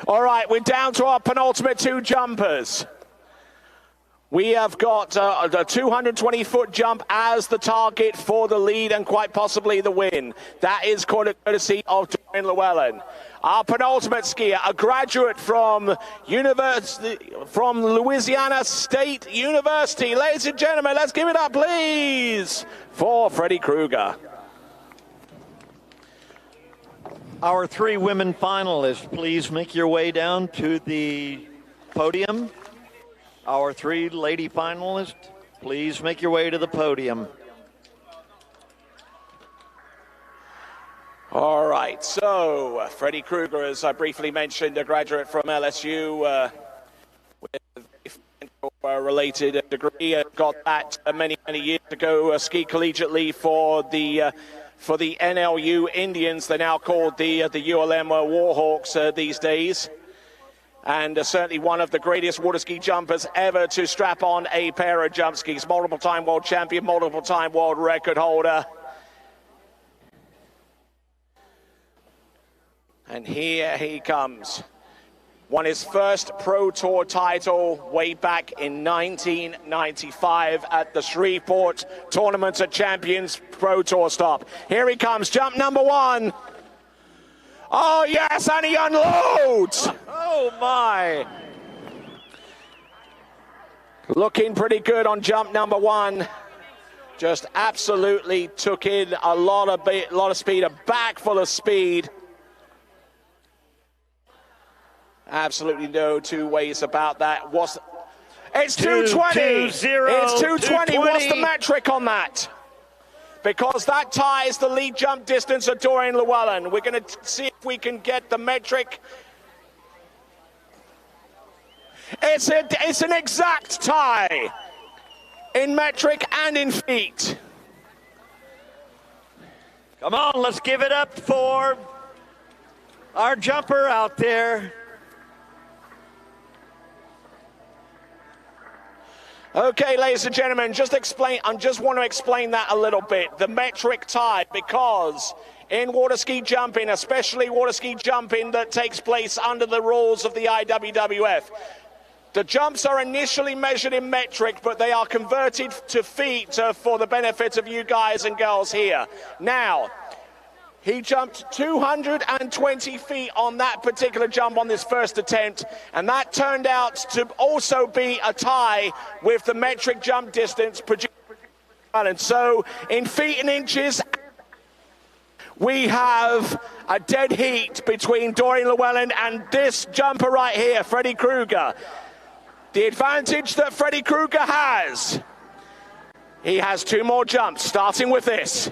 All right, we're down to our penultimate two jumpers. We have got the 220-foot jump as the target for the lead and quite possibly the win. That is courtesy of Dorian Llewellyn. Our penultimate skier, a graduate from Louisiana State University. Ladies and gentlemen, let's give it up, please, for Freddie Kruger. Our three women finalists, please make your way down to the podium. Our three lady finalists, please make your way to the podium. All right, so Freddie Kruger, as I briefly mentioned, a graduate from LSU with a related degree, got that many years ago, skied collegiately for the NLU Indians. They're now called the ULM Warhawks these days. And certainly one of the greatest water ski jumpers ever to strap on a pair of jump skis. Multiple-time world champion, multiple-time world record holder. And here he comes. Won his first Pro Tour title way back in 1995 at the Shreveport Tournament of Champions Pro Tour stop. Here he comes, jump number one. Oh, yes, and he unloads. Oh, my. Looking pretty good on jump number one. Just absolutely took in a lot of speed, a back full of speed. Absolutely no two ways about that. It's 220. It's 220. What's the metric on that? Because that ties the lead jump distance of Dorian Llewellyn. We're going to see if we can get the metric. It's an exact tie in metric and in feet. Come on, let's give it up for our jumper out there. Okay, ladies and gentlemen, I just want to explain that a little bit. The metric tie, because in water ski jumping, especially water ski jumping that takes place under the rules of the IWWF, the jumps are initially measured in metric, but they are converted to feet for the benefit of you guys and girls here. Now, he jumped 220 feet on that particular jump on this first attempt, and that turned out to also be a tie with the metric jump distance produced. And so, in feet and inches, we have a dead heat between Dorian Llewellyn and this jumper right here, Freddie Kruger. The advantage that Freddie Kruger has, he has two more jumps, starting with this.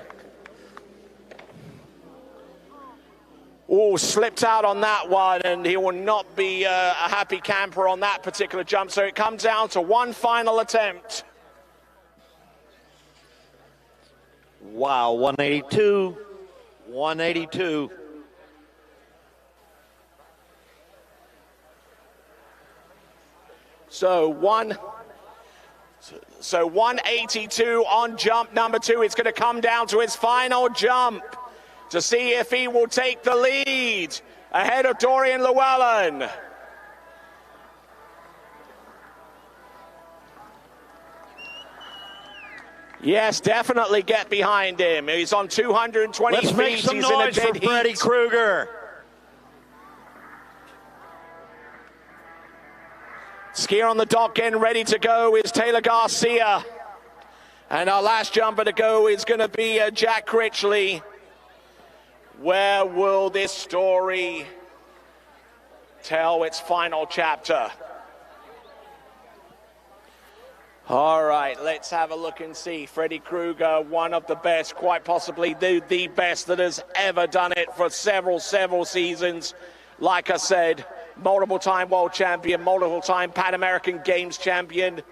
Oh, slipped out on that one, and he will not be a happy camper on that particular jump. So it comes down to one final attempt. Wow, 182, 182. So 182 on jump number two. It's going to come down to his final jump to see if he will take the lead ahead of Dorian Llewellyn. Yes, definitely get behind him. He's on 220 feet. Let's make some noise for Freddie Kruger. Skier on the dock getting ready to go is Taylor Garcia. And our last jumper to go is going to be Jack Critchley. Where will this story tell its final chapter? All right, let's have a look and see. Freddy Krueger, one of the best, quite possibly the best that has ever done it for several seasons. Like I said, multiple-time world champion, multiple-time Pan American Games champion,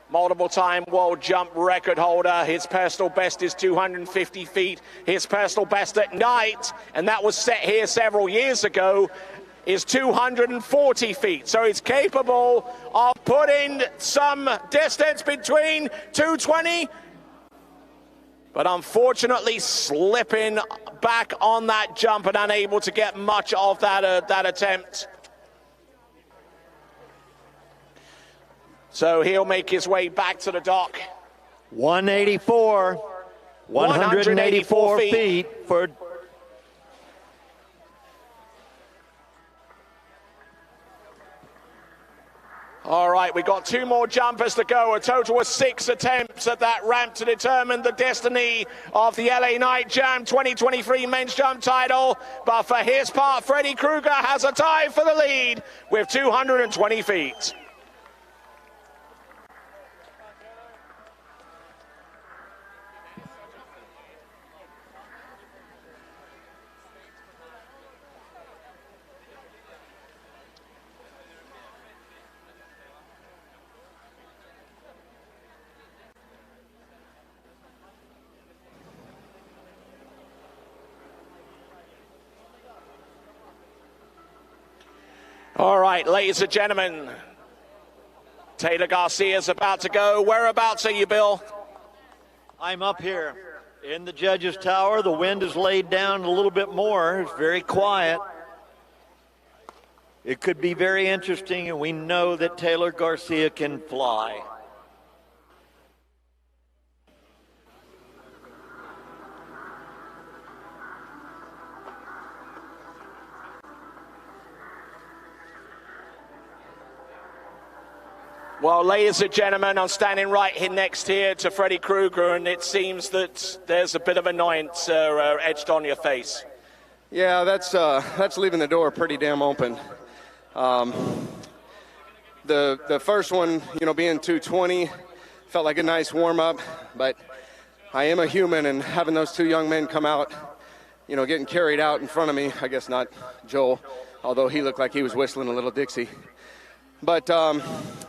multiple-time world jump record holder. His personal best is 250 feet. His personal best at night, and that was set here several years ago, is 240 feet. So he's capable of putting some distance between 220, but unfortunately slipping back on that jump and unable to get much of that attempt. So he'll make his way back to the dock. 184 feet for All right, we got 2 more jumpers to go. A total of 6 attempts at that ramp to determine the destiny of the LA Night Jam 2023 men's jump title. But for his part, Freddy Krueger has a tie for the lead with 220 feet. All right, ladies and gentlemen, Taylor Garcia's about to go. Whereabouts are you, Bill? I'm up here in the judges' tower. The wind is laid down a little bit more. It's very quiet. It could be very interesting, and we know that Taylor Garcia can fly. Well, ladies and gentlemen, I'm standing right here next here to Freddy Krueger, and it seems that there's a bit of annoyance etched on your face. Yeah, that's leaving the door pretty damn open. The first one, you know, being 220, felt like a nice warm-up, but I am a human, and having those 2 young men come out, you know, getting carried out in front of me, I guess not Joel, although he looked like he was whistling a little Dixie. But,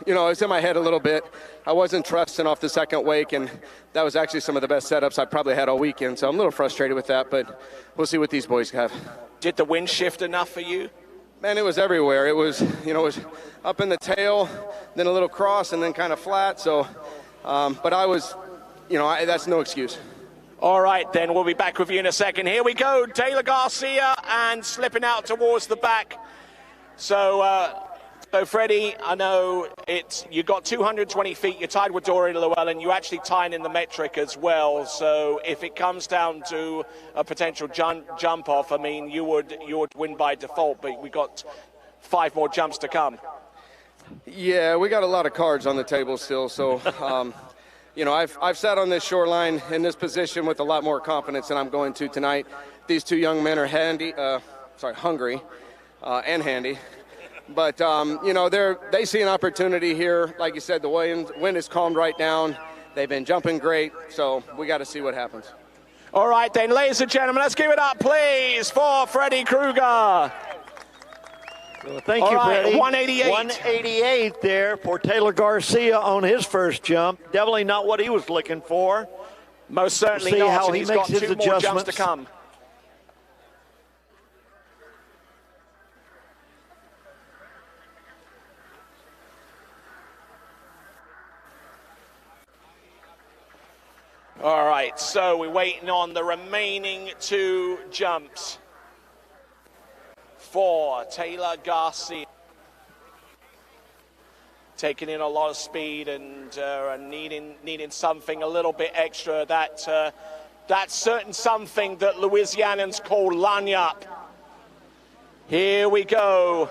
you know, it's in my head a little bit. I wasn't trusting off the second wake, and that was actually some of the best setups I probably had all weekend, so I'm a little frustrated with that, but we'll see what these boys have. Did the wind shift enough for you? Man, it was everywhere. It was, you know, it was up in the tail, then a little cross, and then kind of flat, so, but I was, you know, that's no excuse. All right, then we'll be back with you in a second. Here we go, Taylor Garcia, and slipping out towards the back. So Freddie, I know you got 220 feet, you're tied with Dorian Llewellyn, you actually tied in the metric as well, so if it comes down to a potential jump off, I mean, you would win by default, but we got 5 more jumps to come. Yeah, we got a lot of cards on the table still, so, you know, I've sat on this shoreline in this position with a lot more confidence than I'm going to tonight. These 2 young men are hungry and handy. But, you know, they see an opportunity here. Like you said, the wind is calmed right down. They've been jumping great, so we got to see what happens. All right, then, ladies and gentlemen, let's give it up, please, for Freddy Krueger. Well, thank you, Freddie. 188. 188 there for Taylor Garcia on his first jump. Definitely not what he was looking for. Most certainly we'll see not. how he He's makes got his 2 more jumps adjustments to come. All right, so we're waiting on the remaining 2 jumps for Taylor Garcia. Taking in a lot of speed and needing something a little bit extra. That certain something that Louisianans call lanyap. Here we go.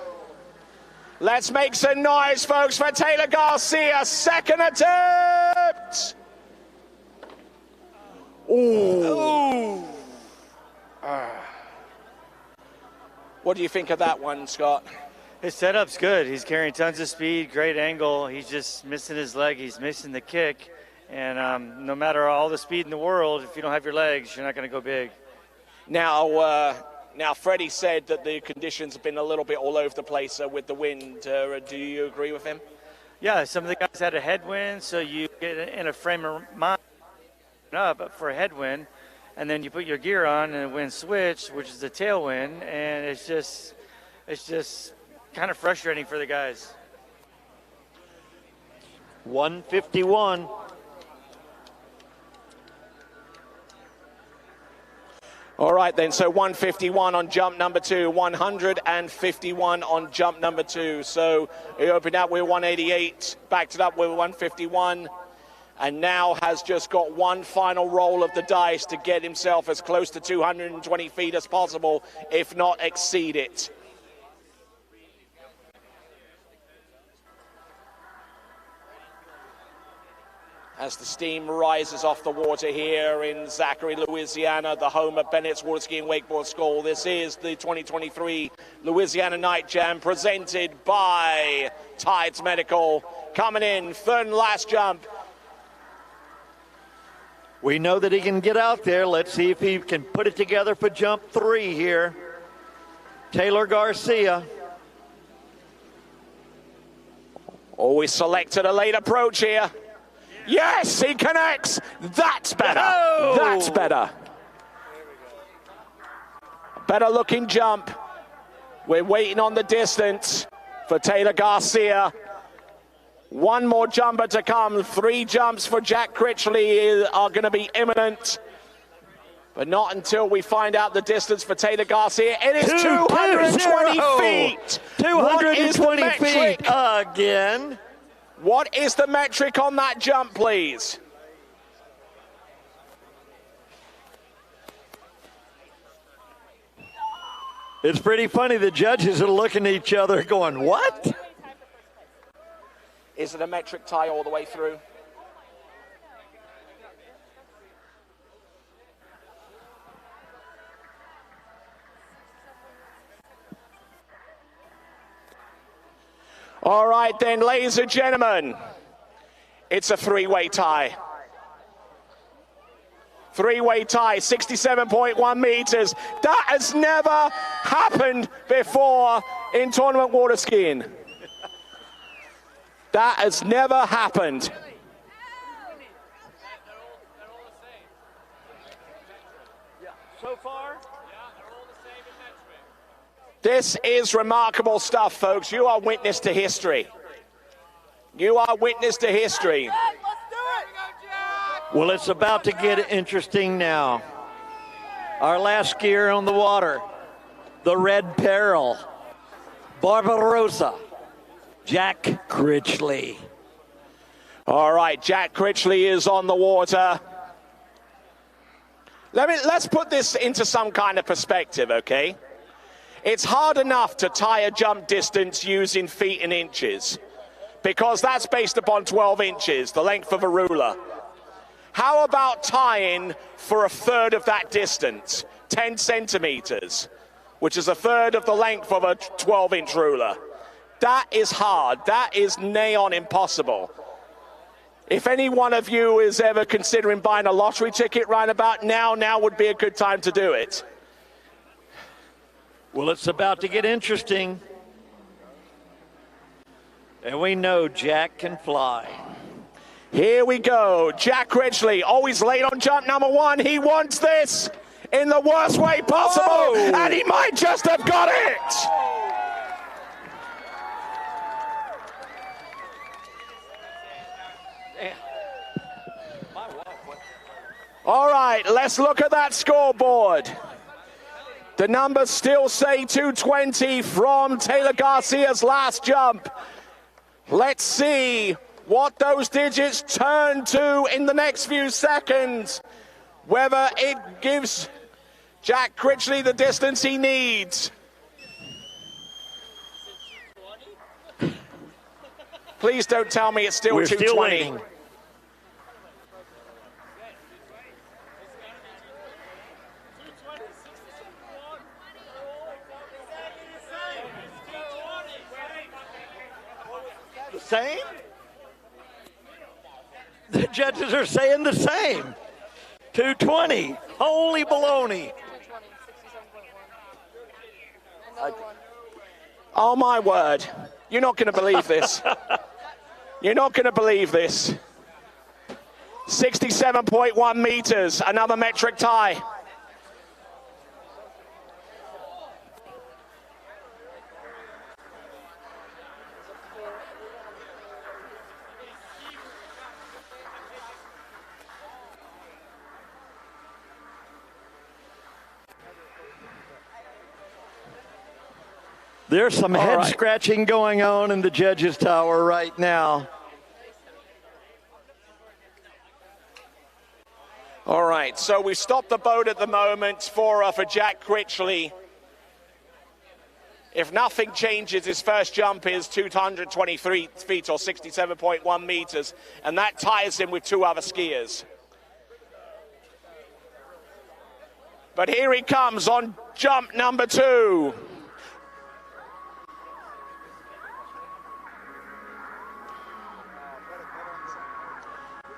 Let's make some noise, folks, for Taylor Garcia. Second attempt. Ooh. What do you think of that one, Scott? His setup's good. He's carrying tons of speed, great angle. He's just missing his leg. He's missing the kick. And no matter all the speed in the world, if you don't have your legs, you're not going to go big. Now, Freddie said that the conditions have been a little bit all over the place with the wind. Do you agree with him? Yeah, some of the guys had a headwind, so you get in a frame of mind up for a headwind, and then you put your gear on and the wind switch, which is the tailwind, and it's just kind of frustrating for the guys. 151. All right, then, so 151 on jump number 2, 151 on jump number 2. So he opened up with 188, backed it up with 151, and now has just got one final roll of the dice to get himself as close to 220 feet as possible, if not exceed it. As the steam rises off the water here in Zachary, Louisiana, the home of Bennett's Water Ski and Wakeboard School. This is the 2023 Louisiana Night Jam presented by Tides Medical. Coming in, third and last jump. We know that he can get out there. Let's see if he can put it together for jump 3 here. Taylor Garcia. Always selected a late approach here. Yes, he connects. That's better. Oh! That's better. Better looking jump. We're waiting on the distance for Taylor Garcia. One more jumper to come. 3 jumps for Jack Critchley are going to be imminent. But not until we find out the distance for Taylor Garcia. It is 220 feet. 220 feet again. What is the metric on that jump, please? It's pretty funny. The judges are looking at each other going, what? Is it a metric tie all the way through? All right then, ladies and gentlemen, it's a 3-way tie. 3-way tie, 67.1 meters. That has never happened before in tournament water skiing. That has never happened. So far? This is remarkable stuff, folks. You are witness to history. You are witness to history. Well, it's about to get interesting now. Our last skier on the water, the Red Peril, Barbarossa, Jack Critchley. All right, Jack Critchley is on the water. Let's put this into some kind of perspective, okay? It's hard enough to tie a jump distance using feet and inches because that's based upon 12 inches, the length of a ruler. How about tying for a third of that distance, 10 centimeters, which is a third of the length of a 12-inch ruler? That is hard. That is nigh on impossible. If any one of you is ever considering buying a lottery ticket right about now would be a good time to do it. Well, it's about to get interesting. And we know Jack can fly. Here we go. Jack Critchley, always late on jump number 1. He wants this in the worst way possible. Whoa. And he might just have got it. All right, let's look at that scoreboard. The numbers still say 220 from Taylor Garcia's last jump. Let's see what those digits turn to in the next few seconds. Whether it gives Jack Critchley the distance he needs. Please don't tell me it's still 220. Still waiting. Same? The judges are saying the same. 220. Holy baloney. Oh, my word. You're not going to believe this. You're not going to believe this. 67.1 meters, another metric tie. There's some head scratching going on in the judges' tower right now. All right, so we've stopped the boat at the moment for Jack Critchley. If nothing changes, his first jump is 223 feet or 67.1 meters, and that ties him with two other skiers. But here he comes on jump number 2.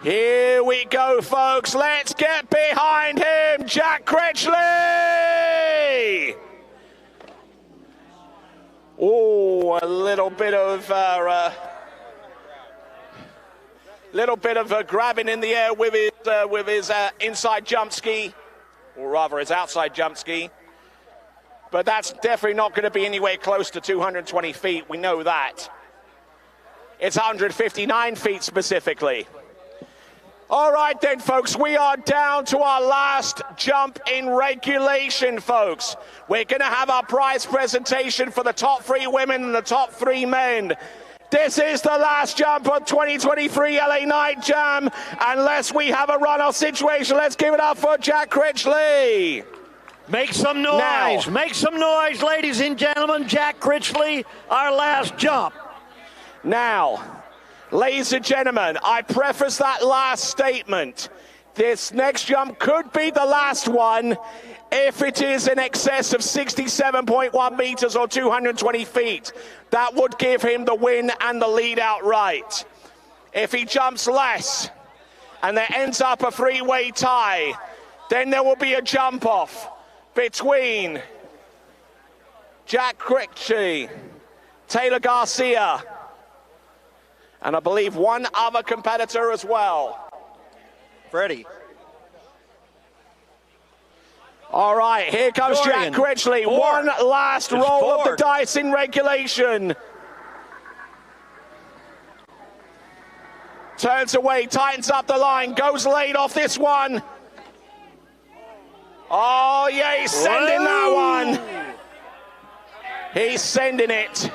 Here we go, folks. Let's get behind him, Jack Critchley. Oh, a little bit of grabbing in the air with his inside jump ski, or rather his outside jump ski. But that's definitely not going to be anywhere close to 220 feet. We know that. It's 159 feet specifically. All right then, folks, we are down to our last jump in regulation, folks. We're going to have our prize presentation for the top 3 women and the top 3 men. This is the last jump of 2023 LA Night Jam. Unless we have a runoff situation, let's give it up for Jack Critchley. Make some noise. Now, make some noise, ladies and gentlemen. Jack Critchley, our last jump. Now, ladies and gentlemen, I preface that last statement. This next jump could be the last one if it is in excess of 67.1 meters or 220 feet. That would give him the win and the lead outright. If he jumps less and there ends up a 3-way tie, then there will be a jump off between Jack Critchley, Taylor Garcia, and I believe one other competitor as well. Freddie. All right, here comes Jack Critchley. One last roll of the dice in regulation. Turns away, tightens up the line, goes late off this one. Oh, yeah, he's sending that one. He's sending it.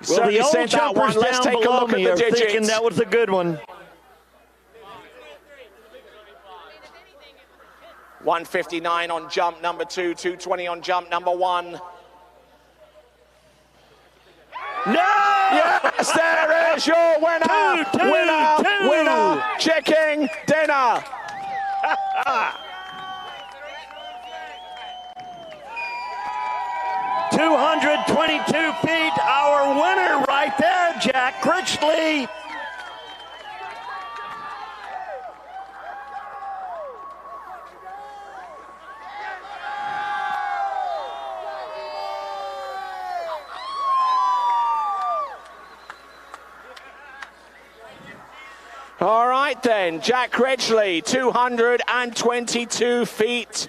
Well, the old jumpers Let's take a look at the digits. Thinking that was a good one. 159 on jump number 2, 220 on jump number 1. No! Yes, there is your winner! Winner! Chicken dinner! 222 feet, our winner right there, Jack Critchley. All right then, Jack Critchley, 222 feet.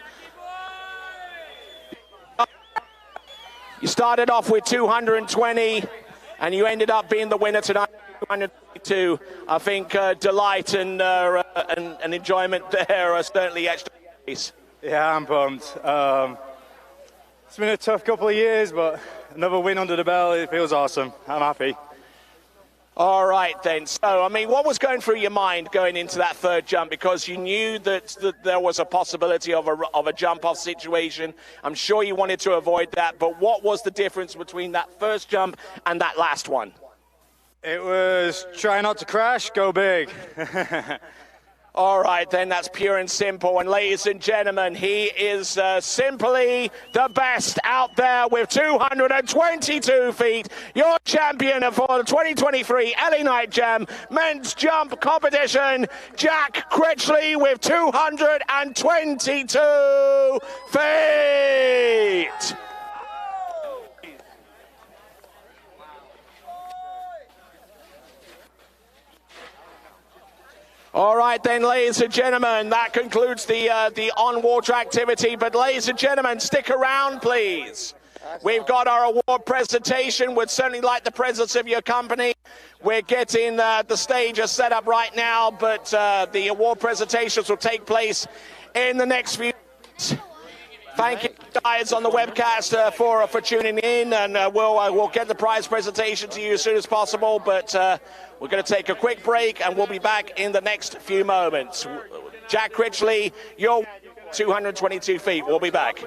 You started off with 220, and you ended up being the winner tonight, 222. I think delight and enjoyment there are certainly extra. Yeah, I'm pumped. It's been a tough couple of years, but another win under the belt, it feels awesome. I'm happy. All right then, so I mean, what was going through your mind going into that third jump? Because you knew that there was a possibility of a jump-off situation. I'm sure you wanted to avoid that, but what was the difference between that first jump and that last one? It was try not to crash, go big. All right, then, that's pure and simple. And ladies and gentlemen, he is simply the best out there with 222 feet. Your champion for the 2023 LA Night Jam Men's Jump Competition, Jack Critchley, with 222 feet. All right, then, ladies and gentlemen, that concludes the on-water activity. But, ladies and gentlemen, stick around, please. We've got our award presentation. We'd certainly like the presence of your company. We're getting the stage set up right now, but the award presentations will take place in the next few minutes. Thank you guys on the webcast for tuning in, and we'll get the prize presentation to you as soon as possible. But we're going to take a quick break, and we'll be back in the next few moments. Jack Critchley, your 222 feet. We'll be back.